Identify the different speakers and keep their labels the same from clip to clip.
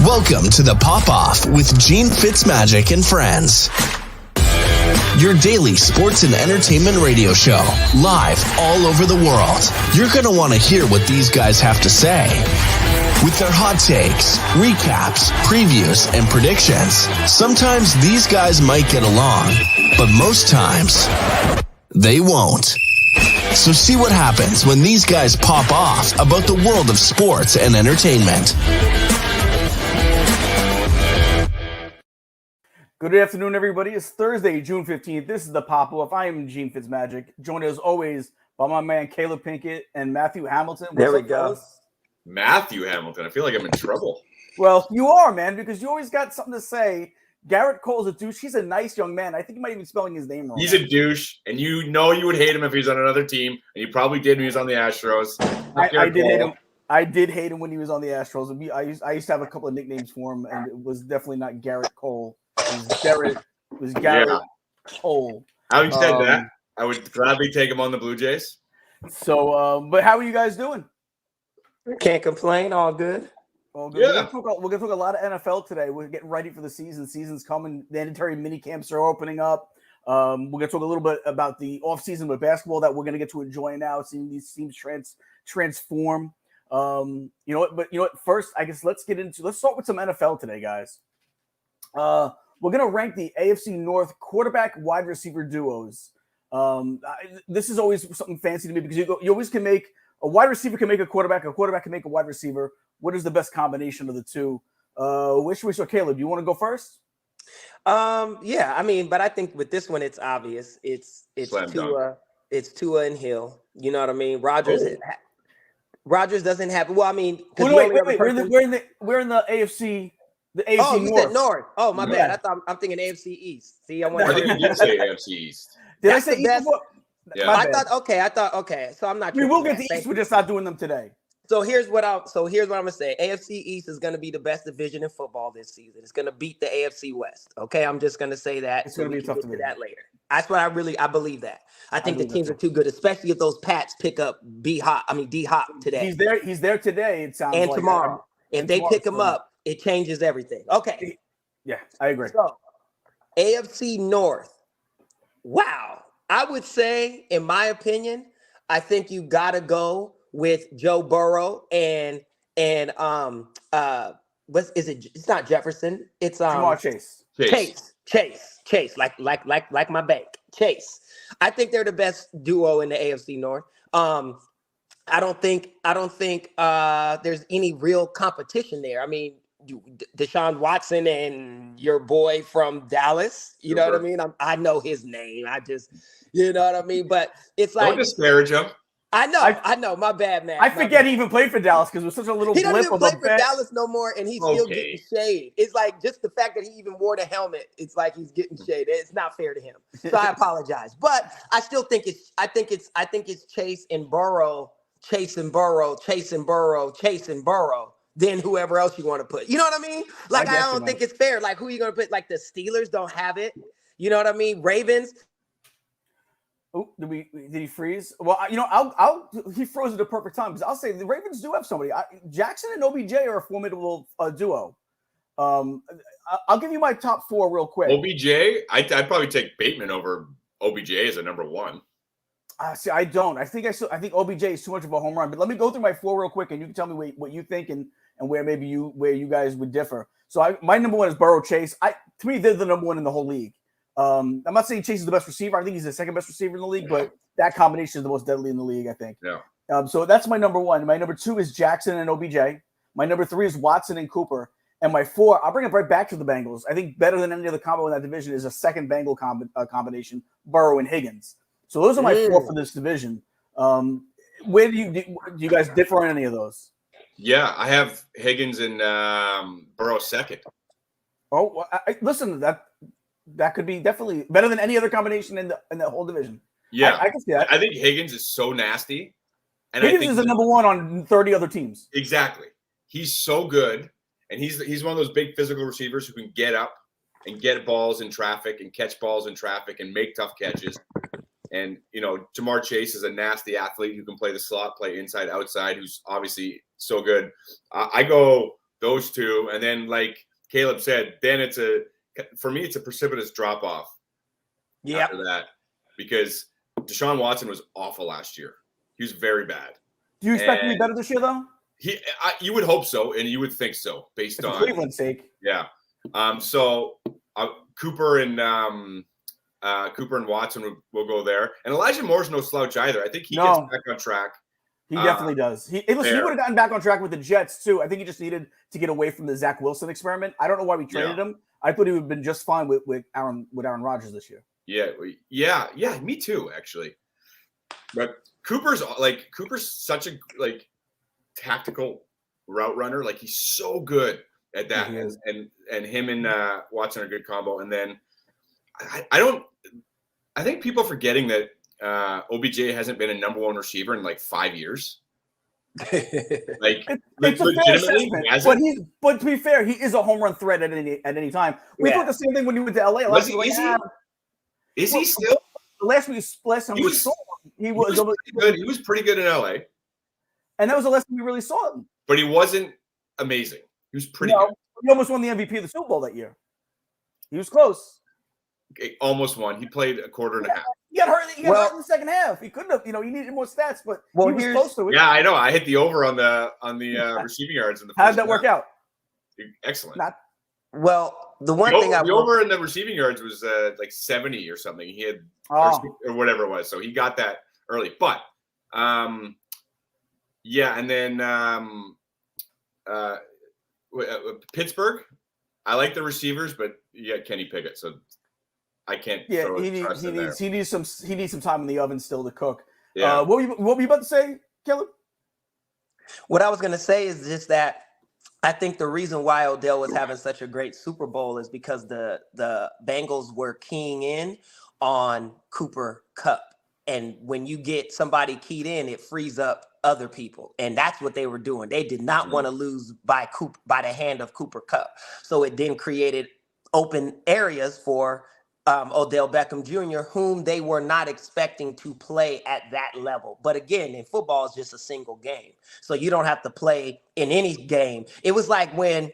Speaker 1: Welcome to the Pop-Off with Gene FitzMagic and friends. Your daily sports and entertainment radio show, live all over the world. You're going to want to hear what these guys have to say. With their hot takes, recaps, previews, and predictions. Sometimes these guys might get along, but most times, they won't. So see what happens when these guys pop off about the world of sports and entertainment.
Speaker 2: Good afternoon, everybody. It's Thursday, June 15th. This is the Pop-Off. I am Gene FitzMagic, joined as always by my man Caleeb Pinkett and Matthew Hamilton.
Speaker 3: There we go.
Speaker 2: Fellas?
Speaker 4: Matthew Hamilton. I feel like I'm in trouble.
Speaker 2: Well, you are, man, because you always got something to say. Garrett Cole's a douche. He's a nice young man. I think you might even be spelling his name wrong.
Speaker 4: He's a douche, and you know you would hate him if he was on another team, and you probably did when he was on the Astros.
Speaker 2: I did hate him. I did hate him when he was on the Astros. I used to have a couple of nicknames for him, and it was definitely not Garrett Cole. It was Garrett Cole.
Speaker 4: Having said that, I would gladly take him on the Blue Jays.
Speaker 2: So, but how are you guys doing?
Speaker 3: Can't complain. All good.
Speaker 2: All good.
Speaker 4: Yeah.
Speaker 2: We're gonna talk a lot of NFL today. We're getting ready for the season. Season's coming. The mandatory mini camps are opening up. We're gonna talk a little bit about the offseason with basketball that we're gonna get to enjoy now, seeing these teams transform. You know what? First, I guess let's start with some NFL today, guys. We're going to rank the AFC North quarterback wide receiver duos. This is always something fancy to me because you always can make a wide receiver can make a quarterback can make a wide receiver. What is the best combination of the two? Which we saw, Caleeb, do you want to go first?
Speaker 3: Yeah, I mean, but I think with this one, it's obvious. It's Tua and Hill. You know what I mean? Rodgers doesn't have. Well, I mean,
Speaker 2: wait. We're in the AFC. The AFC
Speaker 3: North.
Speaker 2: You
Speaker 3: said North. Oh, my bad. I thought I'm thinking AFC East. See, I
Speaker 4: think you did say AFC East.
Speaker 2: Did I say East?
Speaker 4: Yeah.
Speaker 3: I thought okay. So I'm not.
Speaker 2: We will get to East. We're just not doing them today.
Speaker 3: So here's what I'm gonna say. AFC East is gonna be the best division in football this season. It's gonna beat the AFC West. Okay, I'm just gonna say that.
Speaker 2: It's gonna be tough to
Speaker 3: get to that later. That's what I believe that. I think the teams are too good, especially if those Pats pick up D Hop today.
Speaker 2: He's there today. It sounds
Speaker 3: and
Speaker 2: like
Speaker 3: tomorrow. If they pick him up, it changes everything. Okay.
Speaker 2: Yeah, I agree.
Speaker 3: So, AFC North. What I would say, in my opinion, I think you got to go with Joe Burrow and what is it? It's not Jefferson. It's
Speaker 2: Jamar Chase.
Speaker 3: Chase. Like my bank. Chase. I think they're the best duo in the AFC North. I don't think there's any real competition there. I mean, Deshaun Watson and your boy from Dallas, you know what I mean? I know his name. You know what I mean? But it's like,
Speaker 4: don't disparage him.
Speaker 3: I know. My bad, man.
Speaker 2: I forget he even played for Dallas because it was such a little blip.
Speaker 3: He doesn't even play for
Speaker 2: bet.
Speaker 3: Dallas no more, and he's still getting shade. It's like just the fact that he even wore the helmet. It's like he's getting shade. It's not fair to him. So I apologize, but I still think it's Chase and Burrow. Then whoever else you want to put. You know what I mean? Like, I don't think it's fair. Like, who are you going to put? Like, the Steelers don't have it. You know what I mean? Ravens.
Speaker 2: Oh, did he freeze? Well, he froze at the perfect time because I'll say the Ravens do have somebody. Jackson and OBJ are a formidable duo. I'll give you my top four real quick.
Speaker 4: OBJ? I'd probably take Bateman over OBJ as a number one.
Speaker 2: See, I don't. I think OBJ is too much of a home run. But let me go through my four real quick, and you can tell me what you think and where you guys would differ. So my number one is Burrow Chase. To me, they're the number one in the whole league. I'm not saying Chase is the best receiver. I think he's the second best receiver in the league, but that combination is the most deadly in the league, I think.
Speaker 4: Yeah.
Speaker 2: So that's my number one. My number two is Jackson and OBJ. My number three is Watson and Cooper. And my four, I'll bring it right back to the Bengals. I think better than any other combo in that division is a second Bengal combination, Burrow and Higgins. So those are my four for this division. Where do you guys differ on any of those?
Speaker 4: Yeah, I have Higgins and Burrow second.
Speaker 2: Oh, listen, that could be definitely better than any other combination in the whole division.
Speaker 4: Yeah,
Speaker 2: I can see that.
Speaker 4: I think Higgins is so nasty. And
Speaker 2: Higgins is the number one on 30 other teams.
Speaker 4: Exactly. He's so good, and he's one of those big physical receivers who can get up and get balls in traffic and catch balls in traffic and make tough catches. And, Jamar Chase is a nasty athlete who can play the slot, play inside, outside, who's obviously so good. I go those two, and then like Caleeb said, then for me it's a precipitous drop off.
Speaker 3: Yeah.
Speaker 4: After that, because Deshaun Watson was awful last year. He was very bad.
Speaker 2: Do you expect him to be better this year, though?
Speaker 4: You would hope so, and you would think so, based on
Speaker 2: Cleveland's sake.
Speaker 4: Yeah. So Cooper and Watson will go there, and Elijah Moore's no slouch either. I think he gets back on track.
Speaker 2: He definitely does. He would have gotten back on track with the Jets too. I think he just needed to get away from the Zach Wilson experiment. I don't know why we traded him. I thought he would have been just fine with Aaron Rodgers this year. Yeah. Me too, actually. But Cooper's such a tactical route runner. Like he's so good at that, and him and Watson are a good combo. And then I think people are forgetting that OBJ hasn't been a number one receiver in like 5 years. Like it's legitimately, but to be fair, he is a home run threat at any time. We thought the same thing when he went to LA.
Speaker 4: Is he still?
Speaker 2: Last time we saw him, he was
Speaker 4: good. He was pretty good in LA,
Speaker 2: and that was the last time we really saw him.
Speaker 4: But he wasn't amazing. He was pretty good.
Speaker 2: He almost won the MVP of the Super Bowl that year. He was close.
Speaker 4: Almost won. He played a quarter and a half.
Speaker 2: He got hurt in the second half. He couldn't have. He needed more stats, but he was close to it.
Speaker 4: Yeah, I know. I hit the over on the receiving yards in the first
Speaker 2: How did that work out?
Speaker 4: Excellent.
Speaker 3: The
Speaker 4: over in the receiving yards was like 70 or something. He had or whatever it was. So he got that early. But and then Pittsburgh. I like the receivers, but Kenny Pickett. So I can't.
Speaker 2: Yeah, he needs some time in the oven still to cook.
Speaker 4: Yeah.
Speaker 2: What were you about to say, Caleeb?
Speaker 3: What I was going to say is just that I think the reason why Odell was having such a great Super Bowl is because the Bengals were keying in on Cooper Kupp. And when you get somebody keyed in, it frees up other people. And that's what they were doing. They did not want to lose by the hand of Cooper Kupp. So it then created open areas for Odell Beckham Jr., whom they were not expecting to play at that level. But again, in football, it's just a single game. So you don't have to play in any game. It was like when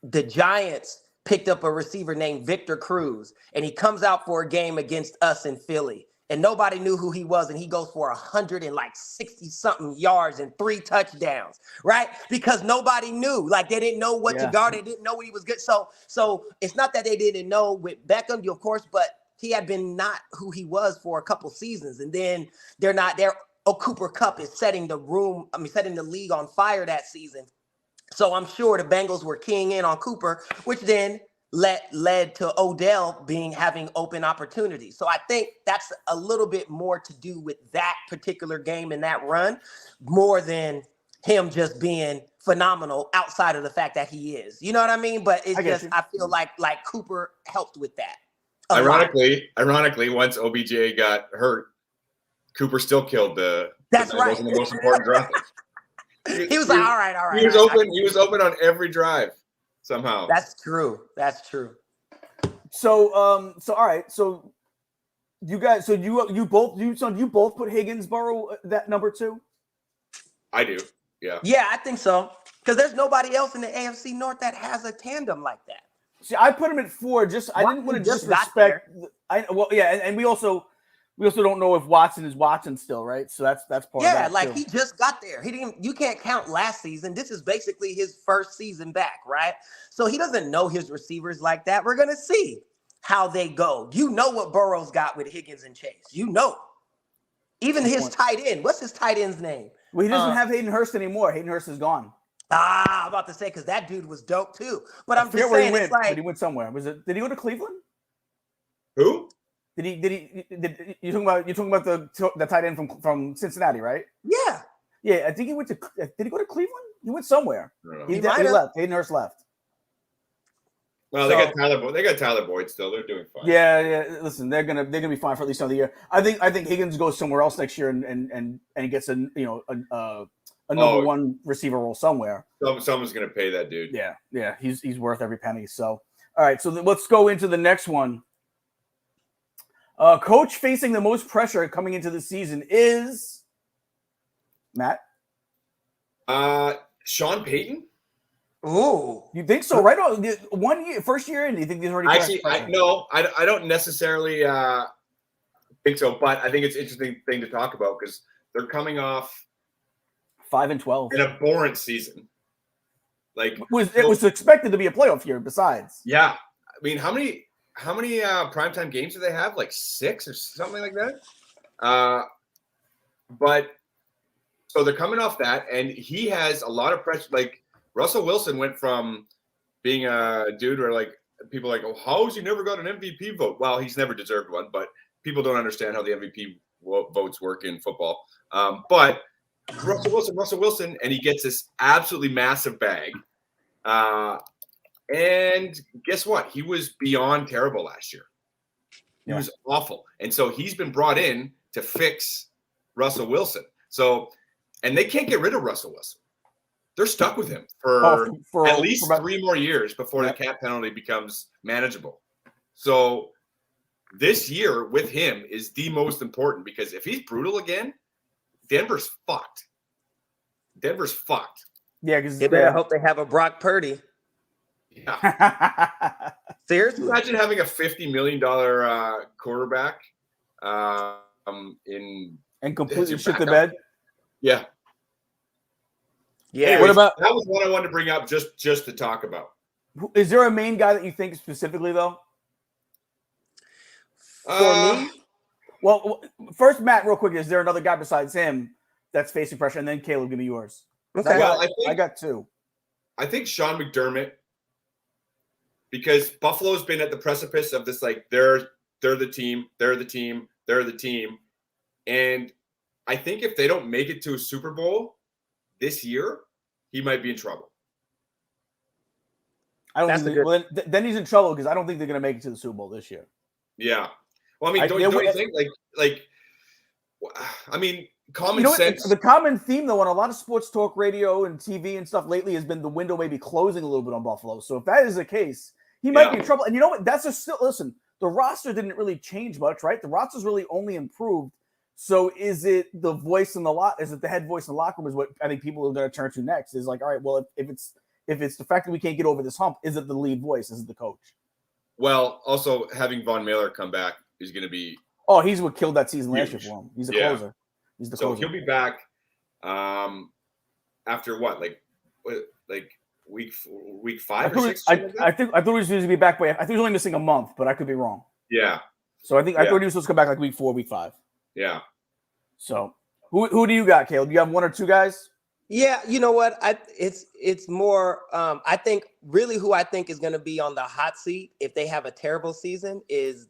Speaker 3: the Giants picked up a receiver named Victor Cruz, and he comes out for a game against us in Philly. And nobody knew who he was, and he goes for 160-something yards and 3 touchdowns, right? Because nobody knew. Like, they didn't know what to guard. They didn't know he was good. So it's not that they didn't know with Beckham, of course, but he had been not who he was for a couple seasons. And then they're not there. Cooper Kupp is setting the league on fire that season. So I'm sure the Bengals were keying in on Cooper, which then led to Odell having open opportunities. So I think that's a little bit more to do with that particular game and that run, more than him just being phenomenal outside of the fact that he is. You know what I mean? But I feel like Cooper helped with that.
Speaker 4: Ironically, once OBJ got hurt, Cooper still killed
Speaker 3: That's right.
Speaker 4: Wasn't the most important drive.
Speaker 3: He was like, all right.
Speaker 4: He was open. He was open on every drive. Somehow.
Speaker 3: That's true.
Speaker 2: So all right. So you guys, you both put Higginsborough that number 2?
Speaker 4: I do. Yeah.
Speaker 3: Yeah, I think so. Because there's nobody else in the AFC North that has a tandem like that.
Speaker 2: See, I put him at 4. I didn't want to disrespect. And we also don't know if Watson is Watson still, right? So that's part of that.
Speaker 3: Yeah, like he just got there. You can't count last season. This is basically his first season back, right? So he doesn't know his receivers like that. We're going to see how they go. You know what Burrow's got with Higgins and Chase. You know. Even his tight end. What's his tight end's name?
Speaker 2: Well, he doesn't have Hayden Hurst anymore. Hayden Hurst is gone.
Speaker 3: I'm about to say, because that dude was dope too. But I'm just saying, it's like,
Speaker 2: he went somewhere. Did he go to Cleveland?
Speaker 4: Who?
Speaker 2: Did you talking about the tight end from Cincinnati, right?
Speaker 3: Yeah.
Speaker 2: Yeah, I think he went to. Did he go to Cleveland? He went somewhere. He left. Hayden Hurst left.
Speaker 4: Well, they got Tyler Boyd still. They're doing fine.
Speaker 2: Yeah. Listen, they're gonna be fine for at least another year. I think Higgins goes somewhere else next year and gets a number 1 receiver role somewhere.
Speaker 4: Someone's gonna pay that dude.
Speaker 2: Yeah. He's worth every penny. So all right. So let's go into the next one. Coach facing the most pressure coming into the season is Matt.
Speaker 4: Sean Payton.
Speaker 3: Ooh.
Speaker 2: You think so? Right on 1 year, first year in. Do you think he's already?
Speaker 4: Actually, I don't necessarily think so, but I think it's an interesting thing to talk about because they're coming off
Speaker 2: 5-12,
Speaker 4: an abhorrent season. Like
Speaker 2: it was expected to be a playoff year. Besides,
Speaker 4: yeah, I mean, how many primetime games do they have? Like 6 or something like that. But so they're coming off that, and he has a lot of pressure. Like Russell Wilson went from being a dude where like people are like, oh, how has he never got an MVP vote? Well, he's never deserved one, but people don't understand how the MVP votes work in football. But Russell Wilson, and he gets this absolutely massive bag. And guess what? He was beyond terrible last year. He was awful. And so he's been brought in to fix Russell Wilson. So, and they can't get rid of Russell Wilson. They're stuck with him for at least 3 more years before the cap penalty becomes manageable. So this year with him is the most important because if he's brutal again, Denver's fucked.
Speaker 2: Yeah, because
Speaker 3: they better hope they have a Brock Purdy.
Speaker 4: Yeah.
Speaker 3: Seriously,
Speaker 4: imagine having a $50 million quarterback
Speaker 2: and completely shit the bed.
Speaker 4: Yeah.
Speaker 3: Yeah.
Speaker 4: Anyways,
Speaker 2: what about
Speaker 4: that was what I wanted to bring up just to talk about.
Speaker 2: Is there a main guy that you think specifically though?
Speaker 3: For me?
Speaker 2: Well, first, Matt, real quick, is there another guy besides him that's facing pressure? And then Caleb, give me yours.
Speaker 3: Okay.
Speaker 4: Well,
Speaker 2: I got 2.
Speaker 4: I think Sean McDermott, because Buffalo's been at the precipice of this, like they're the team. And I think if they don't make it to a Super Bowl this year, he might be in trouble.
Speaker 2: I don't think then he's in trouble because I don't think they're going to make it to the Super Bowl this year.
Speaker 4: Yeah. Well, I mean, don't you think I mean, common sense.
Speaker 2: The common theme, though, on a lot of sports talk radio and TV and stuff lately has been the window maybe closing a little bit on Buffalo. So if that is the case, he might be in trouble. And you know what? Listen, the roster didn't really change much, right? The roster's really only improved. So is it the voice in the is it the head voice in the locker room is what I think people are going to turn to next? Is like, all right, well, if it's the fact that we can't get over this hump, is it the lead voice? Is it the coach?
Speaker 4: Well, also having Von Miller come back is going to be.
Speaker 2: Oh, he's what killed that season last year for him. He's a closer. He's the closer.
Speaker 4: So he'll be back after what, like week 5 or 6.
Speaker 2: I thought he was supposed to be back by. I think he was only missing a month, but I could be wrong.
Speaker 4: Yeah.
Speaker 2: So I thought he was supposed to come back like week 4, week 5.
Speaker 4: Yeah.
Speaker 2: So who do you got, Caleb? Do you have 1 or 2 guys?
Speaker 3: Yeah, you know what? It's more. I think really who I think is going to be on the hot seat if they have a terrible season is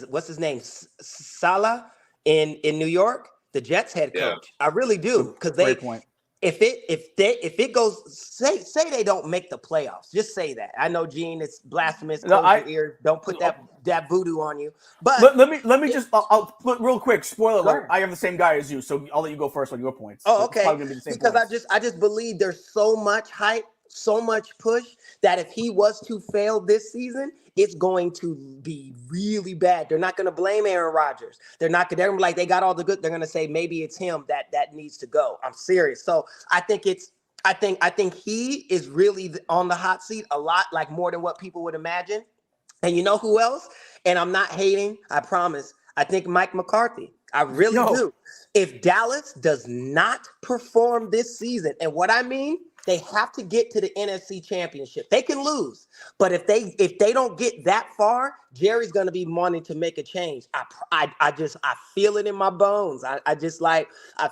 Speaker 3: what's his name, Salah in New York, the Jets head coach. I really do because
Speaker 2: Great point.
Speaker 3: If it goes, say they don't make the playoffs, just say that. I know, Gene, it's blasphemous. Close your ears. Don't put that voodoo on you. But let me just I'll put real quick. Spoiler alert. I have the same guy as you, so I'll let you go first on your points. Oh, okay. Because
Speaker 2: points.
Speaker 3: I just believe there's so much hype, so much push that if he was to fail this season, it's going to be really bad. They're not going to blame Aaron Rodgers. They're going to be like, they got all the good. They're going to say maybe it's him that needs to go. I'm serious. So I think he is really on the hot seat a lot, like more than what people would imagine. And you know who else? And I'm not hating, I promise. I think Mike McCarthy. I really do. If Dallas does not perform this season, and what I mean, they have to get to the NFC Championship. They can lose, but if they don't get that far, Jerry's going to be wanting to make a change. I feel it in my bones. I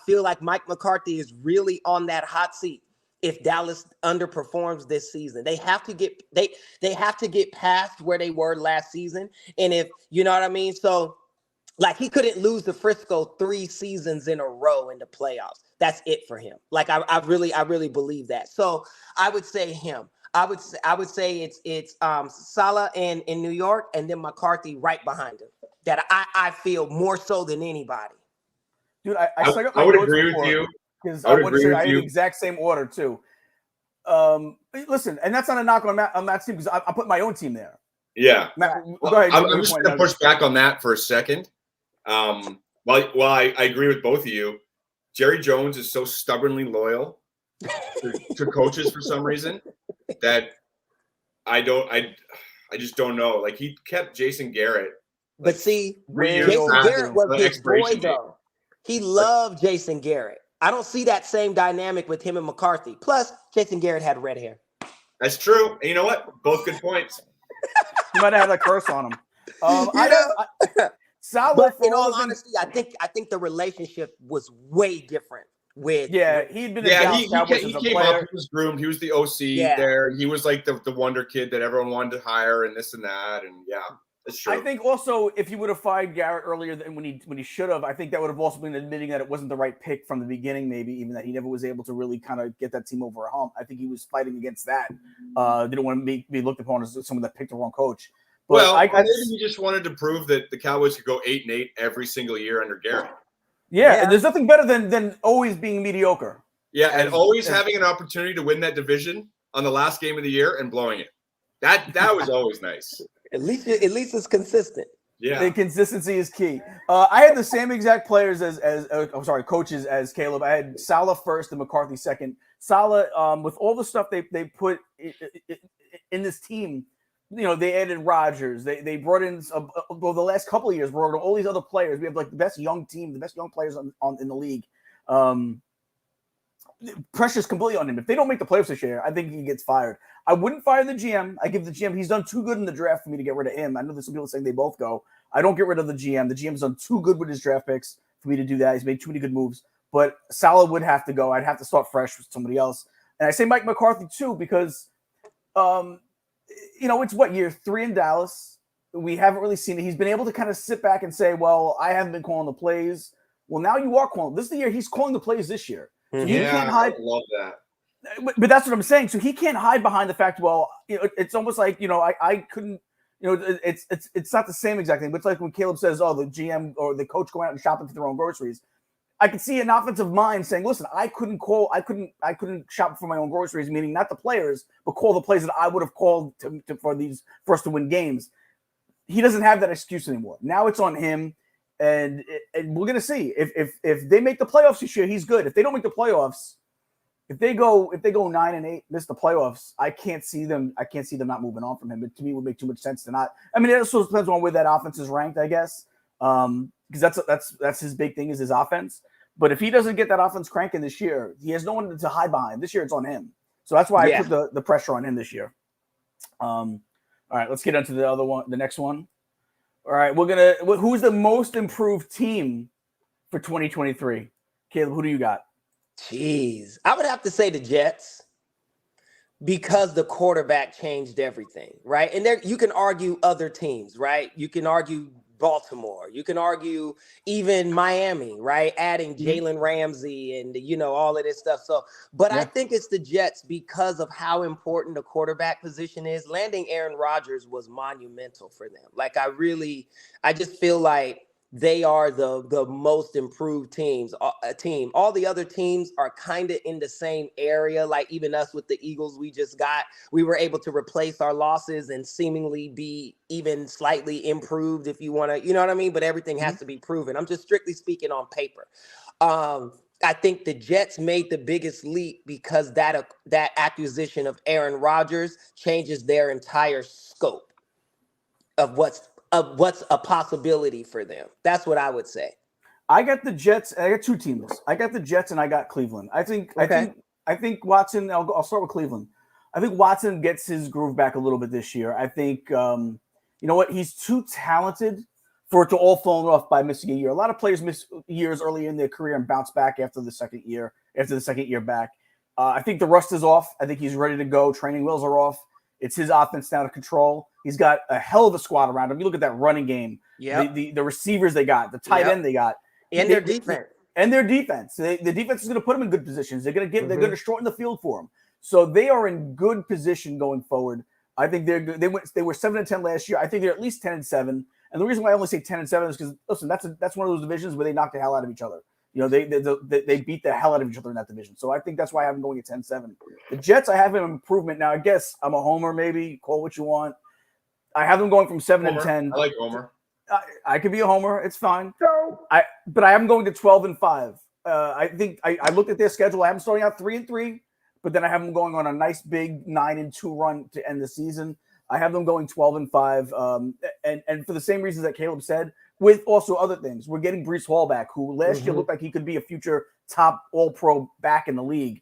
Speaker 3: feel like Mike McCarthy is really on that hot seat. If Dallas underperforms this season, they have to get past where they were last season. And if you know what I mean, so like he couldn't lose to Frisco 3 seasons in a row in the playoffs. That's it for him. Like I really believe that. So I would say him. I would say it's Salah in New York, and then McCarthy right behind him. That I feel more so than anybody.
Speaker 2: Dude, I
Speaker 4: would agree with you.
Speaker 2: Because I would say I had the exact same order too. Listen, and that's not a knock on Matt's team because I put my own team there.
Speaker 4: Yeah.
Speaker 2: Matt, go ahead.
Speaker 4: I'm just going to push back on that for a second. While I agree with both of you, Jerry Jones is so stubbornly loyal to coaches for some reason that I just don't know. Like he kept Jason Garrett.
Speaker 3: But see,
Speaker 4: 3 years
Speaker 3: Jason
Speaker 4: past
Speaker 3: Garrett was
Speaker 4: the
Speaker 3: his
Speaker 4: expiration
Speaker 3: boy,
Speaker 4: date.
Speaker 3: though. He loved Jason Garrett. I don't see that same dynamic with him and McCarthy. Plus, Jason Garrett had red hair.
Speaker 4: That's true. And you know what? Both good points.
Speaker 2: He might have had a curse on him. Saleh,
Speaker 3: But
Speaker 2: for
Speaker 3: in all
Speaker 2: things-
Speaker 3: honesty, I think the relationship was way different with.
Speaker 2: he'd been in Dallas
Speaker 4: He
Speaker 2: Cowboys as
Speaker 4: came
Speaker 2: a
Speaker 4: up.
Speaker 2: player.
Speaker 4: He was groomed. He was the OC
Speaker 3: Yeah.
Speaker 4: there. He was like the wonder kid that everyone wanted to hire and this and that. And yeah, that's true.
Speaker 2: I think also if he would have fired Garrett earlier than when he should have, I think that would have also been admitting that it wasn't the right pick from the beginning, maybe even that he never was able to really kind of get that team over a hump. I think he was fighting against that. Didn't want to be looked upon as someone that picked the wrong coach. But
Speaker 4: maybe he just wanted to prove that the Cowboys could go 8-8 every single year under Garrett.
Speaker 2: Yeah, and there's nothing better than always being mediocre.
Speaker 4: Yeah, and always having an opportunity to win that division on the last game of the year and blowing it. That was always nice.
Speaker 3: At least it's consistent.
Speaker 4: Yeah,
Speaker 2: the consistency is key. I had the same exact players coaches as Caleeb. I had Saleh first and McCarthy second. Saleh, with all the stuff they put in this team. You know, they added Rodgers. They brought in the last couple of years. Brought in all these other players. We have like the best young team, the best young players in the league. Pressure's completely on him. If they don't make the playoffs this year, I think he gets fired. I wouldn't fire the GM. I give the GM. He's done too good in the draft for me to get rid of him. I know there's some people saying they both go. I don't get rid of the GM. The GM's done too good with his draft picks for me to do that. He's made too many good moves. But Saleh would have to go. I'd have to start fresh with somebody else. And I say Mike McCarthy too because. It's year 3 in Dallas. We haven't really seen it. He's been able to kind of sit back and say, well, I haven't been calling the plays. Well, now you are calling. This is the year he's calling the plays this year. So he can't hide.
Speaker 4: I love that.
Speaker 2: But that's what I'm saying. So he can't hide behind the fact, well, it's almost like, I couldn't, it's not the same exact thing. But it's like when Caleeb says, oh, the GM or the coach going out and shopping for their own groceries. I could see an offensive mind saying, listen, I couldn't shop for my own groceries, meaning not the players, but call the plays that I would have called for us to win games. He doesn't have that excuse anymore. Now it's on him, and we're gonna see if they make the playoffs this year, he's good. If they don't make the playoffs, if they go 9-8, miss the playoffs, I can't see them not moving on from him. But to me, it would make too much sense to not. I mean, it also depends on where that offense is ranked, I guess. Because that's his big thing is his offense. But if he doesn't get that offense cranking this year, he has no one to hide behind. This year it's on him. So that's why I put the pressure on him this year. All right, let's get into the next one. All right, who's the most improved team for 2023? Caleeb, who do you got?
Speaker 3: Jeez. I would have to say the Jets. Because the quarterback changed everything, right? And there you can argue other teams, right? You can argue Baltimore. You can argue even Miami, right? Adding Jalen Ramsey and, all of this stuff. So, but I think it's the Jets because of how important the quarterback position is. Landing Aaron Rodgers was monumental for them. Like I just feel like they are the most improved team. All the other teams are kind of in the same area. Like even us with the Eagles, we were able to replace our losses and seemingly be even slightly improved if you want to, you know what I mean? But everything has to be proven. I'm just strictly speaking on paper. I think the Jets made the biggest leap because that acquisition of Aaron Rodgers changes their entire scope of what's a possibility for them. That's what I would say.
Speaker 2: I got the Jets. I got two teams. I got the Jets and I got Cleveland. I think Watson. I'll start with Cleveland. I think Watson gets his groove back a little bit this year. I think you know what? He's too talented for it to all fall off by missing a year. A lot of players miss years early in their career and bounce back after the second year back. I think the rust is off. I think he's ready to go. Training wheels are off. It's his offense now to control. He's got a hell of a squad around him. You look at that running game, the receivers they got, the tight end they got,
Speaker 3: and their defense.
Speaker 2: The defense is going to put them in good positions. They're going to shorten the field for them. So they are in good position going forward. I think they're good. They were 7-10 last year. I think they're at least 10-7. And the reason why I only say 10-7 is because listen, that's one of those divisions where they knock the hell out of each other. You know, they beat the hell out of each other in that division. So I think that's why I have them going at 10-7. The Jets, I have an improvement. Now, I guess I'm a homer, maybe. Call what you want. I have them going from 7-10.
Speaker 4: I like homer.
Speaker 2: I could be a homer. It's fine. But I am going to 12-5. I think I looked at their schedule. I have them starting out 3-3. but then I have them going on a nice big 9-2 run to end the season. I have them going 12-5, and for the same reasons that Caleeb said, with also other things. We're getting Breece Hall back, who last year looked like he could be a future top All-Pro back in the league.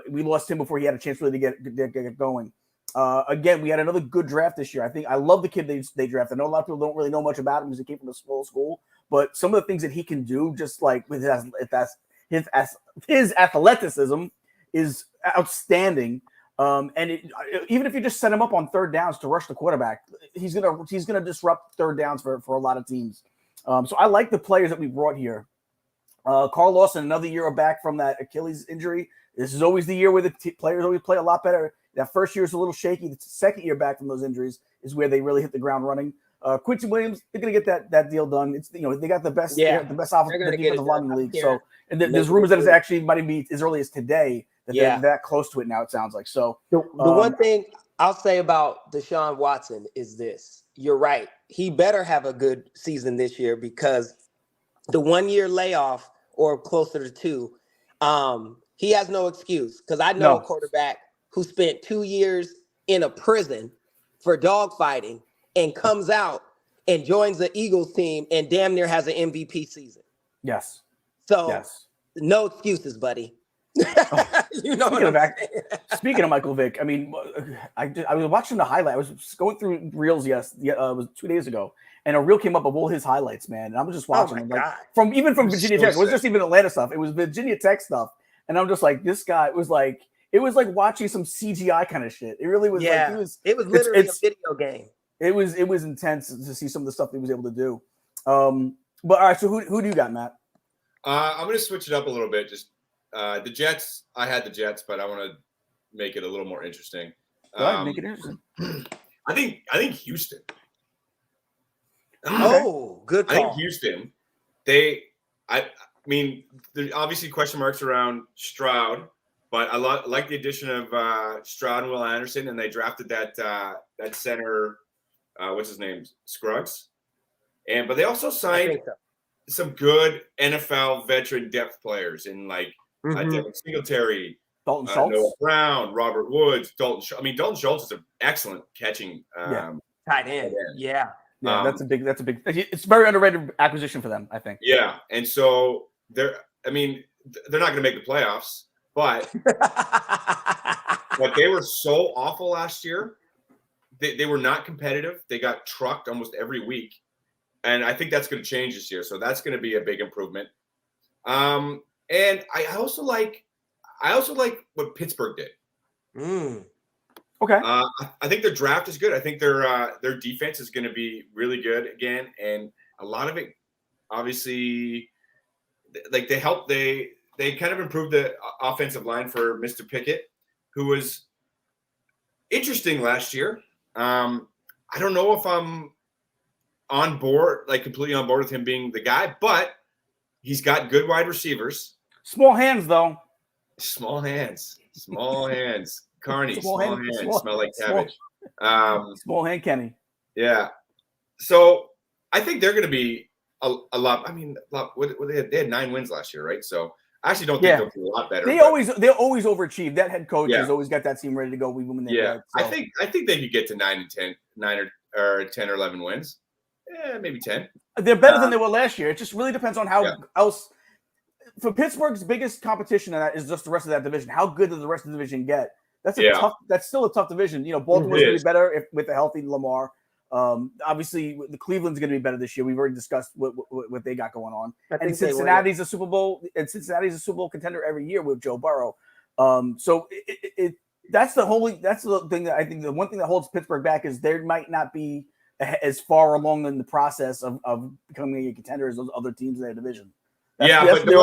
Speaker 2: We lost him before he had a chance really to get going. Again, we had another good draft this year. I love the kid they drafted. I know a lot of people don't really know much about him because he came from a small school, but some of the things that he can do, just like with his athleticism, is outstanding. Even if you just set him up on third downs to rush the quarterback, he's gonna disrupt third downs for a lot of teams. So I like the players that we brought here. Carl Lawson, another year back from that Achilles injury. This is always the year where the players always play a lot better. That first year is a little shaky. The second year back from those injuries is where they really hit the ground running. Quincy Williams, they're gonna get that deal done. It's they got the best defensive line in the league. So and there's rumors that it actually might even be as early as today that they're that close to it now. It sounds like so.
Speaker 3: The one thing I'll say about Deshaun Watson is this: you're right. He better have a good season this year because the 1 year layoff or closer to 2, he has no excuse. Because I know a quarterback who spent 2 years in a prison for dogfighting and comes out and joins the Eagles team and damn near has an MVP season.
Speaker 2: Yes.
Speaker 3: So no excuses, buddy. You know
Speaker 2: speaking of Michael Vick, I mean, I was watching the highlight. I was going through reels. It was 2 days ago, and a reel came up of all his highlights, man. And I was just watching from Virginia Tech. It was just even Atlanta stuff. It was Virginia Tech stuff, and I'm just like, this guy was like, it was like watching some CGI kind of shit. It really was.
Speaker 3: Yeah,
Speaker 2: like,
Speaker 3: it was literally a video game.
Speaker 2: It was intense to see some of the stuff he was able to do. But all right, so who do you got, Matt?
Speaker 4: I'm going to switch it up a little bit. Just the Jets. I had the Jets, but I want to make it a little more interesting.
Speaker 2: Go ahead, make it interesting.
Speaker 4: I think Houston.
Speaker 3: Oh, good call.
Speaker 4: I think Houston. I mean, there's obviously question marks around Stroud, but I like the addition of Stroud and Will Anderson, and they drafted that center. What's his name? Scruggs. But they also signed some good NFL veteran depth players in Devin Singletary,
Speaker 2: Dalton Schultz,
Speaker 4: Noah Brown, Robert Woods, Dalton Schultz. I mean, Dalton Schultz is an excellent catching
Speaker 3: tight end. Yeah.
Speaker 2: Yeah, that's a big. It's a very underrated acquisition for them, I think.
Speaker 4: Yeah, and so they're not going to make the playoffs, but they were so awful last year. They were not competitive. They got trucked almost every week, and I think that's going to change this year. So that's going to be a big improvement. And I also like what Pittsburgh did.
Speaker 2: Okay.
Speaker 4: I think their draft is good. I think their defense is going to be really good again, and a lot of it, obviously, like they kind of improved the offensive line for Mr. Pickett, who was interesting last year. I don't know if I'm on board, completely on board with him being the guy, but he's got good wide receivers.
Speaker 2: Small hands, though.
Speaker 4: Small hands. Carney, small hands. Smell like cabbage.
Speaker 2: Small hand Kenny.
Speaker 4: Yeah. So I think they're going to be a lot. I mean, they had 9 wins last year, right? So I actually don't think they'll be a lot better.
Speaker 2: They always overachieve. That head coach has always got that team ready to go. We win.
Speaker 4: Yeah. So. I think they could get to 9 and 10, 9 or 10 or 11 wins. Yeah, maybe 10.
Speaker 2: They're better than they were last year. It just really depends on how else. For Pittsburgh's biggest competition in that is just the rest of that division. How good does the rest of the division get? That's still a tough division. You know, Baltimore's going to be better with a healthy Lamar. Obviously, the Cleveland's going to be better this year. We've already discussed what they got going on. And Cincinnati's a Super Bowl. And Cincinnati's a Super Bowl contender every year with Joe Burrow. So that's the thing that I think the one thing that holds Pittsburgh back is they might not be as far along in the process of becoming a contender as those other teams in their division.
Speaker 4: But the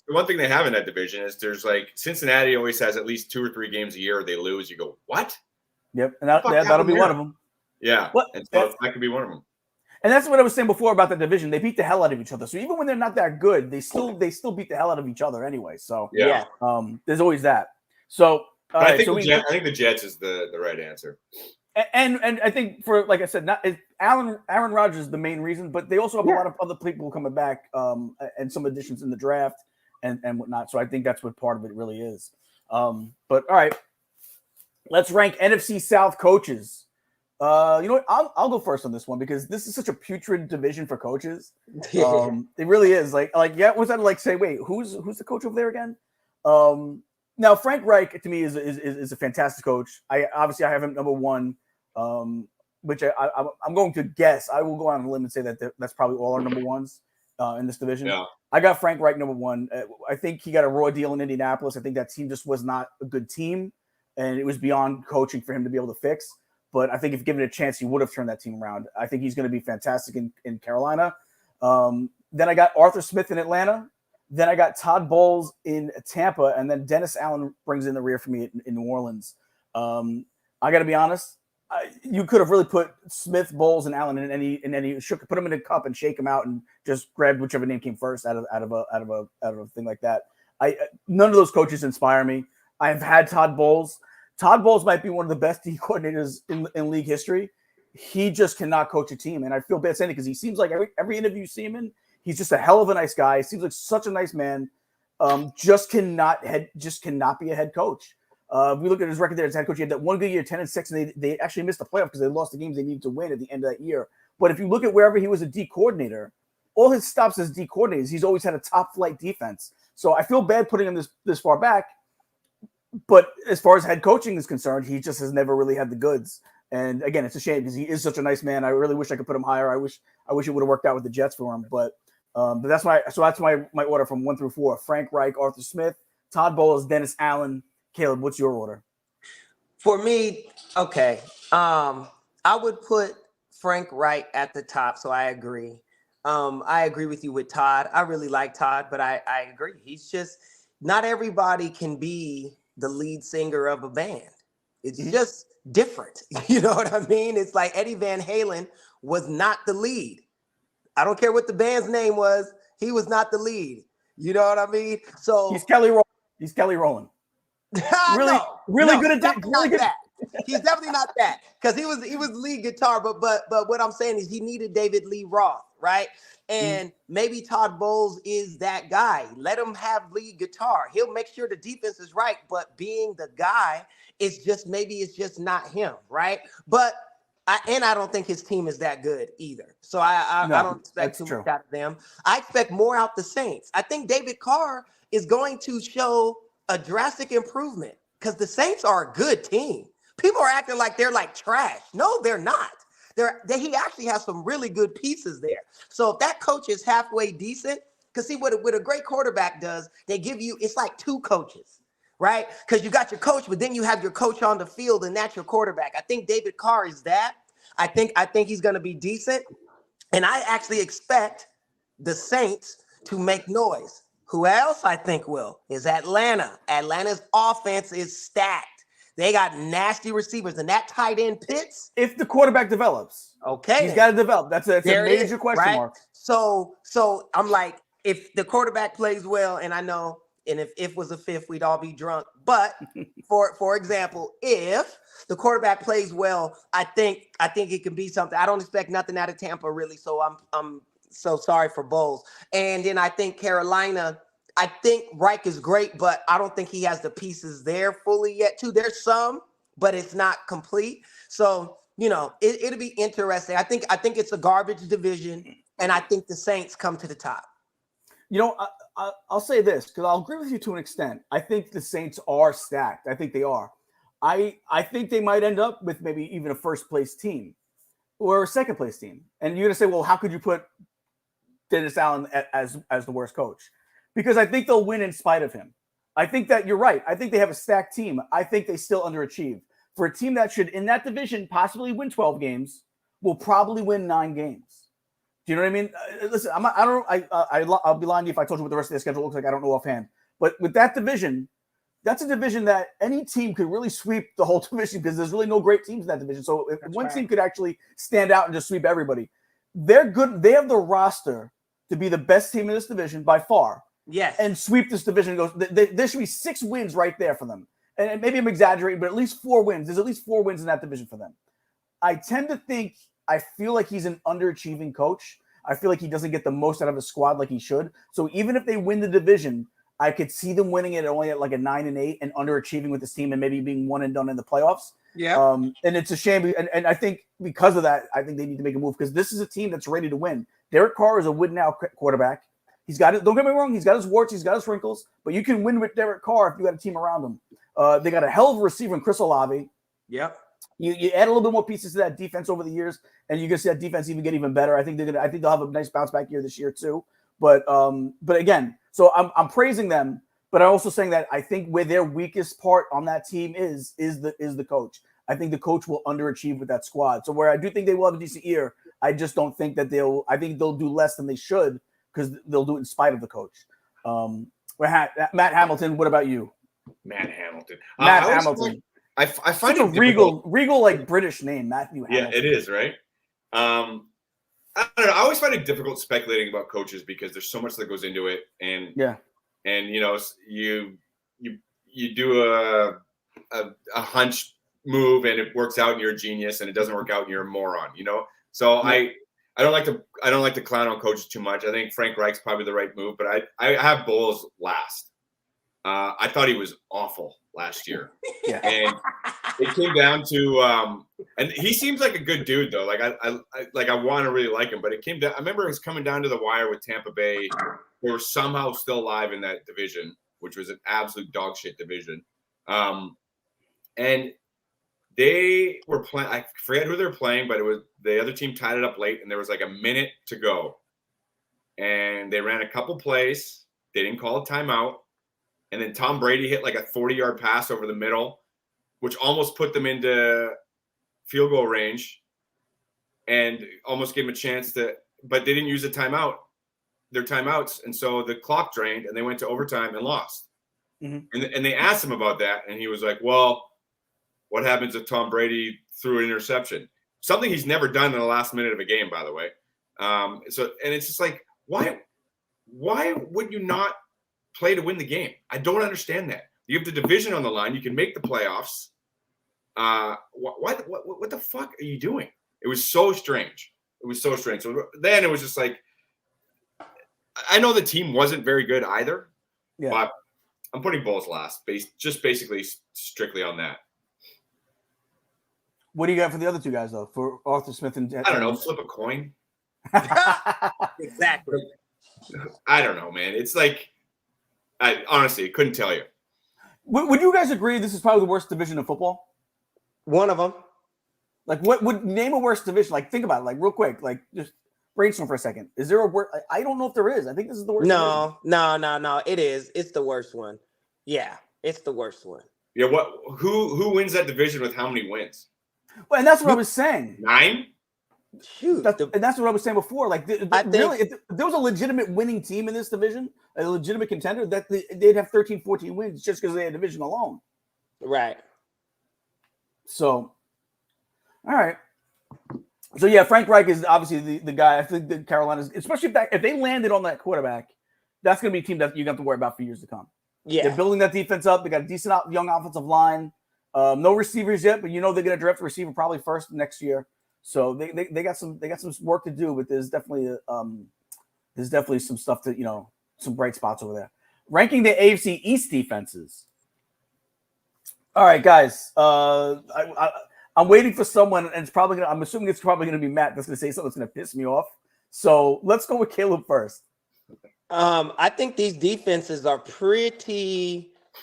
Speaker 4: one thing they have in that division is there's Cincinnati always has at least 2 or 3 games a year where they lose. You go, what?
Speaker 2: Yep, and that'll be one of them.
Speaker 4: Yeah, and so that could be one of them.
Speaker 2: And that's what I was saying before about the division. They beat the hell out of each other. So even when they're not that good, they still beat the hell out of each other anyway. So there's always that. So
Speaker 4: I think the Jets is the right answer.
Speaker 2: And I think for like I said, Aaron Rodgers is the main reason, but they also have a lot of other people coming back and some additions in the draft and whatnot. So I think that's what part of it really is. But all right, let's rank NFC South coaches. You know what? I'll go first on this one because this is such a putrid division for coaches. It really is. Like yeah, was that like say, wait, who's the coach over there again? Now Frank Reich to me is a fantastic coach. I have him number one, which I'm going to guess. I will go on a limb and say that that's probably all our number ones in this division.
Speaker 4: Yeah.
Speaker 2: I got Frank Reich number one. I think he got a raw deal in Indianapolis. I think that team just was not a good team, and it was beyond coaching for him to be able to fix. But I think if given a chance, he would have turned that team around. I think he's going to be fantastic in Carolina. Then I got Arthur Smith in Atlanta. Then I got Todd Bowles in Tampa. And then Dennis Allen brings in the rear for me in New Orleans. I got to be honest. You could have really put Smith, Bowles, and Allen in any put them in a cup and shake them out and just grab whichever name came first out of a thing like that. None of those coaches inspire me. I've had Todd Bowles. Todd Bowles might be one of the best D coordinators in league history. He just cannot coach a team, and I feel bad saying it because he seems like every interview you see him in, he's just a hell of a nice guy. He seems like such a nice man. Just cannot be a head coach. We look at his record there as head coach. He had that one good year, 10-6, and they actually missed the playoff because they lost the games they needed to win at the end of that year. But if you look at wherever he was a D coordinator, all his stops as D coordinators, he's always had a top flight defense. So I feel bad putting him this far back. But as far as head coaching is concerned, he just has never really had the goods. And again, it's a shame because he is such a nice man. I really wish I could put him higher. I wish it would have worked out with the Jets for him. But that's my order from 1 through 4. Frank Reich, Arthur Smith, Todd Bowles, Dennis Allen. Caleeb, what's your order?
Speaker 3: For me, okay. I would put Frank Reich at the top, so I agree. I agree with you with Todd. I really like Todd, but I agree. He's just not everybody can be the lead singer of a band. It's just different. You know what I mean? It's like Eddie Van Halen was not the lead. I don't care what the band's name was. He was not the lead. You know what I mean? So
Speaker 2: he's Kelly Rowland. Really good at that. Really good.
Speaker 3: He's definitely not that because he was the lead guitar. But what I'm saying is he needed David Lee Roth, right? And maybe Todd Bowles is that guy. Let him have lead guitar. He'll make sure the defense is right. But being the guy, it's just not him, right? But I don't think his team is that good either. So I don't expect too much out of them. I expect more out the Saints. I think David Carr is going to show a drastic improvement because the Saints are a good team. People are acting like they're like trash. No, they're not. He actually has some really good pieces there. So if that coach is halfway decent, because see what a great quarterback does, they give you, it's like two coaches, right? Because you got your coach, but then you have your coach on the field, and that's your quarterback. I think David Carr is that. I think he's going to be decent. And I actually expect the Saints to make noise. Who else I think will is Atlanta. Atlanta's offense is stacked. They got nasty receivers, and that tight end Pitts.
Speaker 2: If the quarterback develops,
Speaker 3: okay,
Speaker 2: he's got to develop. That's a major question mark.
Speaker 3: So I'm like, if the quarterback plays well, and I know, and if was a fifth, we'd all be drunk. But for example, if the quarterback plays well, I think it can be something. I don't expect nothing out of Tampa really. So I'm so sorry for Bowles. And then I think Carolina. I think Reich is great, but I don't think he has the pieces there fully yet, too. There's some, but it's not complete. So, it'll be interesting. I think it's a garbage division, and I think the Saints come to the top.
Speaker 2: I'll say this, because I'll agree with you to an extent. I think the Saints are stacked. I think they are. I think they might end up with maybe even a first-place team or a second-place team. And you're going to say, well, how could you put Dennis Allen as the worst coach? Because I think they'll win in spite of him. I think that you're right. I think they have a stacked team. I think they still underachieve. For a team that should, in that division, possibly win 12 games, will probably win 9 games. Do you know what I mean? Listen, I'll be lying to you if I told you what the rest of their schedule looks like. I don't know offhand. But with that division, that's a division that any team could really sweep the whole division because there's really no great teams in that division. So if one team could actually stand out and just sweep everybody, they're good. They have the roster to be the best team in this division by far.
Speaker 3: Yes.
Speaker 2: And sweep this division. There should be 6 wins right there for them. And maybe I'm exaggerating, but at least 4 wins. There's at least 4 wins in that division for them. I feel like he's an underachieving coach. I feel like he doesn't get the most out of his squad like he should. So even if they win the division, I could see them winning it only at like a 9-8 and underachieving with this team and maybe being one and done in the playoffs.
Speaker 3: Yeah.
Speaker 2: And it's a shame. And I think because of that, I think they need to make a move because this is a team that's ready to win. Derek Carr is a win now quarterback. He's got it. Don't get me wrong. He's got his warts. He's got his wrinkles, but you can win with Derek Carr if you got a team around him. They got a hell of a receiver in Chris Olave.
Speaker 3: Yep.
Speaker 2: You add a little bit more pieces to that defense over the years, and you can see that defense get even better. I think they'll have a nice bounce back year this year too. But again, so I'm praising them, but I'm also saying that I think where their weakest part on that team is the coach. I think the coach will underachieve with that squad. So where I do think they will have a decent year, I just don't think that I think they'll do less than they should because they'll do it in spite of the coach. Matt Hamilton, what about you?
Speaker 4: Matt Hamilton.
Speaker 2: Matt Hamilton.
Speaker 4: I find
Speaker 2: it a regal like British name, Matthew Hamilton.
Speaker 4: Yeah, it is, right? I don't know. I always find it difficult speculating about coaches because there's so much that goes into it, and you know, you do a hunch move and it works out and you're a genius, and it doesn't work out and you're a moron, you know. So I don't like to clown on coaches too much. I think Frank Reich's probably the right move, but I have Bowles last. I thought he was awful last year.
Speaker 2: Yeah.
Speaker 4: And it came down to and he seems like a good dude though. Like I want to really like him, but it came down. I remember it was coming down to the wire with Tampa Bay. They were somehow still alive in that division, which was an absolute dog shit division. And they were playing. I forget who they were playing, but it was the other team tied it up late, and there was like a minute to go. And they ran a couple plays. They didn't call a timeout. And then Tom Brady hit like a 40-yard pass over the middle, which almost put them into field goal range and almost gave them a chance but they didn't use their timeouts. And so the clock drained and they went to overtime and lost. Mm-hmm. And they asked him about that. And he was like, well, what happens if Tom Brady threw an interception? Something he's never done in the last minute of a game, by the way. And it's just like, why would you not play to win the game? I don't understand that. You have the division on the line. You can make the playoffs. What the fuck are you doing? It was so strange. So then it was just like, I know the team wasn't very good either, but I'm putting Bulls last, basically strictly on that.
Speaker 2: What do you got for the other two guys though? For Arthur Smith and
Speaker 4: I don't know, flip a coin.
Speaker 3: Exactly.
Speaker 4: I don't know, man. It's like, I honestly couldn't tell you.
Speaker 2: Would you guys agree this is probably the worst division in football?
Speaker 3: One of them.
Speaker 2: Like, what would name a worst division? Like, think about it, like real quick. Like, just brainstorm for a second. Is there a worst? I don't know if there is. I think this is the worst.
Speaker 3: No. It is. It's the worst one. Yeah, it's the worst one.
Speaker 4: Yeah. Who wins that division with how many wins?
Speaker 2: Well, and that's what I was saying.
Speaker 4: 9.
Speaker 2: Shoot, and that's what I was saying before. Like, if there was a legitimate winning team in this division, a legitimate contender, that they'd have 13, 14 wins just because they had division alone.
Speaker 3: Right.
Speaker 2: So, all right. So yeah, Frank Reich is obviously the guy. I think that Carolina's, especially if they landed on that quarterback, that's going to be a team that you have to worry about for years to come.
Speaker 3: Yeah,
Speaker 2: they're building that defense up. They got a decent young offensive line. No receivers yet, but you know they're going to draft a receiver probably first next year. So they got some work to do, but there's definitely some stuff to some bright spots over there. Ranking the AFC East defenses. All right, guys. I'm waiting for someone, and I'm assuming it's probably going to be Matt that's going to say something that's going to piss me off. So let's go with Caleeb first.
Speaker 3: I think these defenses are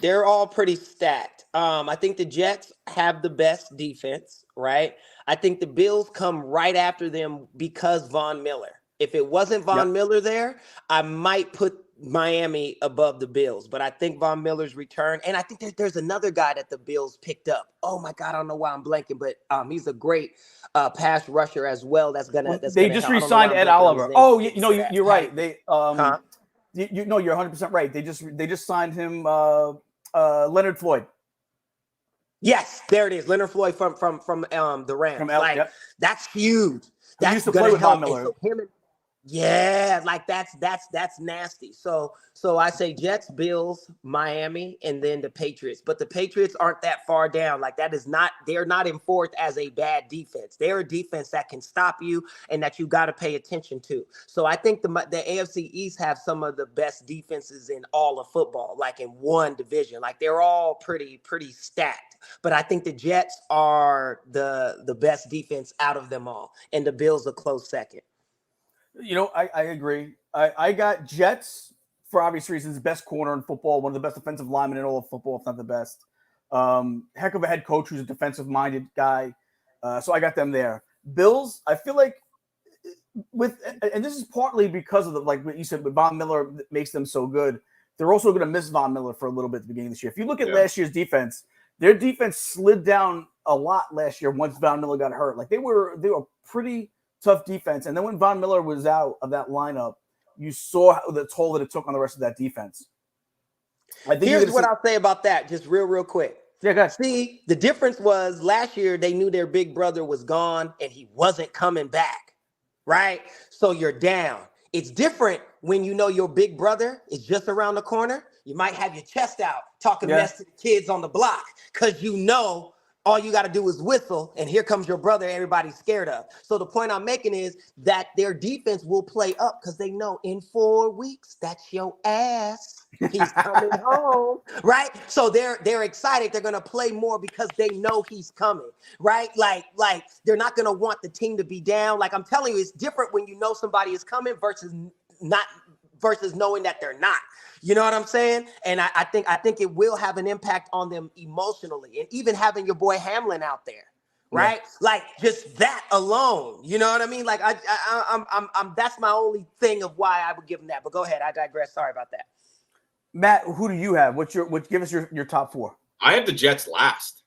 Speaker 3: they're all pretty stacked. I think the Jets have the best defense, right? I think the Bills come right after them because Von Miller. If it wasn't Von Miller there, I might put Miami above the Bills, but I think Von Miller's return, and I think there's another guy that the Bills picked up. Oh my God, I don't know why I'm blanking, but he's a great pass rusher as well. They
Speaker 2: just re-signed Ed Oliver. Oh, you're right. They you're 100% right. They just signed him Leonard Floyd.
Speaker 3: Yes, there it is. Leonard Floyd from the Rams.
Speaker 2: That's
Speaker 3: huge. That's
Speaker 2: used to play with Von Miller.
Speaker 3: Yeah, like that's nasty. So I say Jets, Bills, Miami, and then the Patriots. But the Patriots aren't that far down. Like they're not in fourth as a bad defense. They're a defense that can stop you and that you got to pay attention to. So I think the AFC East have some of the best defenses in all of football, like in one division. Like they're all pretty stacked. But I think the Jets are the best defense out of them all, and the Bills a close second.
Speaker 2: I agree. I got Jets for obvious reasons. Best corner in football, one of the best defensive linemen in all of football, if not the best. Heck of a head coach who's a defensive-minded guy. So I got them there. Bills, I feel like and this is partly because of like what you said, but Von Miller makes them so good. They're also going to miss Von Miller for a little bit at the beginning of this year. If you look at last year's defense, their defense slid down a lot last year once Von Miller got hurt. Like they were pretty tough defense. And then when Von Miller was out of that lineup, you saw the toll that it took on the rest of that defense.
Speaker 3: Here's what I'll say about that, just real quick.
Speaker 2: Yeah, guys.
Speaker 3: See, the difference was last year they knew their big brother was gone and he wasn't coming back, right? So you're down. It's different when you know your big brother is just around the corner. You might have your chest out talking mess to the kids on the block because you know all you got to do is whistle, and here comes your brother everybody's scared of. So the point I'm making is that their defense will play up because they know in 4 weeks, that's your ass. He's coming home, right? So they're excited. They're going to play more because they know he's coming, right? Like they're not going to want the team to be down. Like I'm telling you, it's different when you know somebody is coming versus knowing that they're not. You know what I'm saying? And I think it will have an impact on them emotionally, and even having your boy Hamlin out there, right? Yeah. Like just that alone. You know what I mean? Like I'm that's my only thing of why I would give him that. But go ahead, I digress. Sorry about that.
Speaker 2: Matt, who do you have? Give us your top four.
Speaker 4: I have the Jets last.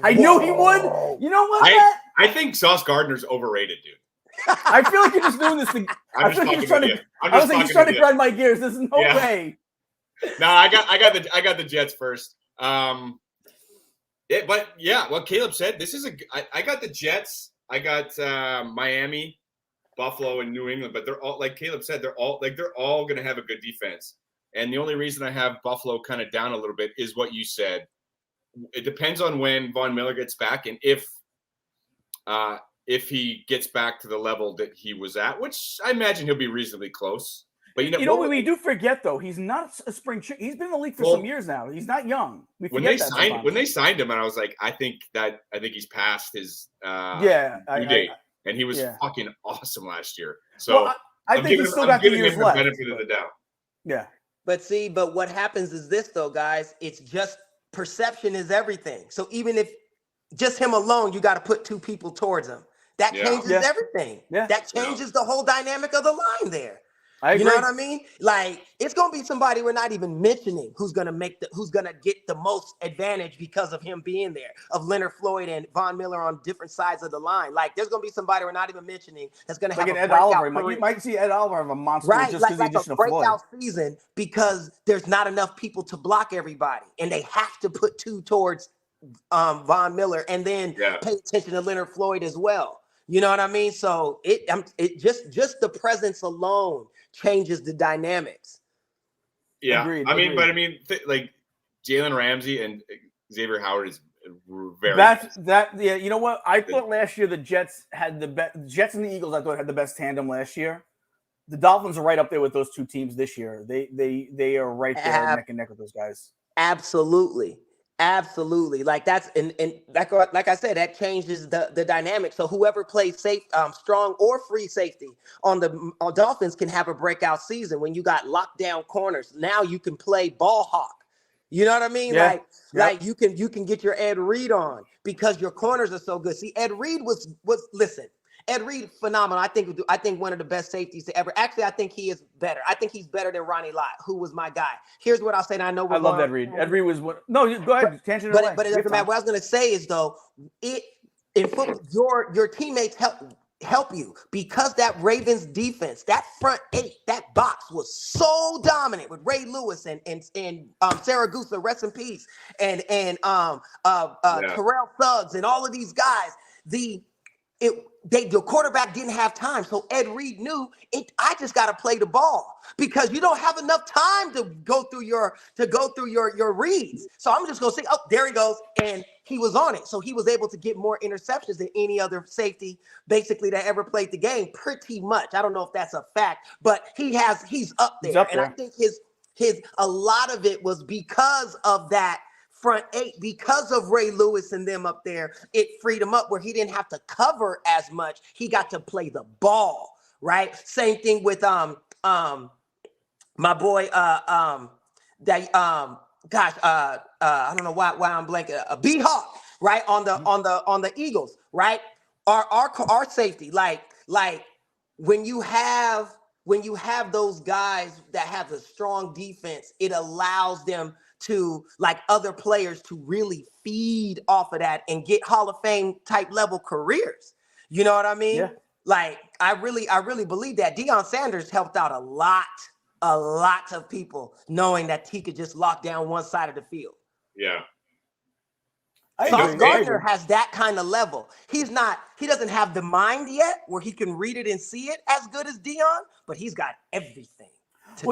Speaker 2: I knew he would. You know what, Matt?
Speaker 4: I think Sauce Gardner's overrated, dude.
Speaker 2: I feel like you're just doing this thing. I feel like he's trying to grind my gears. There's no way.
Speaker 4: No, I got the Jets first. But what Caleb said, this is I got the Jets. I got Miami, Buffalo, and New England. But they're all, like Caleb said, they're all going to have a good defense. And the only reason I have Buffalo kind of down a little bit is what you said. It depends on when Von Miller gets back and if he gets back to the level that he was at, which I imagine he'll be reasonably close. But
Speaker 2: we do forget though, he's not a spring chick. He's been in the league for some years now. He's not young.
Speaker 4: When they signed him, and I was like, I think he's past his due date, and he was fucking awesome last year. So
Speaker 2: I think he's still got 2 years left.
Speaker 4: Benefit of the doubt.
Speaker 2: Yeah.
Speaker 3: But what happens is this though, guys. It's just perception is everything. So even if just him alone, you got to put 2 people towards him. That changes everything. Yeah. That changes the whole dynamic of the line there.
Speaker 2: I agree.
Speaker 3: You know what I mean? Like it's gonna be somebody we're not even mentioning who's gonna get the most advantage because of him being there, of Leonard Floyd and Von Miller on different sides of the line. Like there's gonna be somebody we're not even mentioning that's gonna have
Speaker 2: like
Speaker 3: a
Speaker 2: Ed Oliver. You might see Ed Oliver have a monster just because
Speaker 3: like a breakout season because there's not enough people to block everybody, and they have to put 2 towards Von Miller and then pay attention to Leonard Floyd as well. You know what I mean? So it just the presence alone changes the dynamics.
Speaker 4: Yeah, agreed. Like Jalen Ramsey and Xavier Howard is very.
Speaker 2: Yeah. You know what? I thought last year the Jets had the best. Jets and the Eagles, I thought had the best tandem last year. The Dolphins are right up there with those 2 teams this year. They are right there neck and neck with those guys.
Speaker 3: Absolutely. Like that's and like I said, that changes the dynamic. So whoever plays safe, strong or free safety on the Dolphins can have a breakout season when you got lockdown corners. Now you can play ball hawk. You know what I mean?
Speaker 2: Yeah.
Speaker 3: Like you can get your Ed Reed on because your corners are so good. See, Ed Reed was Ed Reed, phenomenal. I think one of the best safeties to ever. Actually, I think he is better. I think he's better than Ronnie Lott, who was my guy. Here's what I'll say, and I know
Speaker 2: I love Ed Reed. Ed Reed was what? No, go ahead. Tangent away.
Speaker 3: But it doesn't matter. What I was going to say is though, in football, your teammates help you because that Ravens defense, that front 8, that box was so dominant with Ray Lewis and Saragusa, rest in peace, and Terrell Suggs and all of these guys. the quarterback didn't have time. So Ed Reed knew I just got to play the ball because you don't have enough time to go through your reads. So I'm just going to say, oh, there he goes. And he was on it. So he was able to get more interceptions than any other safety basically that ever played the game pretty much. I don't know if that's a fact, but he's up there. And I think a lot of it was because of that front eight, because of Ray Lewis and them up there. It freed him up where he didn't have to cover as much. He got to play the ball, right? Same thing with my boy I don't know why I'm blanking. B-Hawk, right? On the Eagles, right? Our safety, like when you have those guys that have a strong defense, it allows them to, like other players, to really feed off of that and get Hall of Fame type level careers. You know what I mean?
Speaker 2: Yeah.
Speaker 3: Like I really believe that Deion Sanders helped out a lot of people knowing that he could just lock down one side of the field.
Speaker 4: Yeah.
Speaker 3: Sauce Gardner has that kind of level. He doesn't have the mind yet where he can read it and see it as good as Deion, but he's got everything.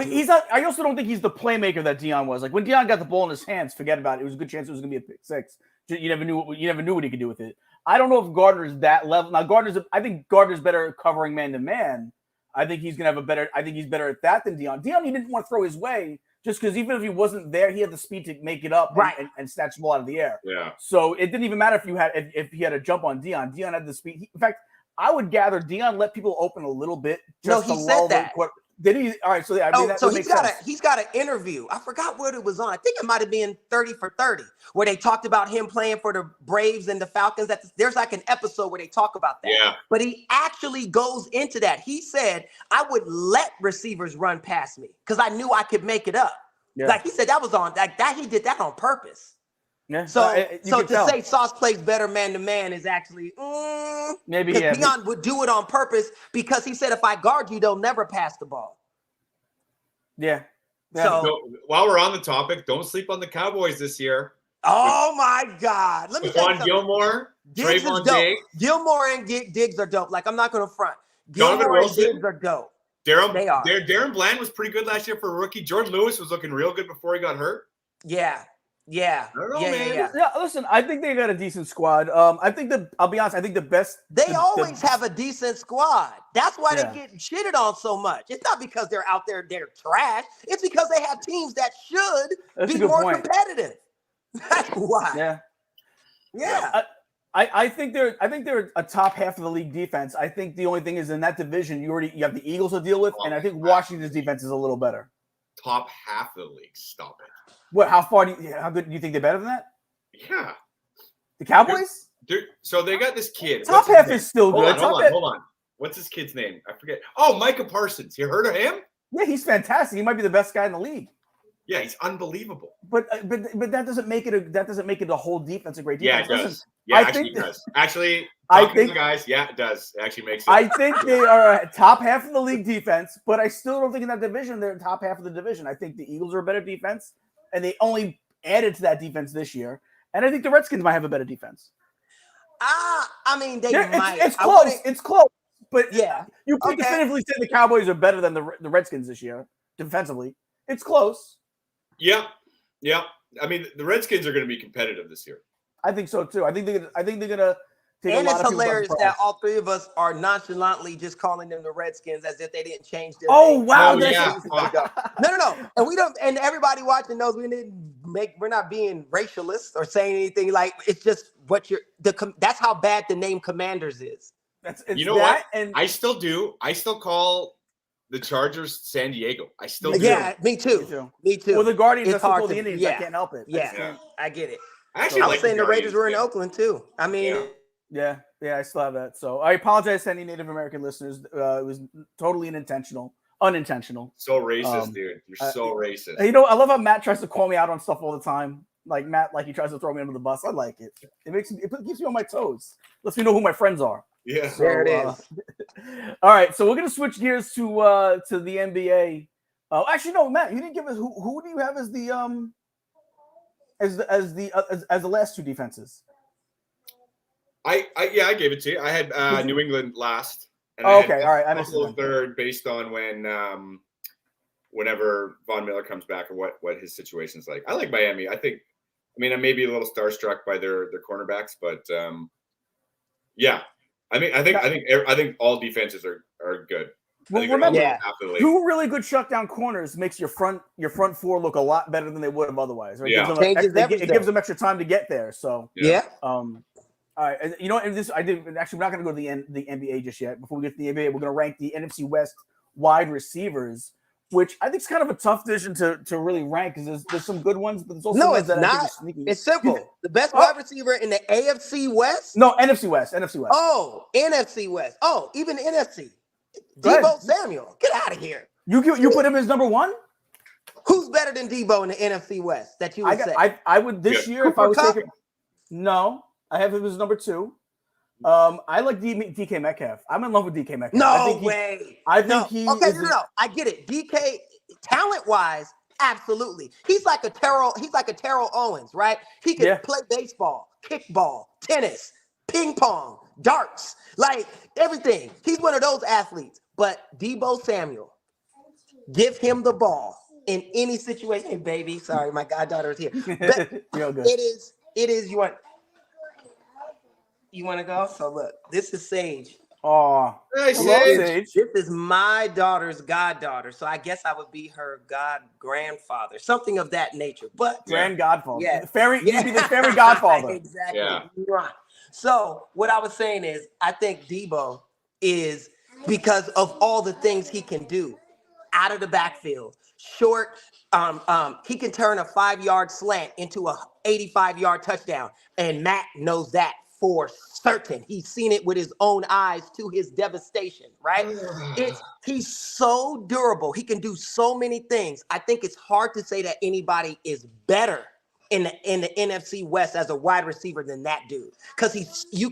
Speaker 2: He's not. I also don't think he's the playmaker that Deion was. Like when Deion got the ball in his hands, forget about it. It was a good chance it was going to be a pick six. You never knew what he could do with it. I don't know if Gardner's that level. Now I think Gardner's better at covering man to man. I think he's going to have I think he's better at that than Deion. Deion, he didn't want to throw his way just because even if he wasn't there, he had the speed to make it up and snatch the ball out of the air.
Speaker 4: Yeah.
Speaker 2: So it didn't even matter if he had a jump on Deion. Deion had the speed. In fact, I would gather Deion let people open a little bit. Just
Speaker 3: he said that.
Speaker 2: Did he? All right. So
Speaker 3: he's got an interview. I forgot what it was on. I think it might have been 30 for 30, where they talked about him playing for the Braves and the Falcons. There's like an episode where they talk about that.
Speaker 4: Yeah.
Speaker 3: But he actually goes into that. He said, I would let receivers run past me because I knew I could make it up. Yeah. Like he said, that was on like that. He did that on purpose.
Speaker 2: Yeah.
Speaker 3: So to say Sauce plays better man to man is actually
Speaker 2: maybe
Speaker 3: Deion would do it on purpose because he said if I guard you, they'll never pass the ball.
Speaker 2: Yeah.
Speaker 3: So
Speaker 4: while we're on the topic, don't sleep on the Cowboys this year.
Speaker 3: Oh my God! Let me tell you something.
Speaker 4: Gilmore,
Speaker 3: Diggs is dope. Gilmore and Diggs are dope. Like I'm not going to front. Gilmore and Diggs are dope.
Speaker 4: Darren Bland was pretty good last year for a rookie. Jordan Lewis was looking real good before he got hurt.
Speaker 3: Yeah.
Speaker 4: I don't know, man.
Speaker 2: Yeah, listen, I think they got a decent squad. I'll be honest, I think the best.
Speaker 3: They always have a decent squad. That's why they get shitted on so much. It's not because they're out there, they're trash. It's because they have teams that should be more competitive. That's why. Yeah.
Speaker 2: I think they're a top half of the league defense. I think the only thing is in that division, you have the Eagles to deal with, and I think Washington's defense is a little better.
Speaker 4: Top half of the league. Stop it.
Speaker 2: What? How good do you think they're better than that?
Speaker 4: Yeah.
Speaker 2: The Cowboys?
Speaker 4: So they got this kid.
Speaker 2: Top half is still good.
Speaker 4: Hold on. What's his kid's name? I forget. Oh, Micah Parsons. You heard of him?
Speaker 2: Yeah, he's fantastic. He might be the best guy in the league.
Speaker 4: Yeah, he's unbelievable.
Speaker 2: But that doesn't make it the whole defense a great
Speaker 4: defense.
Speaker 2: Yeah,
Speaker 4: it does. It does. Actually, guys, it does. It actually makes sense.
Speaker 2: I think they are a top half of the league defense, but I still don't think in that division they're top half of the division. I think the Eagles are a better defense, and they only added to that defense this year. And I think the Redskins might have a better defense.
Speaker 3: I mean, they might.
Speaker 2: It's close. It's close. But
Speaker 3: yeah,
Speaker 2: you can definitively say the Cowboys are better than the Redskins this year defensively. It's close.
Speaker 4: Yeah. I mean, the Redskins are going to be competitive this year.
Speaker 2: I think so too. I think they're going to.
Speaker 3: And it's hilarious that all three of us are nonchalantly just calling them the Redskins as if they didn't change their name.
Speaker 2: Wow!
Speaker 3: No. And we don't. And everybody watching knows we're not being racialist or saying anything. Like it's just that's how bad the name Commanders is.
Speaker 4: What? And I still do. I still call the Chargers San Diego. I still do.
Speaker 3: Yeah, me too.
Speaker 2: Well, the Guardians are called the Indians. I can't help it.
Speaker 3: Yeah, I get it.
Speaker 4: Actually,
Speaker 3: I was saying the Raiders were in Oakland too. I mean.
Speaker 2: Yeah, I still have that. So I apologize to any Native American listeners. It was totally unintentional.
Speaker 4: So racist, dude. You're so racist.
Speaker 2: You know, I love how Matt tries to call me out on stuff all the time. Like Matt, he tries to throw me under the bus. I like it. It keeps me on my toes. Lets me know who my friends are.
Speaker 4: Yeah,
Speaker 3: so, there it is.
Speaker 2: All right, so we're gonna switch gears to the NBA. Actually, no, Matt, you didn't give us who do you have as the as the last two defenses?
Speaker 4: I gave it to you. I had New England last. And
Speaker 2: okay, all right. I missed
Speaker 4: it. Third, based on whenever Von Miller comes back or what his situation's like. I like Miami. I may be a little starstruck by their cornerbacks, but yeah. I think all defenses are good.
Speaker 2: Well, remember, 2 really good shutdown corners makes your front 4 look a lot better than they would have otherwise. Right?
Speaker 3: Yeah.
Speaker 2: It gives them extra time to get there. So
Speaker 3: yeah.
Speaker 2: All right, and you know, and this I did actually. We're not going to go to the NBA just yet. Before we get to the NBA, we're going to rank the NFC West wide receivers, which I think is kind of a tough division to really rank because there's some good ones, but there's also
Speaker 3: no,
Speaker 2: ones
Speaker 3: it's
Speaker 2: that
Speaker 3: not.
Speaker 2: I think are sneaky.
Speaker 3: It's simple. The best wide receiver in the AFC West.
Speaker 2: No, NFC West. NFC West.
Speaker 3: Oh, NFC West. Oh, even the NFC. Debo Samuel. Get out of here.
Speaker 2: You put him as number 1?
Speaker 3: Who's better than Debo in the NFC West? That you would say?
Speaker 2: I would this year
Speaker 3: Cooper
Speaker 2: if I was
Speaker 3: Kupp?
Speaker 2: taking. No, I have him as number 2. I like DK Metcalf. I'm in love with DK Metcalf.
Speaker 3: No way.
Speaker 2: I think he.
Speaker 3: Okay, no. I get it. DK, talent wise, absolutely. He's like a Terrell Owens, right? He can play baseball, kickball, tennis, ping pong, darts, like everything. He's one of those athletes. But Debo Samuel, give him the ball in any situation. Hey, baby, sorry, my goddaughter is here.
Speaker 2: Real good.
Speaker 3: It is. You want to go? So look, this is Sage.
Speaker 2: Oh,
Speaker 4: hey, Sage.
Speaker 3: This is my daughter's goddaughter, so I guess I would be her grandfather, something of that nature. But
Speaker 2: grand godfather,
Speaker 3: yeah,
Speaker 2: you'd be the fairy godfather.
Speaker 3: Exactly.
Speaker 4: Yeah.
Speaker 3: Right. So what I was saying is, I think Debo is because of all the things he can do out of the backfield, short. He can turn a 5-yard slant into a 85-yard touchdown, and Matt knows that for certain. He's seen it with his own eyes to his devastation, right? He's so durable. He can do so many things. I think it's hard to say that anybody is better in the NFC West as a wide receiver than that dude. Because you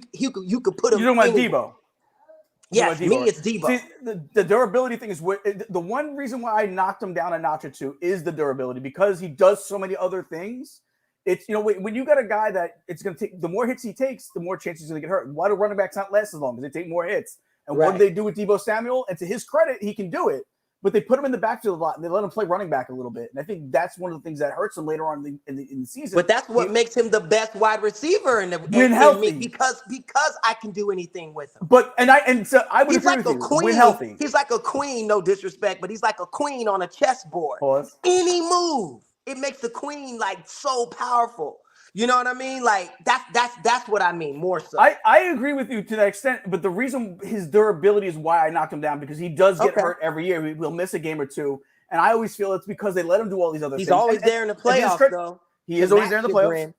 Speaker 3: could put him.
Speaker 2: You don't want Debo.
Speaker 3: Yes, me it's Debo.
Speaker 2: See, the durability thing is the one reason why I knocked him down a notch or 2 is the durability, because he does so many other things. It's, when you got a guy that it's going to take, the more hits he takes, the more chances he's going to get hurt. Why do running backs not last as long? Because they take more hits. And what do they do with Debo Samuel? And to his credit, he can do it. But they put him in the backfield a lot, and they let him play running back a little bit. And I think that's one of the things that hurts him later on in the season.
Speaker 3: But that's what makes him the best wide receiver in
Speaker 2: healthy.
Speaker 3: Because I can do anything with him.
Speaker 2: But so I would agree with you. When healthy,
Speaker 3: he's like a queen. No disrespect, but he's like a queen on a chessboard.
Speaker 2: Pause.
Speaker 3: Any move, it makes the queen like so powerful. You know what I mean? Like that's what I mean more so.
Speaker 2: I agree with you to that extent, but the reason his durability is why I knocked him down, because he does get hurt every year. He'll miss a game or 2, and I always feel it's because they let him do all these other things.
Speaker 3: He's always there in the playoffs, though.
Speaker 2: He is always there in the playoffs.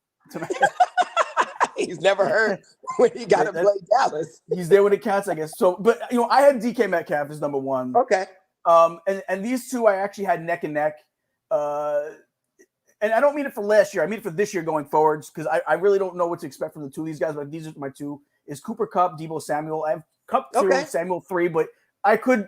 Speaker 3: He's never hurt when he got to play Dallas.
Speaker 2: He's there when it counts, I guess. So, but I had DK Metcalf as number 1.
Speaker 3: Okay.
Speaker 2: And these 2 I actually had neck and neck. And I don't mean it for last year. I mean it for this year going forwards, because I really don't know what to expect from the 2 of these guys. But these are my 2: is Cooper Kupp, Debo Samuel. I have Kupp 2, Samuel 3, but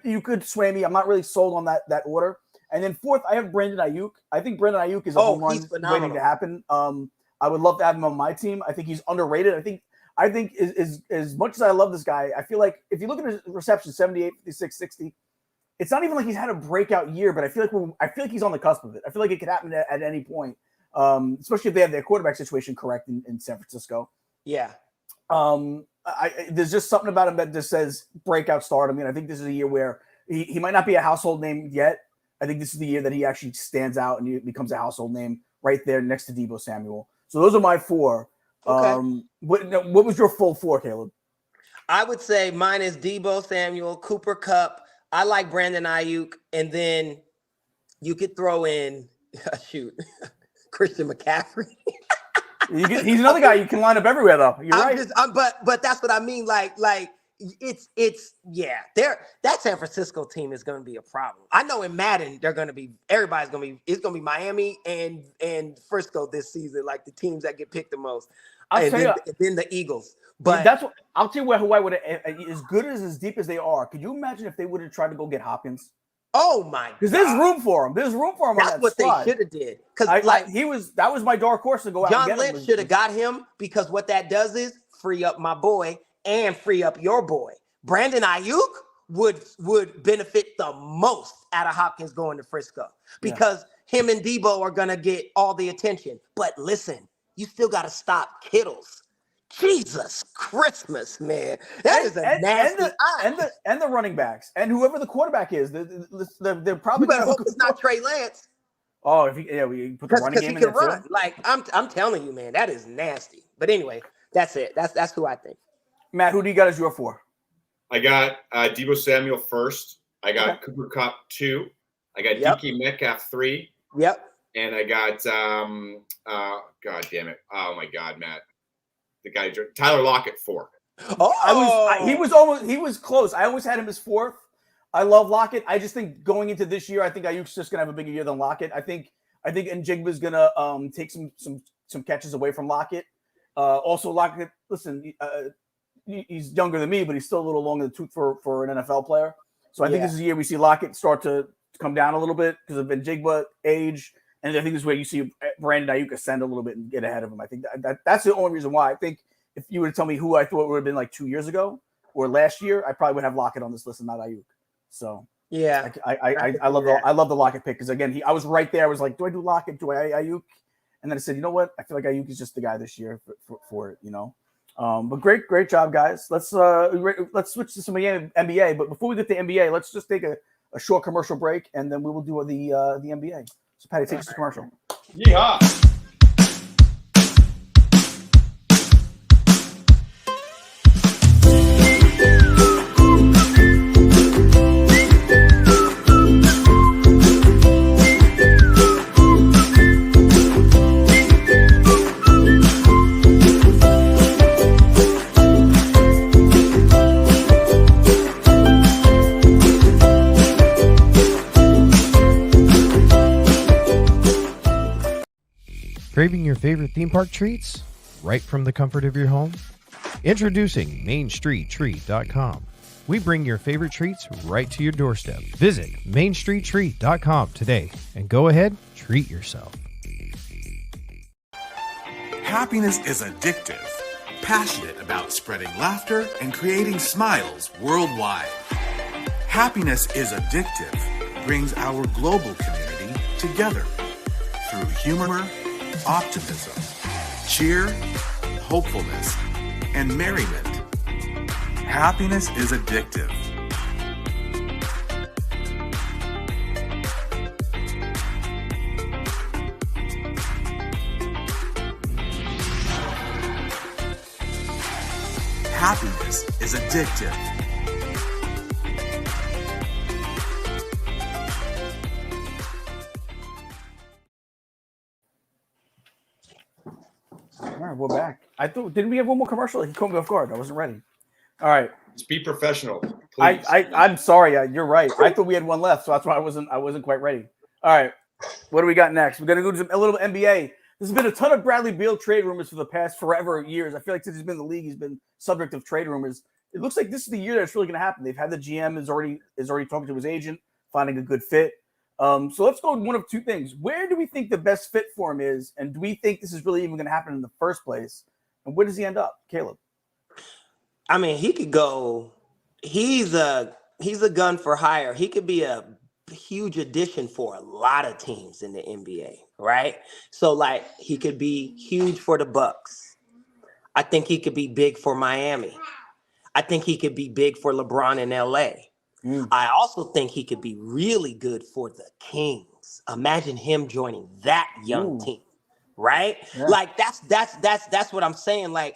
Speaker 2: you could sway me. I'm not really sold on that order. And then 4th, I have Brandon Ayuk. I think Brandon Ayuk is a home run waiting to happen. I would love to have him on my team. I think he's underrated. I think as much as I love this guy, I feel like if you look at his reception, 78, 56, 60. It's not even like he's had a breakout year, but I feel like he's on the cusp of it. I feel like it could happen at any point, especially if they have their quarterback situation correct in San Francisco.
Speaker 3: Yeah.
Speaker 2: There's just something about him that just says breakout stardom. I think this is a year where he might not be a household name yet. I think this is the year that he actually stands out and he becomes a household name right there next to Debo Samuel. So those are my 4. Okay. What was your full 4, Caleb?
Speaker 3: I would say mine is Debo Samuel, Cooper Kupp. I like Brandon Ayuk, and then you could throw in Christian McCaffrey.
Speaker 2: He's another guy you can line up everywhere, though. You're right.
Speaker 3: But that's what I mean. Like it's that San Francisco team is going to be a problem. I know in Madden it's going to be Miami and Frisco this season, like the teams that get picked the most. And then the Eagles. But
Speaker 2: that's what I'll tell you where Hawaii would have, as good as deep as they are. Could you imagine if they would have tried to go get Hopkins?
Speaker 3: Oh my God!
Speaker 2: Because there's room for him. There's room for him.
Speaker 3: That's
Speaker 2: on that
Speaker 3: what
Speaker 2: squad.
Speaker 3: they should have did. Because
Speaker 2: that was my dark horse to go out.
Speaker 3: John
Speaker 2: and get
Speaker 3: Lynch should have got him, because what that does is free up my boy and free up your boy. Brandon Ayuk would benefit the most out of Hopkins going to Frisco because him and Debo are going to get all the attention. But listen, you still got to stop Kittles. Jesus Christmas, man. That is a nasty
Speaker 2: and the running backs and whoever the quarterback is, they're probably
Speaker 3: better hope it's not Trey Lance.
Speaker 2: Oh, if we put the running game in there
Speaker 3: run. Like I'm telling you, man, that is nasty. But anyway, that's it. That's who I think.
Speaker 2: Matt, who do you got as your 4?
Speaker 4: I got Debo Samuel first. I got Cooper Kupp 2. I got DK Metcalf 3.
Speaker 3: Yep.
Speaker 4: And I got God damn it. Oh my God, Matt. The guy Tyler Lockett 4.
Speaker 2: Oh, he was close. I always had him as 4th. I love Lockett. I just think going into this year, I think Ayuk's just gonna have a bigger year than Lockett. I think Njigba's gonna take some catches away from Lockett. Also, Lockett, listen, he's younger than me, but he's still a little long in the tooth for an NFL player. So I think this is the year we see Lockett start to come down a little bit because of Njigba age. And I think this is where you see Brandon Ayuk ascend a little bit and get ahead of him. I think that's the only reason why. I think if you were to tell me who I thought would have been like 2 years ago or last year, I probably would have Lockett on this list and not Ayuk. So
Speaker 3: yeah,
Speaker 2: I love the Lockett pick because again, I was right there. I was like, do I do Lockett? Do I Ayuk? And then I said, you know what? I feel like Ayuk is just the guy this year for it. You know. But great job, guys. Let's switch to some NBA. But before we get to NBA, let's just take a short commercial break, and then we will do the NBA. So, Patty, take us to commercial.
Speaker 4: Yeehaw!
Speaker 5: Craving your favorite theme park treats right from the comfort of your home? Introducing MainStreetTreat.com. We bring your favorite treats right to your doorstep. Visit MainStreetTreat.com today and go ahead, treat yourself.
Speaker 6: Happiness is addictive. Passionate about spreading laughter and creating smiles worldwide. Happiness is addictive. Brings our global community together through humor, optimism, cheer, hopefulness, and merriment. Happiness is addictive. Happiness is addictive.
Speaker 2: All right, we're back. Didn't we have one more commercial? He caught me off guard. I wasn't ready. All right.
Speaker 4: Just be professional, please.
Speaker 2: I'm sorry. You're right. I thought we had one left, so that's why I wasn't quite ready. All right. What do we got next? We're gonna go to a little NBA. There's been a ton of Bradley Beal trade rumors for the past forever years. I feel like since he's been in the league, he's been subject of trade rumors. It looks like this is the year that's really going to happen. They've had the GM is already talking to his agent, finding a good fit. So let's go with one of two things. Where do we think the best fit for him is, and do we think this is really even going to happen in the first place? And where does he end up, Caleeb?
Speaker 3: I mean, he could go. He's a gun for hire. He could be a huge addition for a lot of teams in the NBA, right? So like he could be huge for the Bucks. I think he could be big for Miami. I think he could be big for LeBron in LA. I also think he could be really good for the Kings. Imagine him joining that young team, right? Yeah. Like that's what I'm saying. Like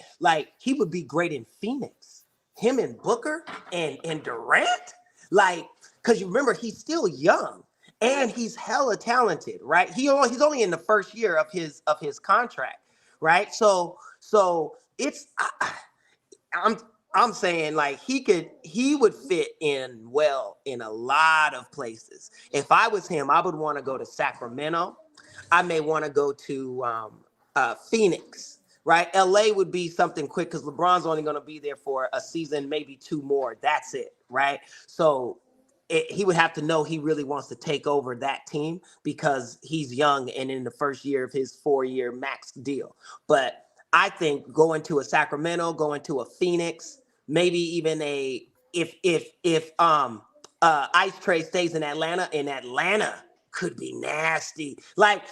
Speaker 3: he would be great in Phoenix. Him and Booker and Durant, like, because you remember he's still young and he's hella talented, right? He's only in the first year of his contract, right? So it's I'm saying like he would fit in well in a lot of places. If I was him, I would want to go to Sacramento. I may want to go to Phoenix, right? LA would be something quick because LeBron's only going to be there for a season, maybe two more. That's it, right? So he would have to know he really wants to take over that team because he's young and in the first year of his 4-year max deal. But I think going to a Sacramento, going to a Phoenix, maybe even if Ice Tray stays in Atlanta could be nasty. Like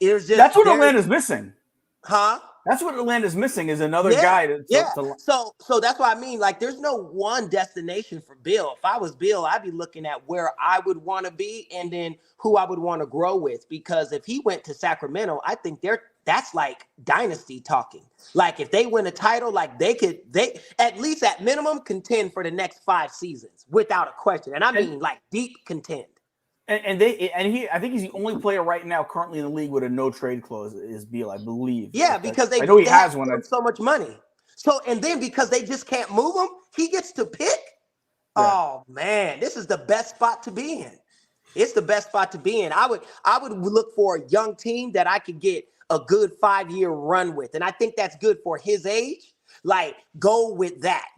Speaker 3: it's just
Speaker 2: that's what Atlanta's missing.
Speaker 3: Huh?
Speaker 2: That's what Atlanta's missing is another guy.
Speaker 3: So that's what I mean. Like, there's no one destination for Bill. If I was Bill, I'd be looking at where I would want to be and then who I would want to grow with. Because if he went to Sacramento, I think that's like dynasty talking. Like, if they win a title, like they at least at minimum contend for the next 5 seasons without a question. And I mean like deep contend.
Speaker 2: I think he's the only player right now currently in the league with a no trade clause is Beal, I believe.
Speaker 3: Yeah, because
Speaker 2: I know he has one.
Speaker 3: So much money. So, and then because they just can't move him, he gets to pick. Yeah. Oh man, this is the best spot to be in. It's the best spot to be in. I would look for a young team that I could get a good 5-year run with, and I think that's good for his age. Like, go with that.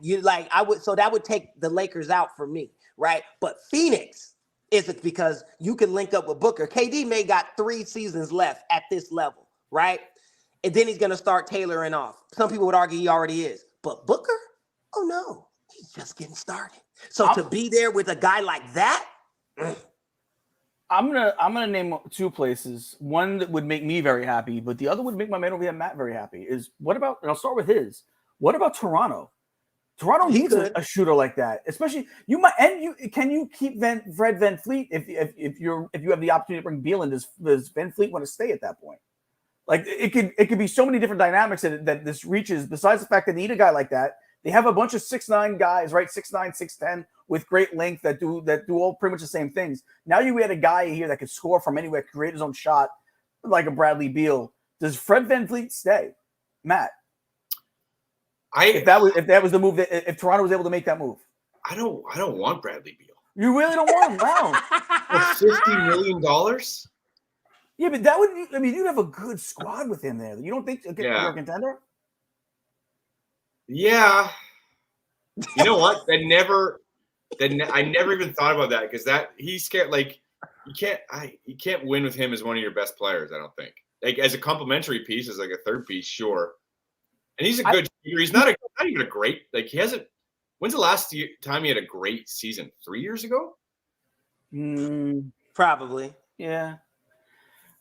Speaker 3: So that would take the Lakers out for me, right? But Phoenix. Is it because you can link up with Booker? KD may got 3 seasons left at this level, right? And then he's going to start tailoring off. Some people would argue he already is. But Booker? Oh, no. He's just getting started. So to be there with a guy like that?
Speaker 2: I'm gonna name 2 places. One that would make me very happy, but the other would make my man over here, Matt, very happy. And I'll start with his. What about Toronto? Toronto needs a shooter like that, especially can you keep Fred VanVleet if you have the opportunity to bring Beal in? Does VanVleet want to stay at that point? Like, it could be so many different dynamics that this reaches. Besides the fact that they need a guy like that, they have a bunch of 6'9" guys, right? 6'9", 6'10" with great length that do all pretty much the same things. Now you had a guy here that could score from anywhere, create his own shot, like a Bradley Beal. Does Fred VanVleet stay, Matt? If that was the move, if Toronto was able to make that move,
Speaker 4: I don't want Bradley Beal.
Speaker 2: You really don't want him? Wow.
Speaker 4: For $50 million?
Speaker 2: Yeah, but that would. You'd have a good squad with him there. You don't think you're a contender?
Speaker 4: Yeah. You know what? I never even thought about that because he's scared. Like, you can't win with him as one of your best players. I don't think. Like, as a complimentary piece, as like a third piece, sure. And he's a good shooter. He's not even a great, like, he hasn't. When's the last time he had a great season? 3 years ago?
Speaker 3: Probably.
Speaker 2: Yeah.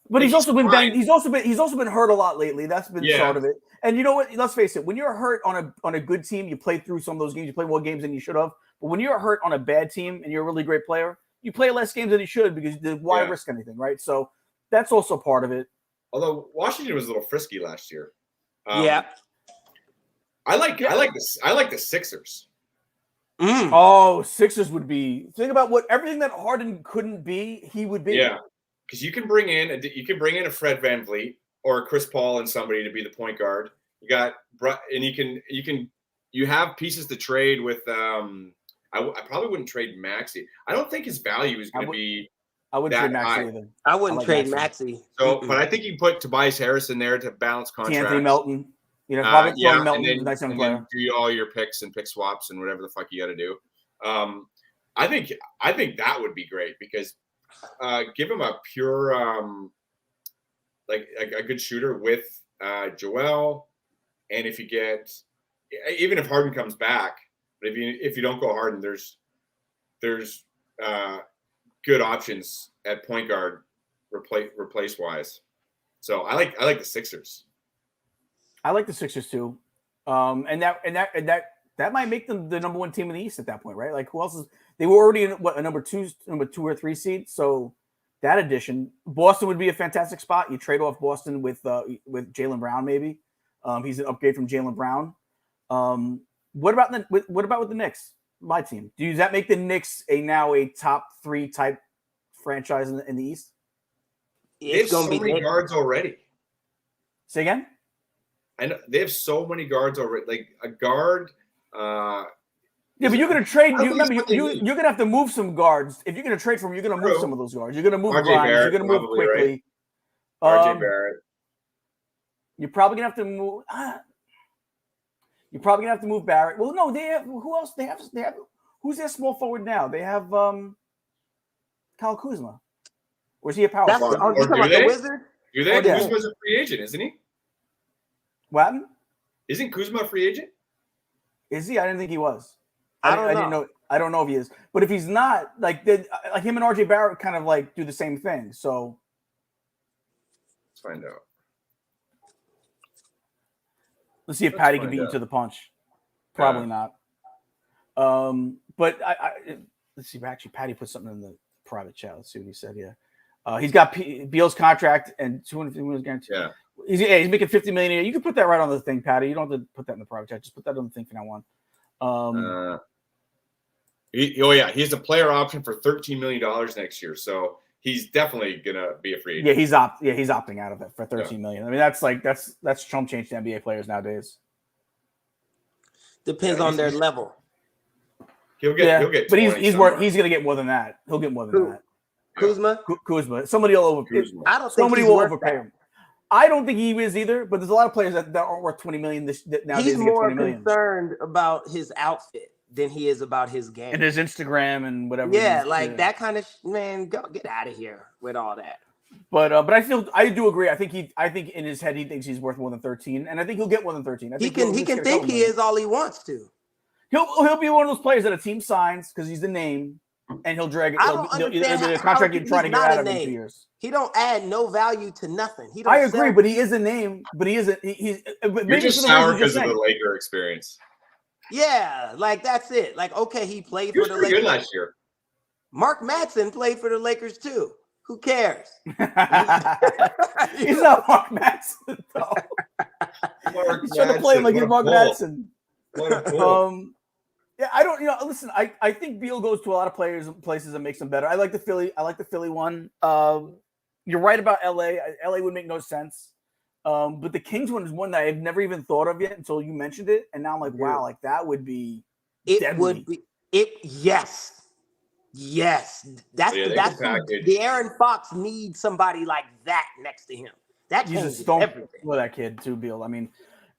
Speaker 2: But he's also been banged. He's also been hurt a lot lately. That's been part of it. And you know what? Let's face it. When you're hurt on a good team, you play through some of those games. You play more games than you should have. But when you're hurt on a bad team and you're a really great player, you play less games than you should because why risk anything, right? So that's also part of it.
Speaker 4: Although Washington was a little frisky last year. I like the Sixers.
Speaker 2: Oh, Sixers would be. Think about everything that Harden couldn't be, he would be.
Speaker 4: Yeah, because you can bring in a Fred VanVleet or a Chris Paul and somebody to be the point guard. You have pieces to trade with. I probably wouldn't trade Maxey. I don't think his value is going to be.
Speaker 2: I wouldn't trade Maxey either.
Speaker 3: I wouldn't trade Maxey.
Speaker 4: So, but I think you can put Tobias Harris in there to balance contracts.
Speaker 2: Anthony Melton. Melton
Speaker 4: and then do all your picks and pick swaps and whatever the fuck you got to do. I think that would be great because give him a pure like a good shooter with Joel, and if you get even if Harden comes back, but if you don't go Harden, there's good options at point guard replace wise. So I like the Sixers.
Speaker 2: I like the Sixers too, and that might make them the number 1 team in the East at that point, right? Like, who else is? They were already in a number 2 or 3 seed, so that addition, Boston would be a fantastic spot. You trade off Boston with Jaylen Brown, maybe. He's an upgrade from Jaylen Brown. What about with the Knicks? My team. Does that make the Knicks now a top 3 type franchise in the East?
Speaker 4: It's going to be many guards already.
Speaker 2: Say again.
Speaker 4: I know they have so many guards already. Like a guard.
Speaker 2: But you're going to trade. You're going to have to move some guards. If you're going to trade from, you're going to move some of those guards. You're going to move Grimes. You're going to move quickly.
Speaker 4: Right. RJ Barrett.
Speaker 2: You're probably going to have to move. You're probably going to have to move Barrett. Well, no, they have. Who else? They have. Who's their small forward now? They have Kyle Kuzma. Or is he a power forward?
Speaker 3: Are you talking about the Wizard?
Speaker 4: Do they? Kuzma's a free agent, isn't he?
Speaker 2: What happened?
Speaker 4: Isn't Kuzma a free agent?
Speaker 2: Is he? I didn't think he was.
Speaker 3: I don't know.
Speaker 2: I don't know if he is. But if he's not, like him and RJ Barrett kind of like do the same thing. So
Speaker 4: let's find out.
Speaker 2: Let's see if Patty can beat you to the punch. Probably not. But let's see. Actually, Patty put something in the private chat. Let's see what he said. Yeah, he's got Beal's contract and $250 million guarantee.
Speaker 4: Yeah,
Speaker 2: he's making $50 million a year. You can put that right on the thing, Patty. You don't have to put that in the private chat. Just put that on the thing from now on.
Speaker 4: He has a player option for $13 million next year, so he's definitely gonna be a free agent.
Speaker 2: Yeah, he's opting out of it for $13 million. I mean, that's chump change to NBA players nowadays.
Speaker 3: Depends on their level.
Speaker 4: He'll get.
Speaker 2: But he's gonna get more than that. He'll get more than that.
Speaker 3: Kuzma.
Speaker 2: Somebody will overpay him.
Speaker 3: I don't think
Speaker 2: somebody
Speaker 3: he's
Speaker 2: will
Speaker 3: worth
Speaker 2: overpay
Speaker 3: that.
Speaker 2: him. I don't think he is either. But there's a lot of players that aren't worth $20 million nowadays.
Speaker 3: He's more
Speaker 2: $20 million.
Speaker 3: concerned about his outfit than he is about his game
Speaker 2: and his Instagram and whatever.
Speaker 3: Yeah, that kind of man. Go get out of here with all that.
Speaker 2: But I do agree. I think in his head he thinks he's worth more than 13, and I think he'll get more than 13.
Speaker 3: He can think he is all he wants to.
Speaker 2: He'll be one of those players that a team signs because he's the name, and he'll drag it. It'll be a contract you're trying to get out of in 2 years.
Speaker 3: He don't add no value to nothing.
Speaker 2: I agree, but he is a name. But he isn't.
Speaker 4: You're just sour because of the Laker experience.
Speaker 3: Yeah, like that's it. Like, okay, he played
Speaker 4: for
Speaker 3: the Lakers.
Speaker 4: Good last year.
Speaker 3: Mark Madsen played for the Lakers too. Who cares?
Speaker 2: He's not Mark Madsen though. He's trying to play him like he's Mark Madsen. Yeah, I don't. Listen, I think Beal goes to a lot of places and makes them better. I like the Philly one. You're right about LA. LA would make no sense. But the Kings one is one that I've never even thought of yet until you mentioned it, and now I'm like, wow, like that would be.
Speaker 3: Would be it. Yes. That's the Aaron Fox needs somebody like that next to him. That
Speaker 2: he's a stone for that kid too, Beal. I mean,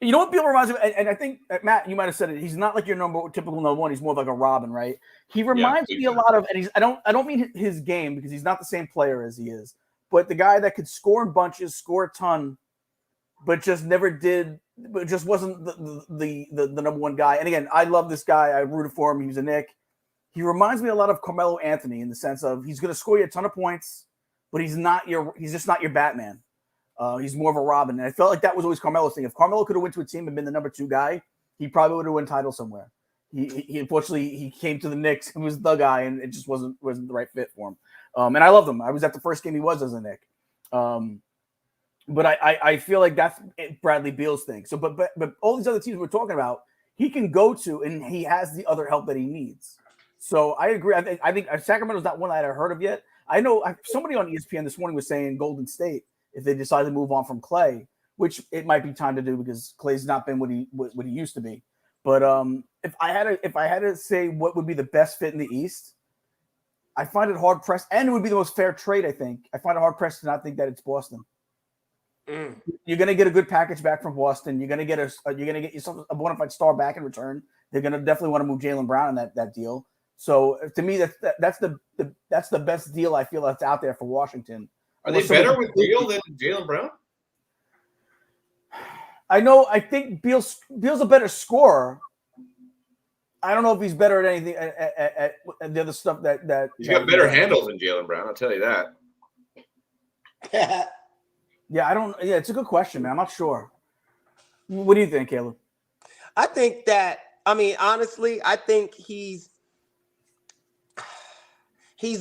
Speaker 2: you know what Beal reminds me of, and I think Matt, you might have said it. He's not like your typical number one. He's more like a Robin, right? He reminds me a lot of, and I don't mean his game because he's not the same player as he is, but the guy that could score in bunches, score a ton. But just never did. But just wasn't the number one guy. And again, I love this guy. I rooted for him. He was a Knick. He reminds me a lot of Carmelo Anthony in the sense of he's going to score you a ton of points, but he's just not your Batman. He's more of a Robin. And I felt like that was always Carmelo's thing. If Carmelo could have went to a team and been the number 2 guy, he probably would have won title somewhere. He unfortunately he came to the Knicks and was the guy, and it just wasn't the right fit for him. And I loved him. I was at the first game he was as a Knick. But I feel like that's Bradley Beal's thing. So, but all these other teams we're talking about, he can go to, and he has the other help that he needs. So I agree. I think Sacramento's not one that I heard of yet. I know somebody on ESPN this morning was saying Golden State if they decide to move on from Clay, which it might be time to do because Clay's not been what he used to be. But if I had to say what would be the best fit in the East, I find it hard pressed, and it would be the most fair trade. I think I find it hard pressed to not think that it's Boston. You're gonna get a good package back from Boston. You're gonna get yourself a bona fide star back in return. They're gonna definitely want to move Jaylen Brown in that deal. So to me, that's the best deal I feel that's out there for Washington.
Speaker 4: Are they better with Beal than Jaylen Brown?
Speaker 2: I think Beal's a better scorer. I don't know if he's better at anything at the other stuff that
Speaker 4: he's got better handles than Jaylen Brown. I'll tell you that.
Speaker 2: Yeah, it's a good question, man. I'm not sure. What do you think, Caleb?
Speaker 3: I think that, honestly, I think he's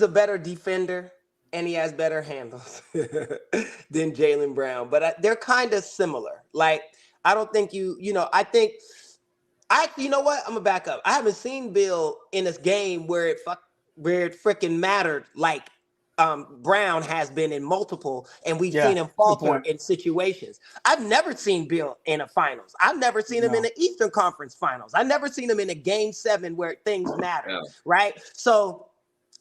Speaker 3: a better defender and he has better handles than Jaylen Brown, but they're kind of similar. Like, I don't think you know what? I'm gonna back up. I haven't seen Bill in this game where it freaking mattered like Brown has been in multiple, and we've seen him falter in situations. I've never seen Bill in a finals. I've never seen him in the Eastern Conference Finals. I've never seen him in a Game 7 where things matter, right? So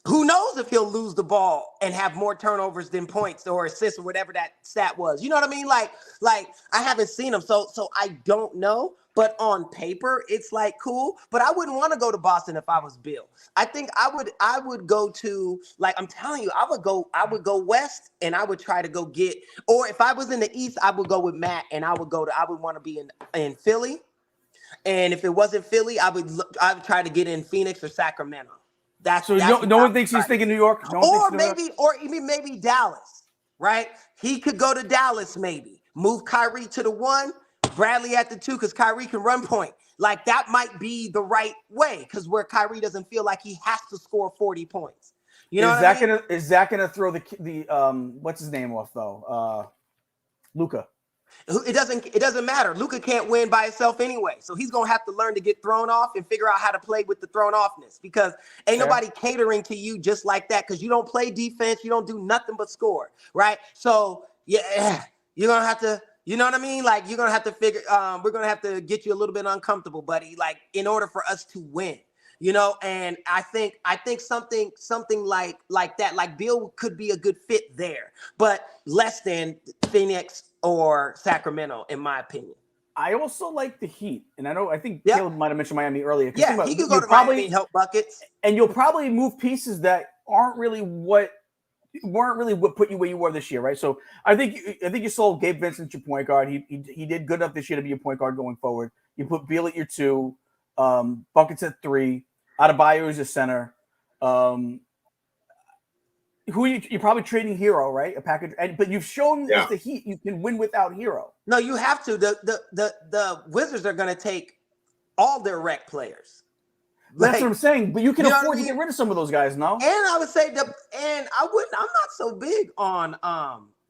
Speaker 3: Who knows if he'll lose the ball and have more turnovers than points or assists or whatever that stat was. You know what I mean? Like I haven't seen him, so I don't know. But on paper, it's like cool. But I wouldn't want to go to Boston if I was Bill. I think I would go to, like, I'm telling you, I would go west, and I would try to go get, or if I was in the East, I would go with Matt, and I would want to be in Philly. And if it wasn't Philly, I would try to get in Phoenix or Sacramento.
Speaker 2: No one thinks he's thinking New York?
Speaker 3: Or even maybe Dallas, right? He could go to Dallas maybe. Move Kyrie to the 1, Bradley at the 2, because Kyrie can run point. Like, that might be the right way, because where Kyrie doesn't feel like he has to score 40 points. You know
Speaker 2: is Zach gonna throw the what's his name off though? Luka.
Speaker 3: It doesn't matter. Luka can't win by himself anyway. So he's going to have to learn to get thrown off and figure out how to play with the thrown offness, because ain't nobody catering to you just like that, because you don't play defense. You don't do nothing but score, right? So, yeah, you're going to have to, you know what I mean? Like, you're going to have to figure, we're going to have to get you a little bit uncomfortable, buddy, like, in order for us to win. You know, and I think something like that, like Bill could be a good fit there, but less than Phoenix or Sacramento, in my opinion.
Speaker 2: I also like the Heat, and I think Caleb might have mentioned Miami earlier.
Speaker 3: Yeah, he could go to Miami and help buckets,
Speaker 2: and you'll probably move pieces that weren't really what put you where you were this year, right? So I think you sold Gabe Vincent your point guard. He did good enough this year to be your point guard going forward. You put Beal at your 2. Buckets at 3, Adebayo is your center. Who you're probably trading Hero, right? A package, but you've shown with the Heat you can win without Hero.
Speaker 3: No, you have to. The Wizards are going to take all their rec players.
Speaker 2: That's what I'm saying. But you can afford to get rid of some of those guys, no?
Speaker 3: And I would say I'm not so big on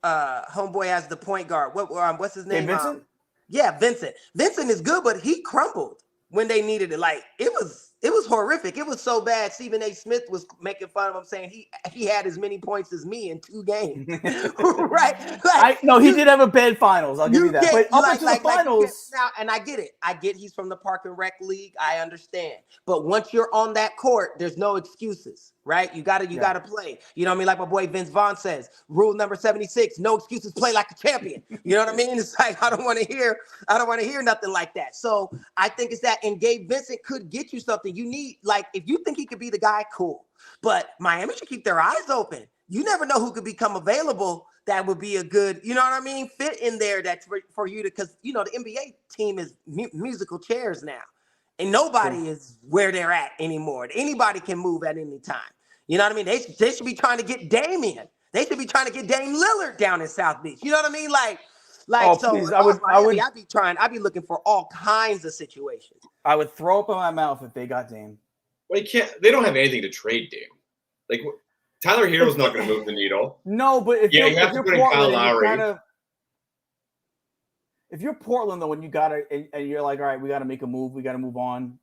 Speaker 3: homeboy as the point guard. What's his name?
Speaker 2: Hey, Vincent?
Speaker 3: Yeah, Vincent. Vincent is good, but he crumbled when they needed it. Like, it was horrific. It was so bad. Stephen A. Smith was making fun of him, saying he had as many points as me in 2 games. Right? Like,
Speaker 2: he did have a bad finals. I'll give you that. But up into the finals.
Speaker 3: And I get it. I get he's from the Park and Rec League. I understand. But once you're on that court, there's no excuses. Right? You gotta play. You know what I mean? Like my boy Vince Vaughn says, rule number 76, no excuses, play like a champion. You know what I mean? It's like, I don't want to hear nothing like that. So I think it's that, and Gabe Vincent could get you something. You need, like, if you think he could be the guy, cool. But Miami should keep their eyes open. You never know who could become available that would be a good, you know what I mean, fit in there that's for you to, because, you know, the NBA team is musical chairs now. And nobody is where they're at anymore. Anybody can move at any time. You know what I mean? They should be trying to get Damian. They should be trying to get Dame Lillard down in South Beach. You know what I mean? I'd be looking for all kinds of situations.
Speaker 2: I would throw up in my mouth if they got Dame.
Speaker 4: Well, they don't have anything to trade Dame. Like, Tyler Hero's not going to move the needle.
Speaker 2: No, but if
Speaker 4: you have to put in Kyle Lowry.
Speaker 2: If you're Portland, though, when you got it and you're like, all right, we got to make a move, we got to move on.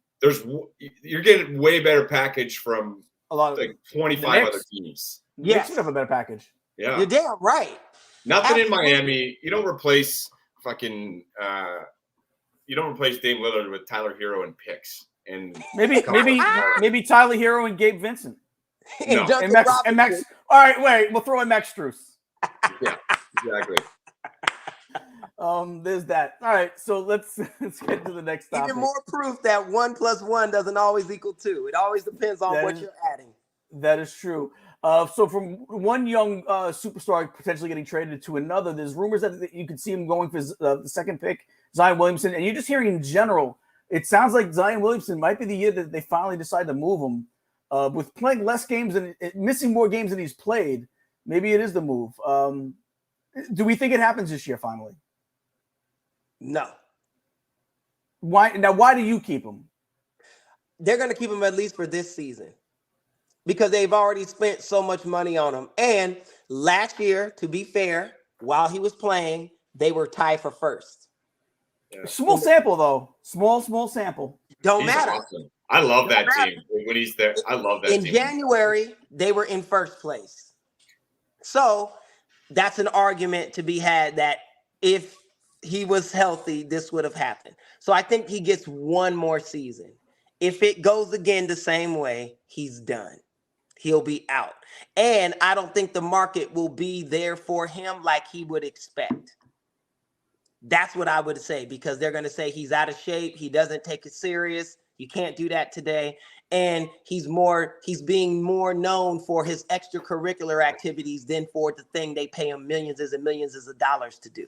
Speaker 4: You're getting way better package from a lot of 25 other teams.
Speaker 2: Yes, you have a better package.
Speaker 4: Yeah,
Speaker 3: you're damn right.
Speaker 4: Nothing in Miami. You don't replace fucking. You don't replace Dame Lillard with Tyler Hero and picks. And
Speaker 2: maybe Tyler Hero and Gabe Vincent.
Speaker 3: No.
Speaker 2: And Max. All right, wait. We'll throw in Max Strus.
Speaker 4: Yeah, exactly.
Speaker 2: There's that. All right, so let's get to the next topic.
Speaker 3: Even more proof that 1 + 1 doesn't always equal 2. It always depends on what you're adding.
Speaker 2: That is true. So from one young superstar potentially getting traded to another, there's rumors that you could see him going for the second pick, Zion Williamson. And you're just hearing in general, it sounds like Zion Williamson might be the year that they finally decide to move him. With playing less games and missing more games than he's played, maybe it is the move. Do we think it happens this year finally?
Speaker 3: No.
Speaker 2: Why do you keep him?
Speaker 3: They're going to keep him at least for this season because they've already spent so much money on him. And last year, to be fair, while he was playing, they were tied for first.
Speaker 4: Yeah.
Speaker 2: Small sample, though. Small sample.
Speaker 3: Don't matter.
Speaker 4: Awesome. I love that team when he's there. I love that team.
Speaker 3: In January, they were in first place. So that's an argument to be had that if he was healthy, this would have happened. So I think he gets one more season. If it goes again the same way, he's done. he'll be out. And I don't think the market will be there for him like he would expect. That's what I would say, because they're going to say he's out of shape. He doesn't take it serious. You can't do that today. And he's being more known for his extracurricular activities than for the thing they pay him millions and millions of dollars to do.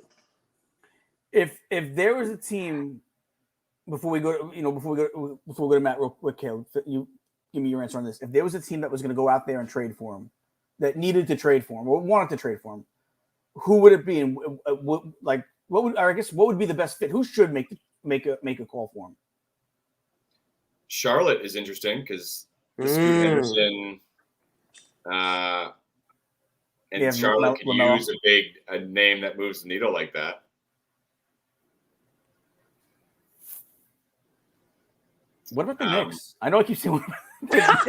Speaker 2: If there was a team, before we go to Matt real quick, Caleeb, you give me your answer on this. If there was a team that was going to go out there and trade for him, that needed to trade for him or wanted to trade for him, who would it be? And what would be the best fit? Who should make a call for him?
Speaker 4: Charlotte is interesting because Henderson and Charlotte can use a name that moves the needle like that.
Speaker 2: What about the Knicks? I know I keep saying the Knicks.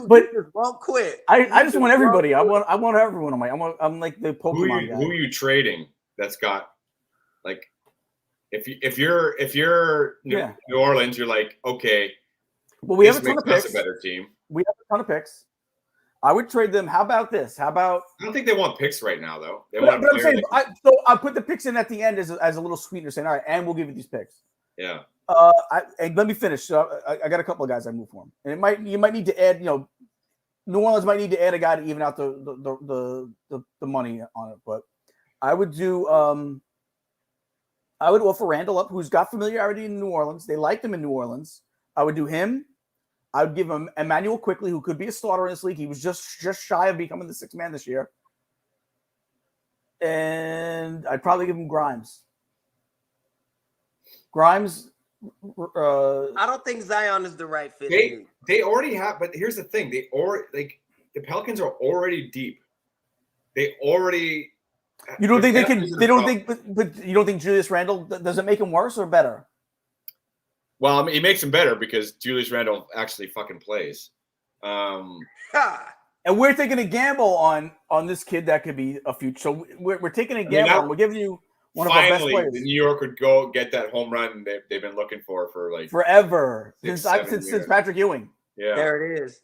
Speaker 3: But won't quit.
Speaker 2: I just want everybody. I want everyone on my. I'm like the Pokemon guy.
Speaker 4: Who are you trading? That's got like. If you're New Orleans, you're like, okay.
Speaker 2: Well, we have a ton of
Speaker 4: That's
Speaker 2: picks.
Speaker 4: a better team.
Speaker 2: We have a ton of picks. I would trade them. How about this? I
Speaker 4: don't think they want picks right now, though.
Speaker 2: But I'm saying, I put the picks in at the end as a little sweetener, saying, all right, and we'll give you these picks.
Speaker 4: Yeah.
Speaker 2: And let me finish. So I got a couple of guys I move for him, and you might need to add. New Orleans might need to add a guy to even out the money on it. But I would do. I would offer Randall up, who's got familiarity in New Orleans. They liked him in New Orleans. I would do him. I would give him Emmanuel Quickly, who could be a starter in this league. He was just shy of becoming the sixth man this year. And I'd probably give him Grimes. Grimes.
Speaker 3: I don't think Zion is the right fit.
Speaker 4: They already have, but here's the thing: the Pelicans are already deep. They already.
Speaker 2: You don't think they can? They don't think, but you don't think Julius Randle, does it make him worse or better?
Speaker 4: Well, I mean, it makes him better because Julius Randle actually fucking plays.
Speaker 2: And we're taking a gamble on this kid that could be a future. So we're taking a gamble. We're giving you one of our best players.
Speaker 4: New York would go get that home run they've been looking for like
Speaker 2: forever since Patrick Ewing.
Speaker 4: Yeah,
Speaker 3: there it is.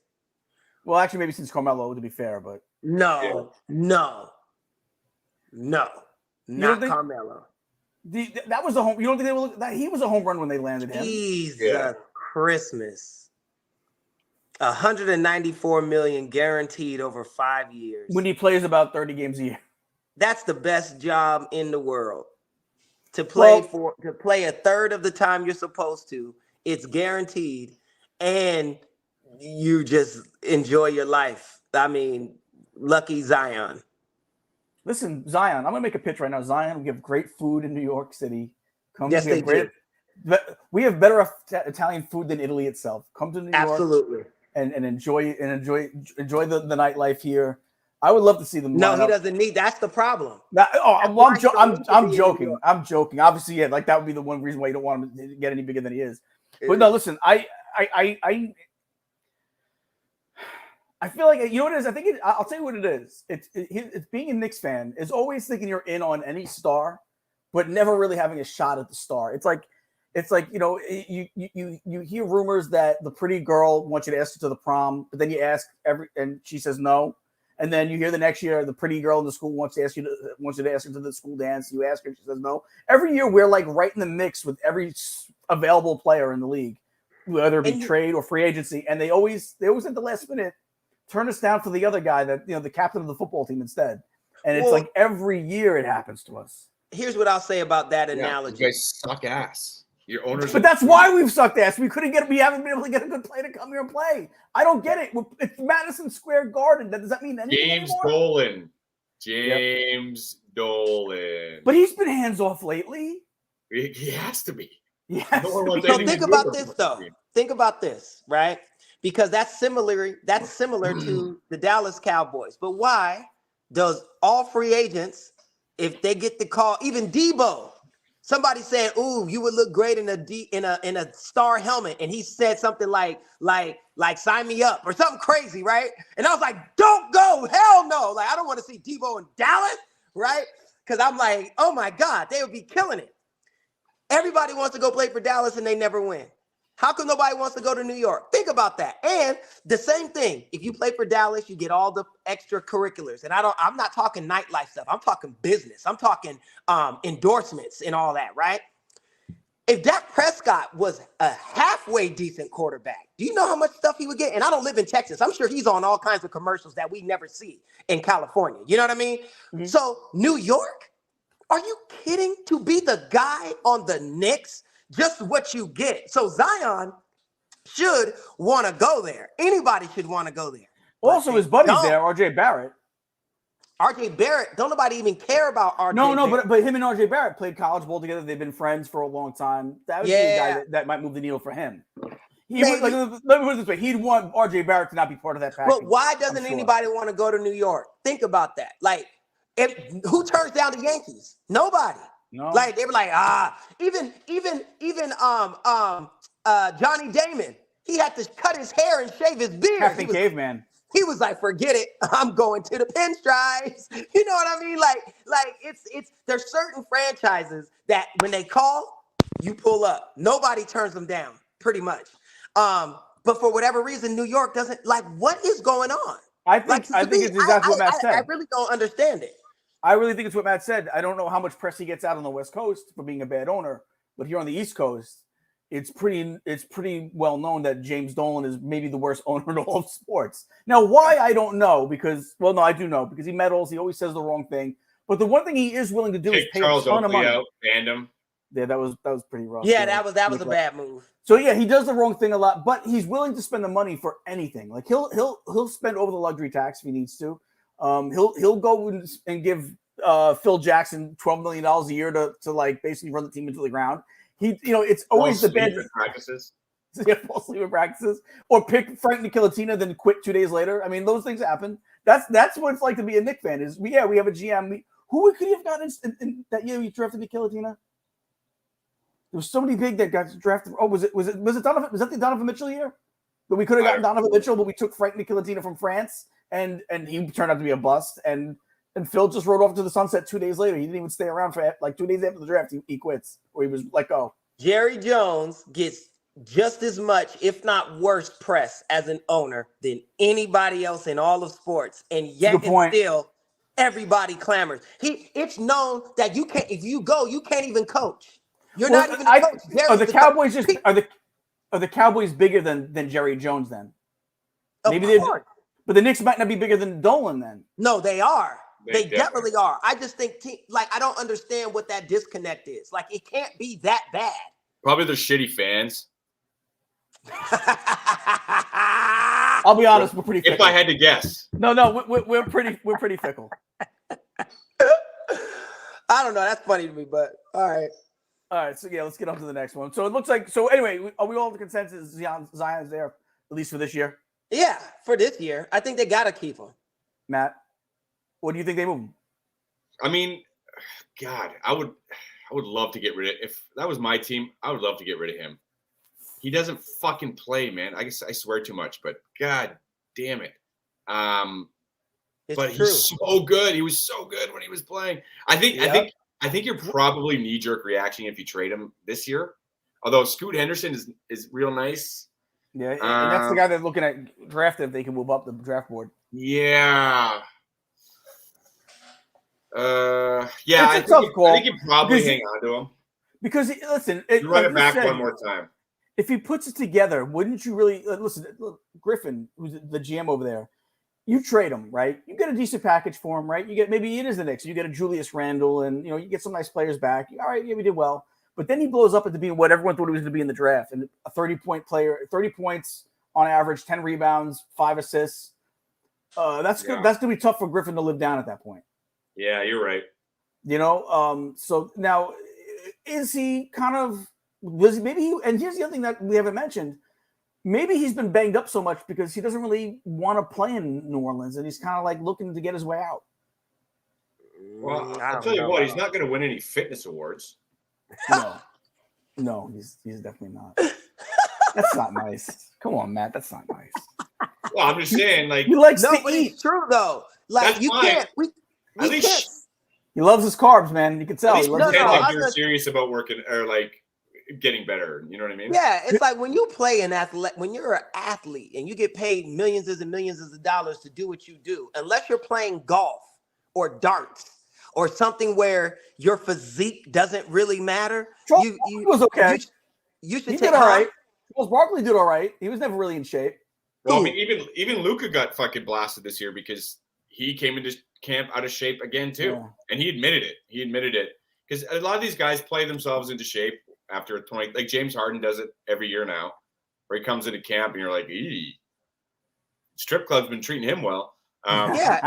Speaker 2: Well, actually, maybe since Carmelo, to be fair, but
Speaker 3: no, not Carmelo.
Speaker 2: That was a home. You don't think that he was a home run when they landed him?
Speaker 3: Jesus Christmas. $194 million guaranteed over 5 years.
Speaker 2: When he plays about 30 games a year.
Speaker 3: That's the best job in the world. To play a third of the time you're supposed to. It's guaranteed, and you just enjoy your life. I mean, lucky Zion.
Speaker 2: Listen, Zion, I'm going to make a pitch right now. Zion, we have great food in New York City. We have better Italian food than Italy itself. Come to New York.
Speaker 3: Absolutely.
Speaker 2: And enjoy the nightlife here. I would love to see them.
Speaker 3: No, he doesn't need. That's the problem.
Speaker 2: I'm joking. I'm joking. Obviously, yeah, like that would be the one reason why you don't want him to get any bigger than he is. But no, listen, I feel like, you know what it is? I think I'll tell you what it is. It's being a Knicks fan is always thinking you're in on any star, but never really having a shot at the star. It's like you hear rumors that the pretty girl wants you to ask her to the prom, but then you ask and she says no. And then you hear the next year the pretty girl in the school wants you to ask her to the school dance. You ask her, she says no. Every year we're like right in the mix with every available player in the league, whether it be trade or free agency. And they always at the last minute turn us down for the other guy that, the captain of the football team instead. And it's like every year it happens to us.
Speaker 3: Here's what I'll say about that analogy.
Speaker 4: You guys suck ass. Your owners,
Speaker 2: but that's why we've sucked ass. We haven't been able to get a good player to come here and play. I don't get it. It's Madison Square Garden. Does that mean anything anymore?
Speaker 4: James Dolan.
Speaker 2: But he's been hands off lately.
Speaker 4: He has to be.
Speaker 2: Yes.
Speaker 3: So think about this though. Think about this, right? Because that's similar to the Dallas Cowboys. But why does all free agents, if they get the call, even Debo, somebody said, "Ooh, you would look great in a star helmet," and he said something like "Sign me up" or something crazy, right? And I was like, "Don't go, hell no!" Like, I don't want to see Debo in Dallas, right? Because I'm like, "Oh my God, they would be killing it." Everybody wants to go play for Dallas, and they never win. How come nobody wants to go to New York? Think about that. And the same thing, if you play for Dallas, you get all the extracurriculars. And I'm not talking nightlife stuff. I'm talking business. I'm talking endorsements and all that, right? If Dak Prescott was a halfway decent quarterback, do you know how much stuff he would get? And I don't live in Texas. I'm sure he's on all kinds of commercials that we never see in California. You know what I mean? Mm-hmm. So New York, are you kidding? To be the guy on the Knicks, just what you get. So Zion should want to go there. Anybody should want to go there.
Speaker 2: Also, his buddy's there, RJ Barrett.
Speaker 3: RJ Barrett, don't nobody even care about RJ Barrett.
Speaker 2: But him and RJ Barrett played college ball together. They've been friends for a long time. That would be a guy that might move the needle for him. Let me put it this way. He'd want RJ Barrett to not be part of that package.
Speaker 3: But why doesn't anybody want to go to New York? Think about that. Like, who turns down the Yankees? Nobody. No. Like, they were like, even Johnny Damon, he had to cut his hair and shave his beard.
Speaker 2: Captain Caveman.
Speaker 3: He was like, forget it. I'm going to the pinstripes. You know what I mean? Like it's there's certain franchises that when they call, you pull up. Nobody turns them down, pretty much. But for whatever reason, New York doesn't like. What is going on?
Speaker 2: I think it's exactly what Matt said.
Speaker 3: I really don't understand it.
Speaker 2: I really think it's what Matt said. I don't know how much press he gets out on the West Coast for being a bad owner, but here on the East Coast, it's pretty well known that James Dolan is maybe the worst owner in all of sports. Now, why I don't know I do know because he meddles. He always says the wrong thing. But the one thing he is willing to do is pay a ton of money.
Speaker 4: Banned him.
Speaker 2: Yeah, that was pretty rough.
Speaker 3: Yeah, that was a bad move.
Speaker 2: So yeah, he does the wrong thing a lot, but he's willing to spend the money for anything. Like he'll spend over the luxury tax if he needs to. He'll go and give Phil Jackson $12 million a year to like basically run the team into the ground. It's always the bad
Speaker 4: practices.
Speaker 2: Yeah, false sleeping practices, or pick Frank Nicolatina, then quit 2 days later. I mean, those things happen. That's what it's like to be a Knicks fan. Is we have a GM. Who could he have gotten in that year we drafted Nicolatina? There was somebody big that got drafted. Oh, was it Donovan? Was that the Donovan Mitchell year? But we could have gotten Donovan Mitchell, but we took Frank Nicolatina from France, and he turned out to be a bust. And Phil just rode off to the sunset 2 days later. He didn't even stay around for like 2 days after the draft. He quits, or he was let go.
Speaker 3: Jerry Jones gets just as much, if not worse, press as an owner than anybody else in all of sports, and yet and still everybody clamors. It's known that you can't. If you go, you can't even coach. You're not even a coach.
Speaker 2: Are the Cowboys are the Cowboys bigger than Jerry Jones then? Maybe they. But the Knicks might not be bigger than Dolan then.
Speaker 3: No, they are. They definitely are. I just think, I don't understand what that disconnect is. Like, it can't be that bad.
Speaker 4: Probably they're shitty fans.
Speaker 2: I'll be honest, we're pretty fickle.
Speaker 4: If I had to guess.
Speaker 2: No, we're pretty fickle.
Speaker 3: I don't know. That's funny to me, but all right.
Speaker 2: All right, so yeah, let's get on to the next one. So it looks like, anyway, are we all the consensus Zion's there, at least for this year?
Speaker 3: Yeah, for this year. I think they got to keep him.
Speaker 2: Matt, what do you think they move him?
Speaker 4: I mean, God, I would love to get rid of, if that was my team, I would love to get rid of him. He doesn't fucking play, man. I guess I swear too much, but God damn it. But true. He's so good. He was so good when he was playing. I think you're probably knee-jerk reaction if you trade him this year. Although Scoot Henderson is real nice.
Speaker 2: Yeah, and that's the guy they're looking at draft if they can move up the draft board.
Speaker 4: Yeah. I think you probably hang on to him.
Speaker 2: Because, listen.
Speaker 4: You run it back one more time.
Speaker 2: If he puts it together, wouldn't you really – listen, Griffin, who's the GM over there, you trade him, right? You get a decent package for him, right? You get – maybe it is the Knicks. You get a Julius Randle and, you get some nice players back. All right, yeah, we did well. But then he blows up into being what everyone thought he was going to be in the draft, and a 30-point player, 30 points on average, 10 rebounds, 5 assists. That's good. That's going to be tough for Griffin to live down at that point.
Speaker 4: Yeah, you're right.
Speaker 2: So now is he kind of and here's the other thing that we haven't mentioned. Maybe he's been banged up so much because he doesn't really want to play in New Orleans, and he's kind of like looking to get his way out.
Speaker 4: Well, I'll tell you what, he's not going to win any fitness awards.
Speaker 2: No, he's definitely not. That's not nice. Come on, Matt. That's not nice.
Speaker 4: Well, I'm just saying, like,
Speaker 2: he likes to
Speaker 3: but
Speaker 2: eat.
Speaker 3: It's true though. Like,
Speaker 4: that's
Speaker 3: you
Speaker 4: fine.
Speaker 3: can't. We can't.
Speaker 2: He loves his carbs, man. You can tell.
Speaker 4: You're serious about working or like getting better. You know what I mean?
Speaker 3: Yeah, it's like when you play when you're an athlete and you get paid millions and millions of dollars to do what you do, unless you're playing golf or darts or something where your physique doesn't really matter.
Speaker 2: Charles was okay.
Speaker 3: You should
Speaker 2: he
Speaker 3: take
Speaker 2: did all right. Charles Barkley did all right. He was never really in shape.
Speaker 4: Well, I mean, even Luka got fucking blasted this year because he came into camp out of shape again too, and he admitted it. Because a lot of these guys play themselves into shape after 20. Like James Harden does it every year now, where he comes into camp and you're like, "Ee, strip club's been treating him well."
Speaker 3: Yeah,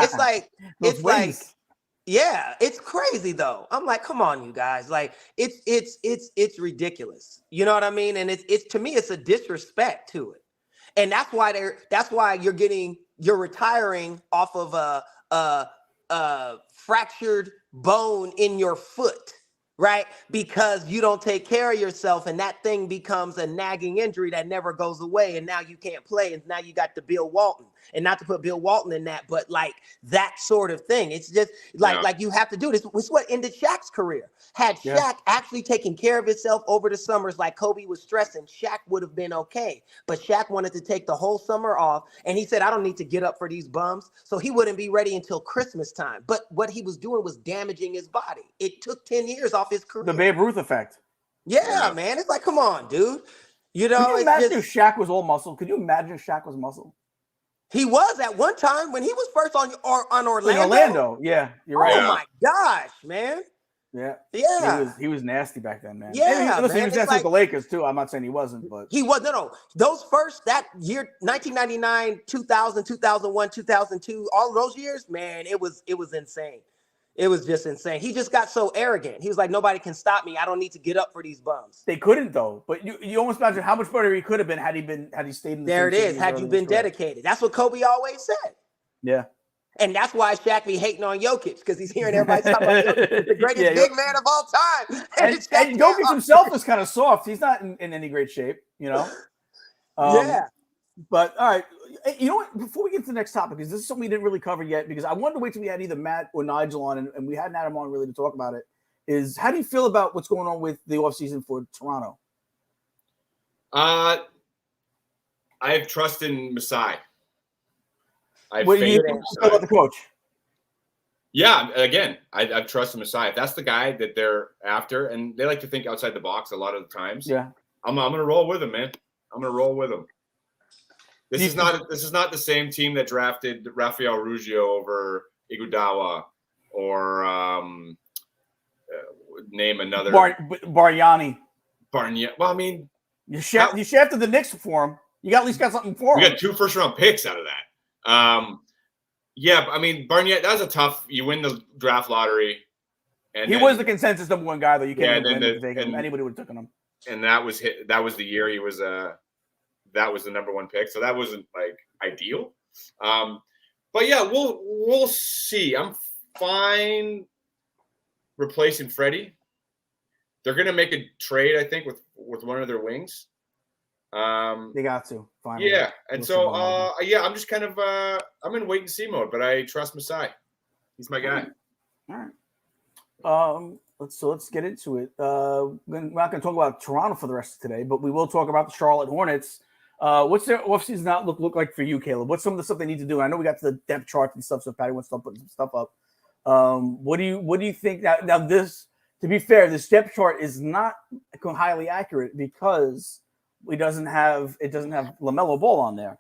Speaker 3: it's crazy though. I'm like, come on, you guys. Like, it's ridiculous. You know what I mean? And it's to me, it's a disrespect to it. And that's why you're retiring off of a fractured bone in your foot, right? Because you don't take care of yourself, and that thing becomes a nagging injury that never goes away, and now you can't play, and now you got the Bill Walton. And not to put Bill Walton in that, but like that sort of thing. It's just like you have to do this. It's what ended Shaq's career. Had Shaq actually taken care of himself over the summers like Kobe was stressing, Shaq would have been okay. But Shaq wanted to take the whole summer off, and he said, I don't need to get up for these bums. So he wouldn't be ready until Christmas time. But what he was doing was damaging his body. It took 10 years off his career.
Speaker 2: The Babe Ruth effect.
Speaker 3: Yeah, man. It's like, come on, dude. You know,
Speaker 2: could you imagine if Shaq was all muscle? Could you imagine if Shaq was muscle?
Speaker 3: He was at one time when he was first on Orlando.
Speaker 2: In Orlando, yeah, you're right.
Speaker 3: Oh my gosh, man.
Speaker 2: Yeah. He was nasty back then, man.
Speaker 3: Yeah,
Speaker 2: he was nasty with the Lakers too. I'm not saying he wasn't, but
Speaker 3: he was. No. That year, 1999, 2000, 2001, 2002, all of those years, man, it was insane. It was just insane. He just got so arrogant. He was like, nobody can stop me. I don't need to get up for these bums.
Speaker 2: They couldn't though. But you almost imagine how much better he could have been had he stayed in the
Speaker 3: There it is. Had you been dedicated. That's what Kobe always said.
Speaker 2: Yeah.
Speaker 3: And that's why Shaq be hating on Jokic, because he's hearing everybody talk about Jokic, the greatest big man of all time.
Speaker 2: And Jokic himself is kind of soft. He's not in any great shape, you know? But all right, you know what? Before we get to the next topic, because this is something we didn't really cover yet, because I wanted to wait till we had either Matt or Nigel on, and we hadn't had him on really to talk about it, is how do you feel about what's going on with the offseason for Toronto?
Speaker 4: I have trust in Masai.
Speaker 2: What do you feel about the coach?
Speaker 4: Yeah, again, I've trust in Masai. If that's the guy that they're after, and they like to think outside the box a lot of the times.
Speaker 2: Yeah,
Speaker 4: I'm gonna roll with him, man. I'm gonna roll with him. This is not the same team that drafted Rafael Ruggiero over Iguodala or name another
Speaker 2: Bargnani.
Speaker 4: Well, I mean,
Speaker 2: you shafted the Knicks for him. You at least got something for him.
Speaker 4: We got 2 first-round picks out of that. Yeah, I mean, Bargnani, that was a tough. You win the draft lottery, and
Speaker 2: he was the consensus number 1 guy, though. You can't
Speaker 4: take
Speaker 2: him. Anybody would have taken him.
Speaker 4: And that was the year he was that was the number 1 pick. So that wasn't like ideal. But yeah, we'll see. I'm fine replacing Freddie. They're gonna make a trade, I think, with one of their wings.
Speaker 2: They got to finally.
Speaker 4: Yeah, and so I'm just kind of I'm in wait and see mode, but I trust Masai. He's my guy.
Speaker 2: All right. Let's get into it. We're not going to talk about Toronto for the rest of today, but we will talk about the Charlotte Hornets. What's their offseason outlook look like for you, Caleb? What's some of the stuff they need to do? I know we got to the depth chart and stuff, so Patty wants to put some stuff up. What do you think? Now this, to be fair, this depth chart is not highly accurate because it doesn't have LaMelo Ball on there.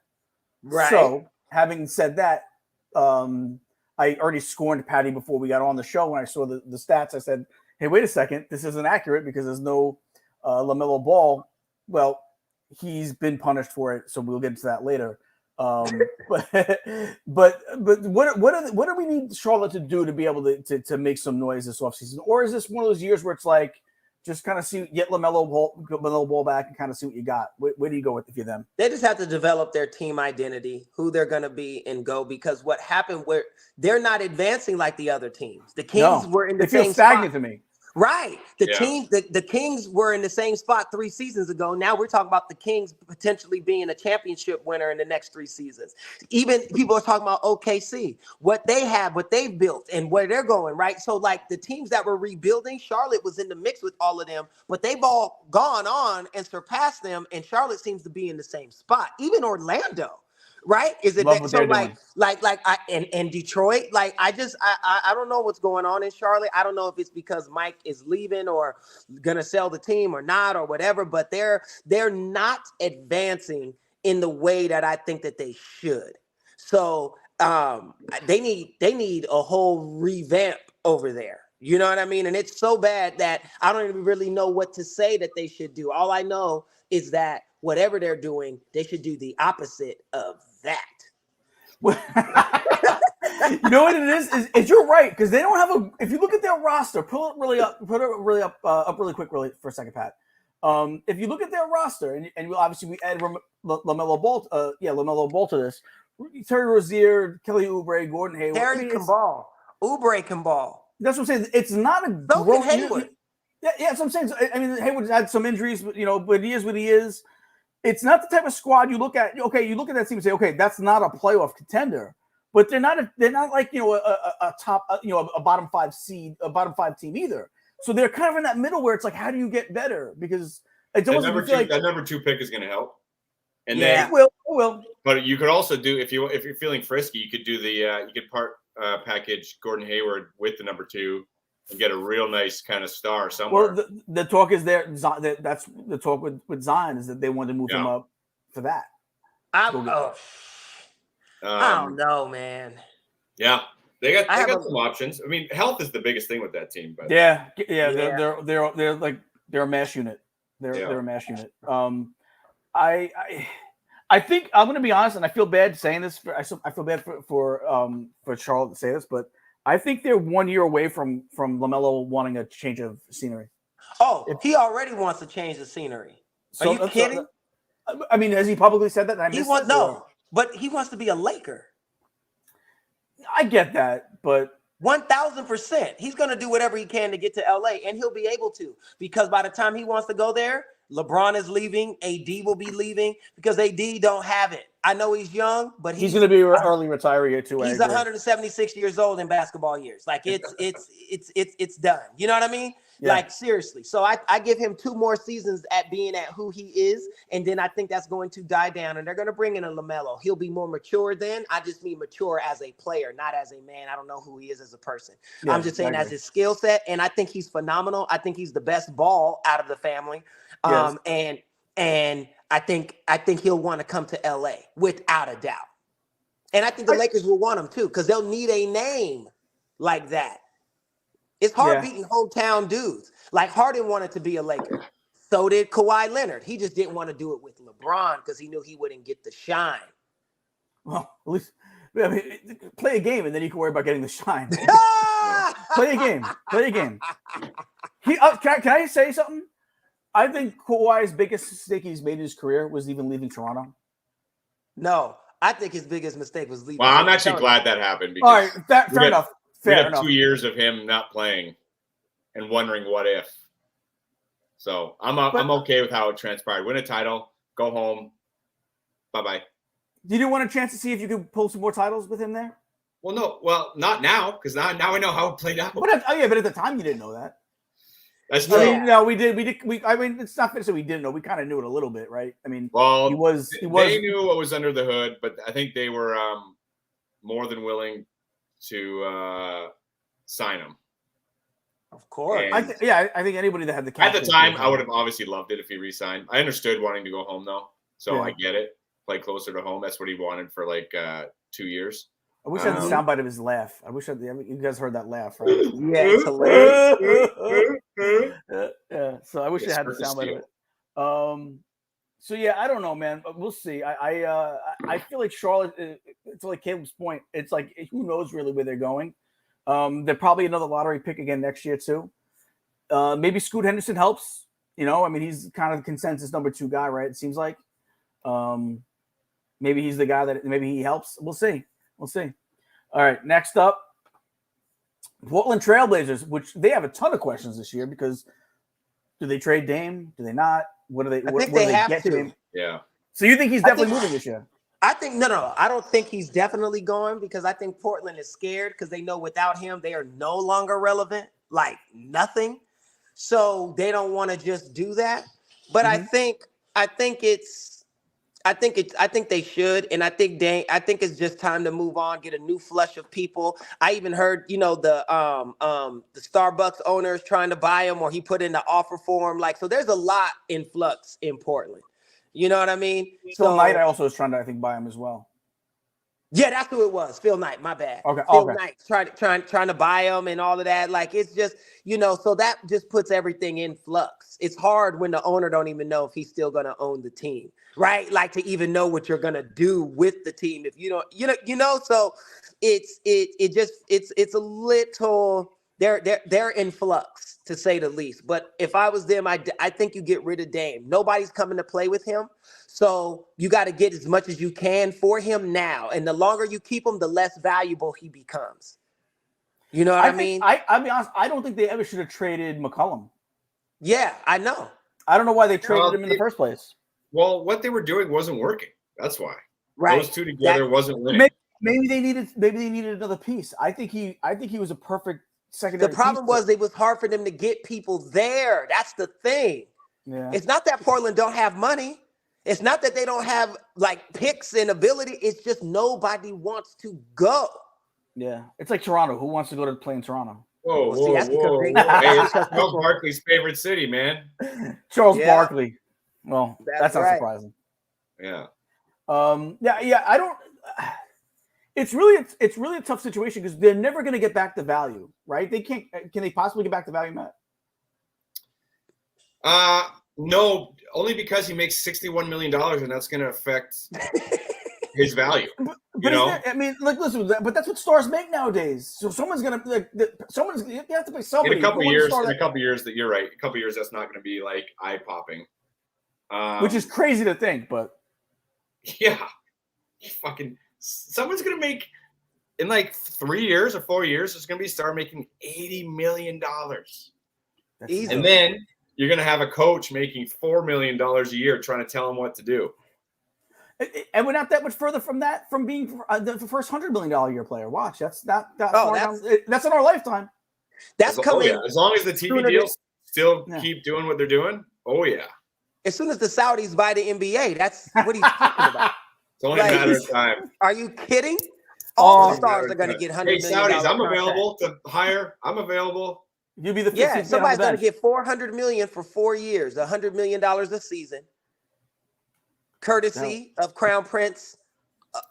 Speaker 3: Right.
Speaker 2: So having said that, I already scorned Patty before we got on the show. When I saw the stats, I said, hey, wait a second, this isn't accurate because there's no LaMelo Ball. Well, he's been punished for it, so we'll get into that later. But what do we need Charlotte to do to be able to make some noise this offseason? Or is this one of those years where it's like, just kind of get LaMelo Ball back and kind of see what you got? Where do you go with if you're them?
Speaker 3: They just have to develop their team identity, who they're going to be, and go. Because what happened, where they're not advancing like the other teams. The Kings were in the same
Speaker 2: spot. They feel stagnant to me.
Speaker 3: Right. The
Speaker 4: Yeah.
Speaker 3: team, the Kings were in the same spot 3 seasons ago. Now we're talking about the Kings potentially being a championship winner in the next 3 seasons. Even people are talking about OKC, what they have, what they've built, and where they're going, right? So, like the teams that were rebuilding, Charlotte was in the mix with all of them, but they've all gone on and surpassed them, and Charlotte seems to be in the same spot. Even Orlando. Right? Is it
Speaker 2: Love
Speaker 3: that,
Speaker 2: what
Speaker 3: so
Speaker 2: they're
Speaker 3: like
Speaker 2: doing.
Speaker 3: and Detroit? Like I don't know what's going on in Charlotte. I don't know if it's because Mike is leaving or gonna sell the team or not or whatever, but they're not advancing in the way that I think that they should. So they need a whole revamp over there. You know what I mean? And it's so bad that I don't even really know what to say that they should do. All I know is that whatever they're doing, they should do the opposite of that.
Speaker 2: You know what it is you're right, because they don't have if you look at their roster, put it really up really quick for a second, Pat. If you look at their roster, and obviously we add LaMelo Ball to this, Terry Rozier, Kelly Oubre, Gordon Hayward.
Speaker 3: Terry can ball. Oubre can ball.
Speaker 2: That's what I'm saying. It's not a
Speaker 3: So can Hayward.
Speaker 2: Yeah, that's what I'm saying. I mean, Hayward's had some injuries, but he is what he is. It's not the type of squad you look at. Okay, you look at that team and say, okay, that's not a playoff contender, but they're not like a top a bottom 5 seed, a bottom 5 team either. So they're kind of in that middle where it's like, how do you get better? Because it's almost
Speaker 4: that number 2 pick is going to help. And
Speaker 2: yeah,
Speaker 4: then
Speaker 2: it will.
Speaker 4: But you could also do if you're feeling frisky, you could do you could package Gordon Hayward with the number 2. And get a real nice kind of star somewhere.
Speaker 2: Well, the talk is there. That's the talk with Zion is that they want to move him up for that.
Speaker 3: I don't know, man.
Speaker 4: Yeah, they got some options. I mean, health is the biggest thing with that team. But
Speaker 2: yeah. They're like they're a mash unit. They're a mash unit. I think I'm going to be honest, and I feel bad saying this. I feel bad for Charlotte to say this, but I think they're 1 year away from LaMelo wanting a change of scenery.
Speaker 3: Oh, he already wants to change the scenery. Are you kidding?
Speaker 2: I mean, has he publicly said that?
Speaker 3: But he wants to be a Laker.
Speaker 2: I get that, but
Speaker 3: 1,000%. He's going to do whatever he can to get to LA, and he'll be able to, because by the time he wants to go there, LeBron is leaving. AD will be leaving because AD don't have it. I know he's young, but he's
Speaker 2: going to be early retiree here too.
Speaker 3: He's 176 years old in basketball years. Like it's done. You know what I mean? Yeah. Like seriously. So I give him 2 more seasons at being at who he is, and then I think that's going to die down, and they're going to bring in a LaMelo. He'll be more mature then. I just mean mature as a player, not as a man. I don't know who he is as a person. Yeah, I'm just saying as his skill set, and I think he's phenomenal. I think he's the best ball out of the family. Yes. And I think he'll want to come to LA without a doubt. And I think the Lakers will want him too, because they'll need a name like that. It's hard beating hometown dudes. Like Harden wanted to be a Laker. So did Kawhi Leonard. He just didn't want to do it with LeBron because he knew he wouldn't get the shine.
Speaker 2: Well, at least play a game and then you can worry about getting the shine. Play a game. Can I say something? I think Kawhi's biggest mistake he's made in his career was even leaving Toronto.
Speaker 3: No, I think his biggest mistake was leaving.
Speaker 4: Well, I'm actually glad that happened. Because
Speaker 2: all right, fair enough.
Speaker 4: We had 2 years of him not playing and wondering what if. So I'm okay with how it transpired. Win a title, go home, bye-bye.
Speaker 2: Did you want a chance to see if you could pull some more titles with him there?
Speaker 4: Well, no. Well, not now, because now I know how it played out.
Speaker 2: But at the time you didn't know that.
Speaker 4: That's true.
Speaker 2: I mean, no, we did. I mean, it's not that we didn't know. We kind of knew it a little bit, right? I mean,
Speaker 4: well,
Speaker 2: he was.
Speaker 4: They knew what was under the hood, but I think they were more than willing to sign him.
Speaker 3: Of course.
Speaker 2: I think anybody that had the cash
Speaker 4: at the time, I would have obviously loved it if he re-signed. I understood wanting to go home though, so I get it. Play closer to home. That's what he wanted for like 2 years.
Speaker 2: I wish I had the soundbite of his laugh. You guys heard that laugh, right?
Speaker 3: Yeah, it's hilarious.
Speaker 2: Yeah. So I wish I had the soundbite of it. So yeah, I don't know, man. We'll see. I feel like Charlotte. It's like Caleeb's point. It's like who knows really where they're going. They're probably another lottery pick again next year too. Maybe Scoot Henderson helps. I mean, he's kind of the consensus number 2 guy, right? It seems like. Maybe he's the guy that maybe he helps. We'll see. All right, next up, Portland TrailBlazers, which they have a ton of questions this year because do they trade Dame? Do they not? What do they?
Speaker 3: I
Speaker 2: What
Speaker 3: think
Speaker 2: do
Speaker 3: they
Speaker 2: they
Speaker 3: have
Speaker 2: get
Speaker 3: to.
Speaker 2: Him?
Speaker 4: Yeah.
Speaker 2: So you think he's definitely moving this year?
Speaker 3: I think no. I don't think he's definitely going because I think Portland is scared because they know without him they are no longer relevant, like nothing. So they don't want to just do that. But I think they should, and I think it's just time to move on, get a new flush of people. I even heard, the Starbucks owner is trying to buy him, or he put in the offer for him. Like, so there's a lot in flux in Portland. You know what I mean?
Speaker 2: Phil Knight, I also was trying to, I think, buy him as well.
Speaker 3: Yeah, that's who it was. Phil Knight, my bad.
Speaker 2: Okay.
Speaker 3: Phil Knight trying to buy him and all of that. Like, it's just, so that just puts everything in flux. It's hard when the owner don't even know if he's still going to own the team, right? Like, to even know what you're going to do with the team. If you don't, so it's a little, they're in flux, to say the least. But if I was them, I think you get rid of Dame. Nobody's coming to play with him. So you got to get as much as you can for him now. And the longer you keep him, the less valuable he becomes. You know what I mean?
Speaker 2: I'll be honest, I don't think they ever should have traded McCollum.
Speaker 3: Yeah, I know.
Speaker 2: I don't know why they traded him in the first place.
Speaker 4: Well, what they were doing wasn't working. That's why.
Speaker 3: Right.
Speaker 4: Those two together wasn't winning.
Speaker 2: Maybe they needed another piece. I think he was a perfect secondary.
Speaker 3: The problem was it was hard for them to get people there. That's the thing.
Speaker 2: Yeah.
Speaker 3: It's not that Portland don't have money. It's not that they don't have like picks and ability. It's just nobody wants to go.
Speaker 2: Yeah. It's like Toronto. Who wants to go to play in Toronto?
Speaker 4: Whoa.
Speaker 3: Hey,
Speaker 4: it's Charles Barkley's favorite city, man.
Speaker 2: Charles Barkley. Well, that's not
Speaker 3: right.
Speaker 2: surprising.
Speaker 4: Yeah.
Speaker 2: I don't. It's really a tough situation because they're never going to get back the value, right? They can't. Can they possibly get back the value, Matt?
Speaker 4: No, only because he makes $61 million, and that's going to affect his value.
Speaker 2: But listen, but that's what stars make nowadays. So someone's going to you have to pay somebody.
Speaker 4: In a couple years, that you're right. A couple years, that's not going to be like eye popping,
Speaker 2: which is crazy to think, but
Speaker 4: yeah, someone's going to make in like 3 years or 4 years. It's going to be a star making $80 million, and then you're going to have a coach making $4 million a year trying to tell him what to do.
Speaker 2: And we're not that much further from that, from being the first $100 million a year player. Watch, that's not that far down. That's in our lifetime.
Speaker 3: That's coming.
Speaker 4: Oh, yeah. As long as the TV deals still keep doing what they're doing. Oh, yeah.
Speaker 3: As soon as the Saudis buy the NBA, that's what he's talking about.
Speaker 4: It's only a matter of time.
Speaker 3: Are you kidding? All the stars are going to get $100 million.
Speaker 4: Hey, Saudis, I'm available to hire. I'm available.
Speaker 2: You'll be the 15th
Speaker 3: somebody's going to get $400 million for 4 years, $100 million a season, courtesy of Crown Prince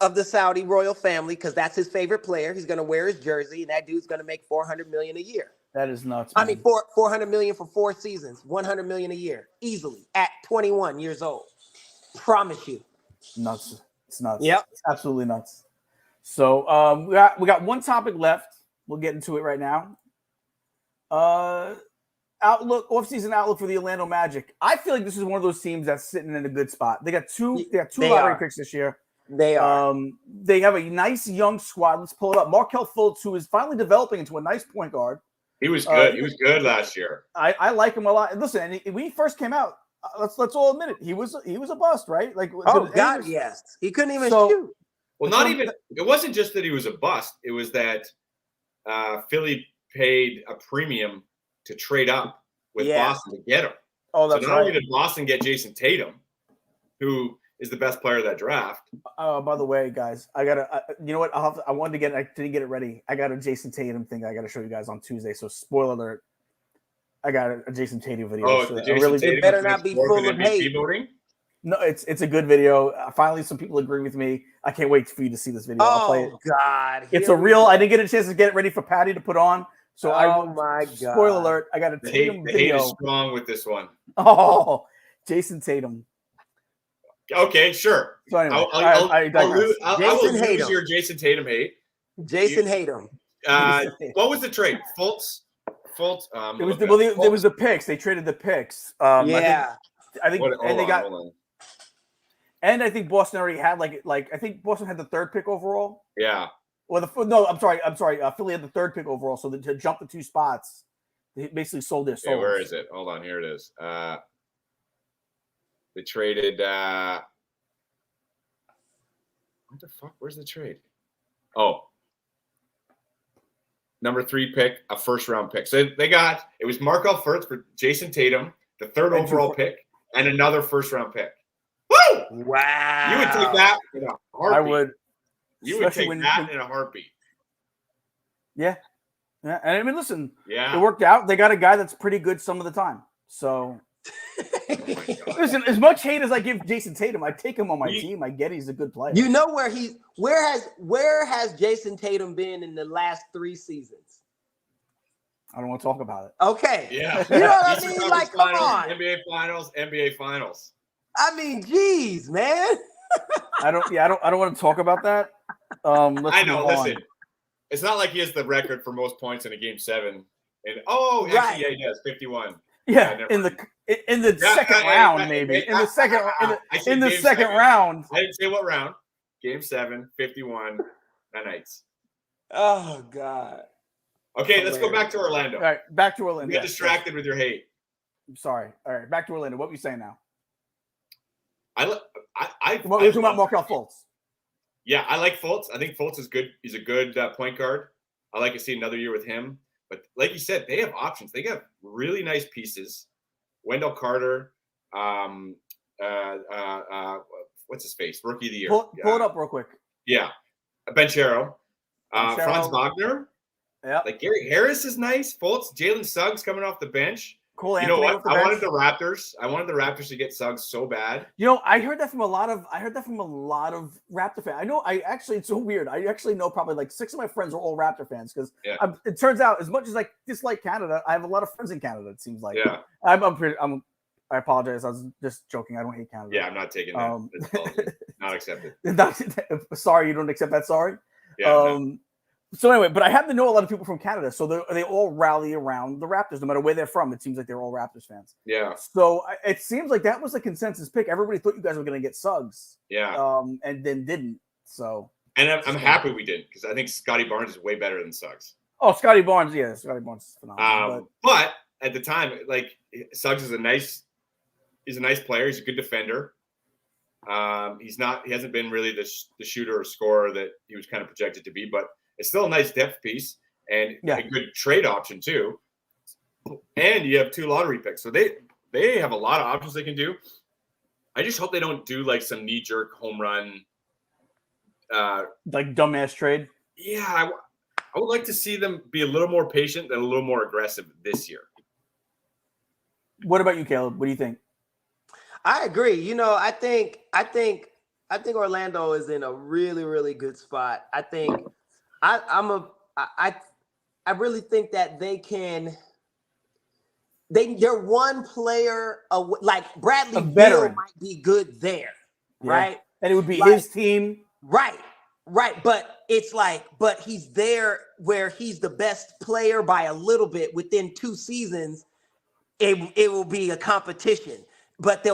Speaker 3: of the Saudi royal family, because that's his favorite player. He's going to wear his jersey, and that dude's going to make $400 million a year.
Speaker 2: That is nuts. Man.
Speaker 3: I mean, $400 million for 4 seasons, $100 million a year, easily at 21 years old. Promise you.
Speaker 2: Nuts. It's nuts.
Speaker 3: Yep.
Speaker 2: It's absolutely nuts. So we got one topic left. We'll get into it right now. Offseason outlook for the Orlando Magic. I feel like this is one of those teams that's sitting in a good spot. They got two lottery picks this year.
Speaker 3: They are.
Speaker 2: They have a nice young squad. Let's pull it up. Markelle Fultz, who is finally developing into a nice point guard.
Speaker 4: He was good. He was good last year.
Speaker 2: I like him a lot. Listen, and when he first came out, let's all admit it. He was a bust, right? Like,
Speaker 3: yes. He couldn't even shoot.
Speaker 4: Well, not even. It wasn't just that he was a bust. It was that Philly paid a premium to trade up with Boston to get him.
Speaker 2: Oh, that's
Speaker 4: so not only did Boston get Jason Tatum, who is the best player of that draft.
Speaker 2: By the way, guys, I gotta. You know what? I wanted to get. I didn't get it ready. I got a Jason Tatum thing. I got to show you guys on Tuesday. So spoiler alert. I got a Jason Tatum video.
Speaker 4: Oh,
Speaker 2: so
Speaker 4: the Jason Tatum
Speaker 3: better not be full of hate.
Speaker 2: No, it's a good video. Finally, some people agree with me. I can't wait for you to see this video. I'll play it.
Speaker 3: God,
Speaker 2: it's a real. I didn't get a chance to get it ready for Patty to put on. So
Speaker 3: my God.
Speaker 2: Spoiler alert! I got a Tatum
Speaker 4: the
Speaker 2: video.
Speaker 4: hate is strong with this one.
Speaker 2: Oh, Jason Tatum.
Speaker 4: Okay, sure.
Speaker 2: So anyway,
Speaker 4: I will
Speaker 3: hate
Speaker 4: lose your Jason Tatum hate.
Speaker 3: Jason Tatum.
Speaker 4: What was the trade? Fultz.
Speaker 2: There was the picks. They traded the picks. I think, and I think Boston already had like I think Boston had the 3rd pick overall.
Speaker 4: Yeah.
Speaker 2: I'm sorry. Philly had the third pick overall, so to jump the 2 spots, they basically sold their souls.
Speaker 4: Yeah, where is it? Hold on, here it is. They traded. What the fuck? Where's the trade? Oh, number 3 pick, a first-round pick. So it was Markel Fultz for Jason Tatum, the 3rd overall pick, and another first-round pick. Woo!
Speaker 3: Wow.
Speaker 4: You would take that in a heartbeat.
Speaker 2: I would.
Speaker 4: You would take that in a heartbeat.
Speaker 2: Yeah. Yeah. And I mean, listen,
Speaker 4: Yeah.
Speaker 2: it worked out. They got a guy that's pretty good some of the time. So, listen, as much hate as I give Jason Tatum, I take him on my team. I get he's a good player.
Speaker 3: You know where has Jason Tatum been in the last 3 seasons?
Speaker 2: I don't want to talk about it.
Speaker 3: Okay.
Speaker 4: Yeah.
Speaker 3: You know what I
Speaker 4: Eastern
Speaker 3: mean?
Speaker 4: Conference
Speaker 3: Like, come
Speaker 4: Finals,
Speaker 3: on.
Speaker 4: NBA Finals.
Speaker 3: I mean, geez, man.
Speaker 2: I don't want to talk about that.
Speaker 4: I know. Listen, it's not like he has the record for most points in a game 7. And actually, yeah, he does 51.
Speaker 2: Yeah, in the second round, maybe in the second round.
Speaker 4: I didn't say what round. Game 7, 51. Nights.
Speaker 3: Oh God.
Speaker 4: Okay, let's go back to Orlando.
Speaker 2: All right, back to Orlando.
Speaker 4: You get distracted with your hate.
Speaker 2: I'm sorry. All right, back to Orlando. What are you saying now?
Speaker 4: We're
Speaker 2: talking about Markel Fultz.
Speaker 4: Yeah, I like Fultz. I think Fultz is good. He's a good point guard. I like to see another year with him. But like you said, they have options. They got really nice pieces. Wendell Carter, what's his face? Rookie of the year.
Speaker 2: Pull it up real quick.
Speaker 4: Yeah. Banchero. Franz Wagner.
Speaker 2: Yeah.
Speaker 4: Like Gary Harris is nice. Fultz, Jalen Suggs coming off the bench.
Speaker 2: Cool.
Speaker 4: You know what? I wanted the Raptors to get Suggs so bad.
Speaker 2: You know, I heard that from a lot of Raptor fans. I know. It's so weird. I actually know probably like 6 of my friends are all Raptor fans because it turns out as much as I dislike Canada, I have a lot of friends in Canada. It seems like. Yeah. I apologize. I was just joking. I don't hate Canada.
Speaker 4: Yeah, I'm not taking that. Not accepted.
Speaker 2: Sorry, you don't accept that. Sorry.
Speaker 4: Yeah.
Speaker 2: So anyway, but I happen to know a lot of people from Canada, so they all rally around the Raptors, no matter where they're from. It seems like they're all Raptors fans.
Speaker 4: Yeah.
Speaker 2: So it seems like that was a consensus pick. Everybody thought you guys were going to get Suggs.
Speaker 4: Yeah.
Speaker 2: And then didn't. So.
Speaker 4: And I'm happy we didn't because I think Scotty Barnes is way better than Suggs.
Speaker 2: Oh, Scotty Barnes, yeah, Scotty Barnes is phenomenal.
Speaker 4: But at the time, like Suggs is he's a nice player. He's a good defender. He hasn't been really the shooter or scorer that he was kind of projected to be, but it's still a nice depth piece and a good trade option too. And you have 2 lottery picks. So they have a lot of options they can do. I just hope they don't do like some knee-jerk home run.
Speaker 2: Like dumbass trade?
Speaker 4: Yeah, I would like to see them be a little more patient and a little more aggressive this year.
Speaker 2: What about you, Caleb? What do you think?
Speaker 3: I agree. You know, I think Orlando is in a really, really good spot. I think I really think that they're one player like Bradley Beal might be good there, right?
Speaker 2: And it would be his team.
Speaker 3: Right. But it's but he's there where he's the best player by a little bit. Within 2 seasons, it will be a competition. But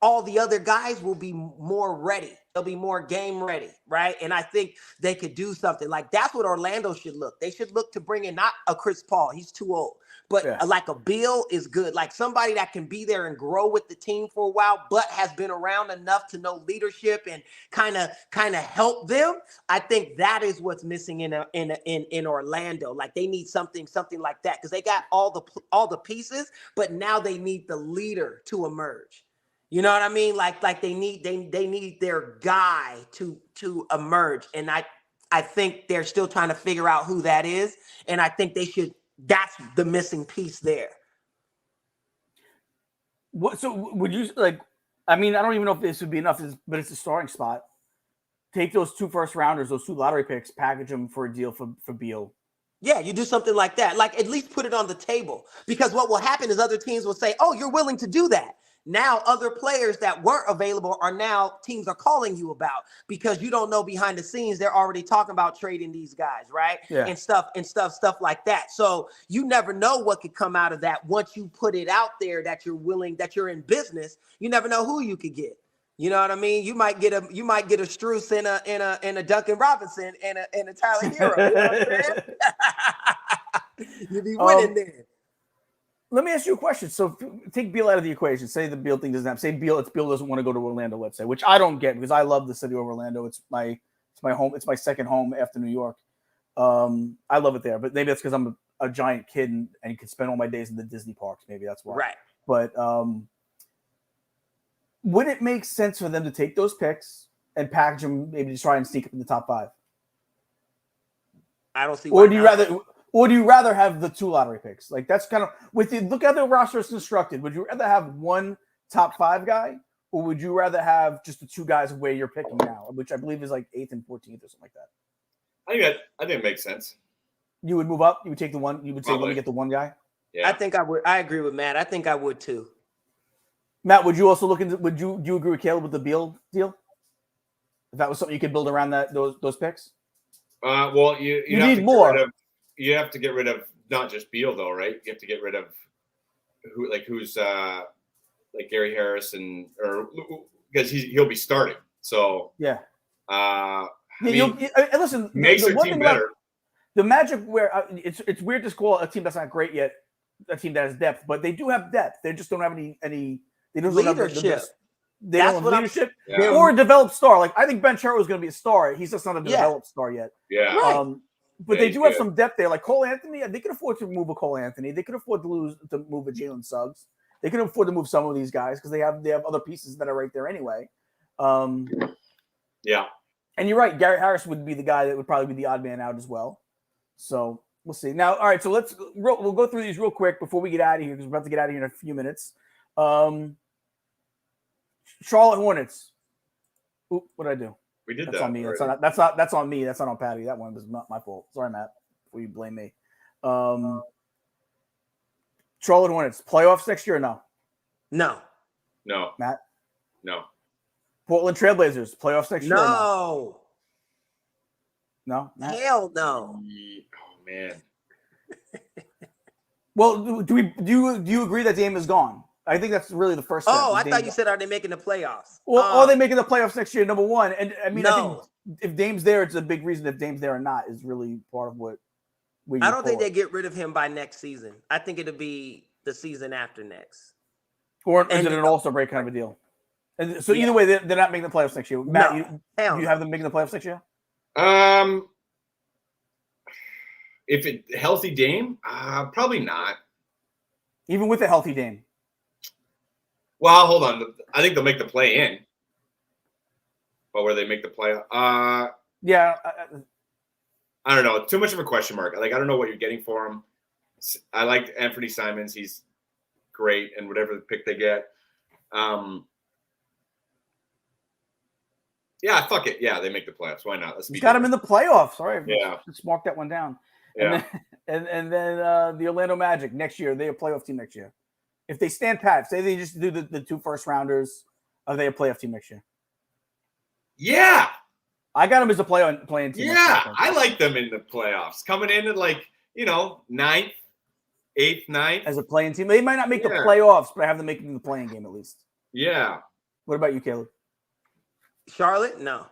Speaker 3: all the other guys will be more ready. They'll be more game ready, right? And I think they could do something like that's what Orlando should look. They should look to bring in not a Chris Paul, he's too old, but like a Beal is good. Like somebody that can be there and grow with the team for a while, but has been around enough to know leadership and kind of help them. I think that is what's missing in Orlando. Like they need something like that because they got all the pieces, but now they need the leader to emerge. You know what I mean? Like they need their guy to emerge. And I think they're still trying to figure out who that is. And I think that's the missing piece there.
Speaker 2: So would you I mean, I don't even know if this would be enough, but it's a starting spot. Take those 2 first rounders, those 2 lottery picks, package them for a deal for Beal.
Speaker 3: Yeah, you do something like that. Like at least put it on the table because what will happen is other teams will say, oh, you're willing to do that. Now other players that weren't available teams are calling you about because you don't know behind the scenes they're already talking about trading these guys, right? Yeah. And stuff like that. So you never know what could come out of that once you put it out there that you're willing, that you're in business. You never know who you could get. You know what I mean? You might get a Strus and a Duncan Robinson and a Tyler Hero. You know what I'm saying? You be winning there.
Speaker 2: Let me ask you a question. So take Beal out of the equation. Say the Beal thing doesn't happen. Say Beal doesn't want to go to Orlando, let's say, which I don't get because I love the city of Orlando. It's my home. It's my second home after New York. I love it there, but maybe that's because I'm a giant kid and can spend all my days in the Disney parks. Maybe that's why.
Speaker 3: Right.
Speaker 2: But would it make sense for them to take those picks and package them, maybe to try and sneak up in the top 5?
Speaker 3: I don't see.
Speaker 2: Or do you rather have the 2 lottery picks? Like that's kind of look how the roster is constructed. Would you rather have one top 5 guy, or would you rather have just the 2 guys where you're picking now, which I believe is like 8th and 14th or something like that?
Speaker 4: I think it makes sense.
Speaker 2: You would move up. You would take the one. You would say,
Speaker 4: Probably.
Speaker 2: let me get the one guy.
Speaker 4: Yeah.
Speaker 3: I think I would. I agree with Matt. I think I would too.
Speaker 2: Matt, would you also look into? Do you agree with Caleeb with the Beal deal? If that was something you could build around those picks.
Speaker 4: Well, you
Speaker 2: need more.
Speaker 4: You have to get rid of not just Beal though, right? You have to get rid of who's like Gary Harris or because he'll be starting. So
Speaker 2: yeah.
Speaker 4: Listen, makes the team better.
Speaker 2: The Magic, where it's weird to call a team that's not great yet a team that has depth, but they do have depth. They just don't have any. They don't
Speaker 3: leadership.
Speaker 2: They don't have leadership
Speaker 4: Yeah.
Speaker 2: or a developed star. Like I think Ben Charo is going to be a star. He's just not a developed star yet.
Speaker 4: Yeah.
Speaker 3: Right.
Speaker 2: But they do have some depth there. Like Cole Anthony, they could afford to move a Cole Anthony. They could afford to move a Jalen Suggs. They could afford to move some of these guys because they have other pieces that are right there anyway.
Speaker 4: Yeah.
Speaker 2: And you're right. Garrett Harris would be the guy that would probably be the odd man out as well. So we'll see. Now, all right. So we'll go through these real quick before we get out of here because we're about to get out of here in a few minutes. Charlotte Hornets. Oop, what did I do?
Speaker 4: We did
Speaker 2: that's
Speaker 4: that.
Speaker 2: On me.
Speaker 4: Already.
Speaker 2: That's on me. That's not on Patty. That one was not my fault. Sorry, Matt. Before you blame me. Charlotte Hornets playoffs next year or no?
Speaker 3: No.
Speaker 2: Matt.
Speaker 4: No.
Speaker 2: Portland Trailblazers playoffs next year.
Speaker 3: No.
Speaker 2: No. Matt?
Speaker 3: Hell no.
Speaker 4: Oh man.
Speaker 2: Well, do you agree that Dame is gone? I think that's really the first step.
Speaker 3: Oh, I thought you said, are they making the playoffs?
Speaker 2: Well, are they making the playoffs next year? Number one, and I mean,
Speaker 3: no.
Speaker 2: I think if Dame's there, it's a big reason. If Dame's there or not is really part of what.
Speaker 3: I don't think they get rid of him by next season. I think it'll be the season after next.
Speaker 2: Or is it an All-Star break kind of a deal? And so either way, they're not making the playoffs next year. Matt, you have them making the playoffs next year?
Speaker 4: If it healthy Dame, probably not.
Speaker 2: Even with a healthy Dame.
Speaker 4: Well, hold on. I think they'll make the play in. But where they make the play,
Speaker 2: yeah.
Speaker 4: I don't know. Too much of a question mark. Like I don't know what you're getting for him. I like Anthony Simons. He's great, and whatever the pick they get. Yeah, fuck it. Yeah, they make the playoffs. Why not?
Speaker 2: Let's got him in the playoffs. All right.
Speaker 4: Yeah.
Speaker 2: Let's mark that one down.
Speaker 4: Yeah.
Speaker 2: And then the Orlando Magic next year. They're a playoff team next year. If they stand pat, say they just do the 2 first rounders, are they a playoff team next year?
Speaker 4: Yeah.
Speaker 2: I got them as a playing team.
Speaker 4: Yeah, I like them in the playoffs. Coming in at 9th, 8th, 9th.
Speaker 2: As a playing team. They might not make the playoffs, but I have them making the playing game at least.
Speaker 4: Yeah.
Speaker 2: What about you, Caleeb?
Speaker 3: Charlotte? No.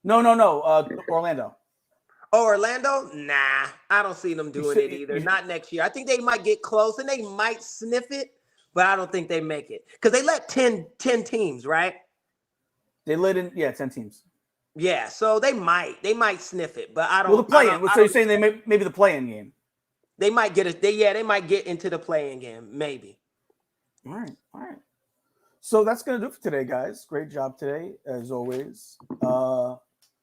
Speaker 2: No. Orlando.
Speaker 3: Oh, Orlando? Nah. I don't see them doing it either. Not next year. I think they might get close and they might sniff it, but I don't think they make it. Because they let 10 teams, right?
Speaker 2: They let in, 10 teams.
Speaker 3: Yeah, so they might sniff it, but I don't.
Speaker 2: Well, the play-in. So you're saying they maybe the play-in game?
Speaker 3: They might get it. They might get into the play-in game, maybe.
Speaker 2: All right. So that's gonna do it for today, guys. Great job today, as always. Pat,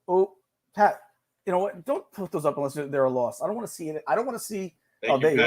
Speaker 2: you know what? Don't put those up unless they're a loss. I don't want to see it. I don't want to see.
Speaker 4: That's good.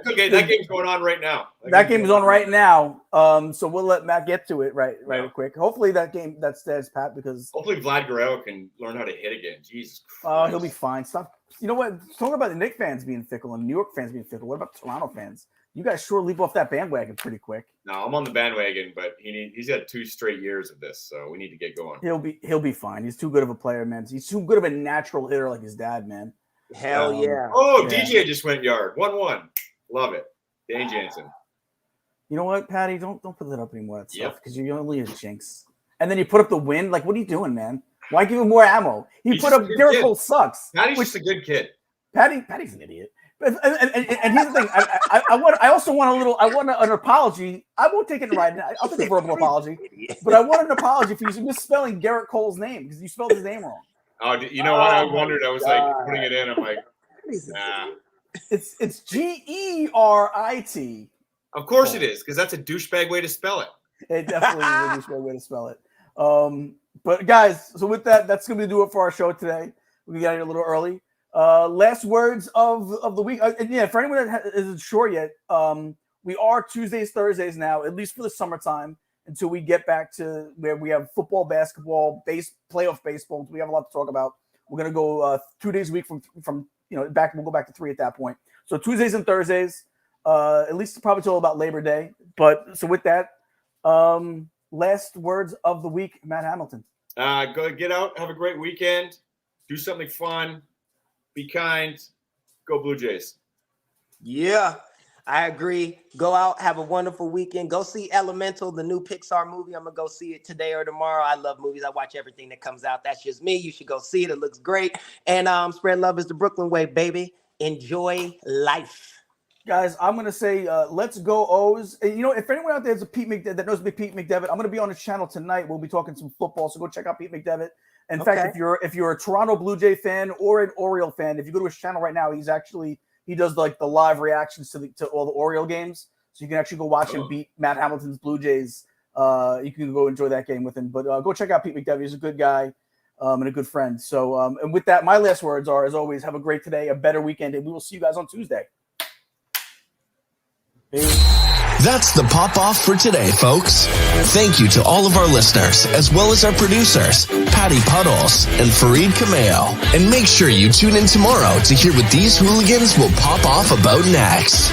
Speaker 4: Okay, that game's going on right now.
Speaker 2: That game is on right now. So we'll let Matt get to it right quick. Hopefully that game that stays Pat because
Speaker 4: hopefully Vlad Guerrero can learn how to hit again. Jesus Christ.
Speaker 2: Oh, he'll be fine. Stop. You know what? Talk about the Knicks fans being fickle and New York fans being fickle. What about Toronto fans? You guys sure leap off that bandwagon pretty quick.
Speaker 4: No, I'm on the bandwagon, but he's got 2 straight years of this, so we need to get going.
Speaker 2: He'll be fine. He's too good of a player, man. He's too good of a natural hitter like his dad, man.
Speaker 3: Hell yeah.
Speaker 4: Oh, DJ just went yard. 1-1. Love it. Dane Jansen.
Speaker 2: You know what, Patty? Don't put that up anymore. That stuff
Speaker 4: Yep.
Speaker 2: because you're only a jinx. And then you put up the win. Like, what are you doing, man? Why give him more ammo? He
Speaker 4: He's
Speaker 2: put
Speaker 4: just
Speaker 2: up
Speaker 4: a good
Speaker 2: Derek
Speaker 4: kid.
Speaker 2: Cole sucks.
Speaker 4: Patty's just a good kid.
Speaker 2: Patty's an idiot. And here's the thing. I also want a little. I want an apology. I won't take it right now. I'll take a verbal apology, but I want an apology for you misspelling Garrett Cole's name because you spelled his name wrong.
Speaker 4: Oh, you know what? I wondered. I was like putting it in. I'm like, nah.
Speaker 2: It's Gerit.
Speaker 4: Of course it is, because that's a douchebag way to spell it.
Speaker 2: It definitely is a douchebag way to spell it. But guys, so with that, that's going to do it for our show today. We got here a little early. Last words of the week. And yeah, for anyone that isn't sure yet, we are Tuesdays, Thursdays now, at least for the summertime, until we get back to where we have football, basketball, playoff baseball. We have a lot to talk about. We're gonna go 2 days a week from back. We'll go back to 3 at that point. So Tuesdays and Thursdays, at least probably till about Labor Day. But so with that, last words of the week, Matt Hamilton.
Speaker 4: Go get out, have a great weekend, do something fun. Be kind. Go Blue Jays.
Speaker 3: Yeah, I agree. Go out, have a wonderful weekend. Go see Elemental, the new Pixar movie. I'm going to go see it today or tomorrow. I love movies. I watch everything that comes out. That's just me. You should go see it. It looks great. And spread love is the Brooklyn way, baby. Enjoy life.
Speaker 2: Guys, I'm going to say let's go O's. And, if anyone out there is that knows me, Pete McDevitt, I'm going to be on his channel tonight. We'll be talking some football, so go check out Pete McDevitt. In fact, if you're a Toronto Blue Jay fan or an Oriole fan, if you go to his channel right now, he does like the live reactions to all the Oriole games. So you can actually go watch him beat Matt Hamilton's Blue Jays. You can go enjoy that game with him. But go check out Pete McDevitt. He's a good guy and a good friend. So and with that, my last words are, as always, have a great today, a better weekend, and we will see you guys on Tuesday.
Speaker 1: That's the pop-off for today, folks. Thank you to all of our listeners, as well as our producers, Patty Puddles and Fareed Kameo. And make sure you tune in tomorrow to hear what these hooligans will pop off about next.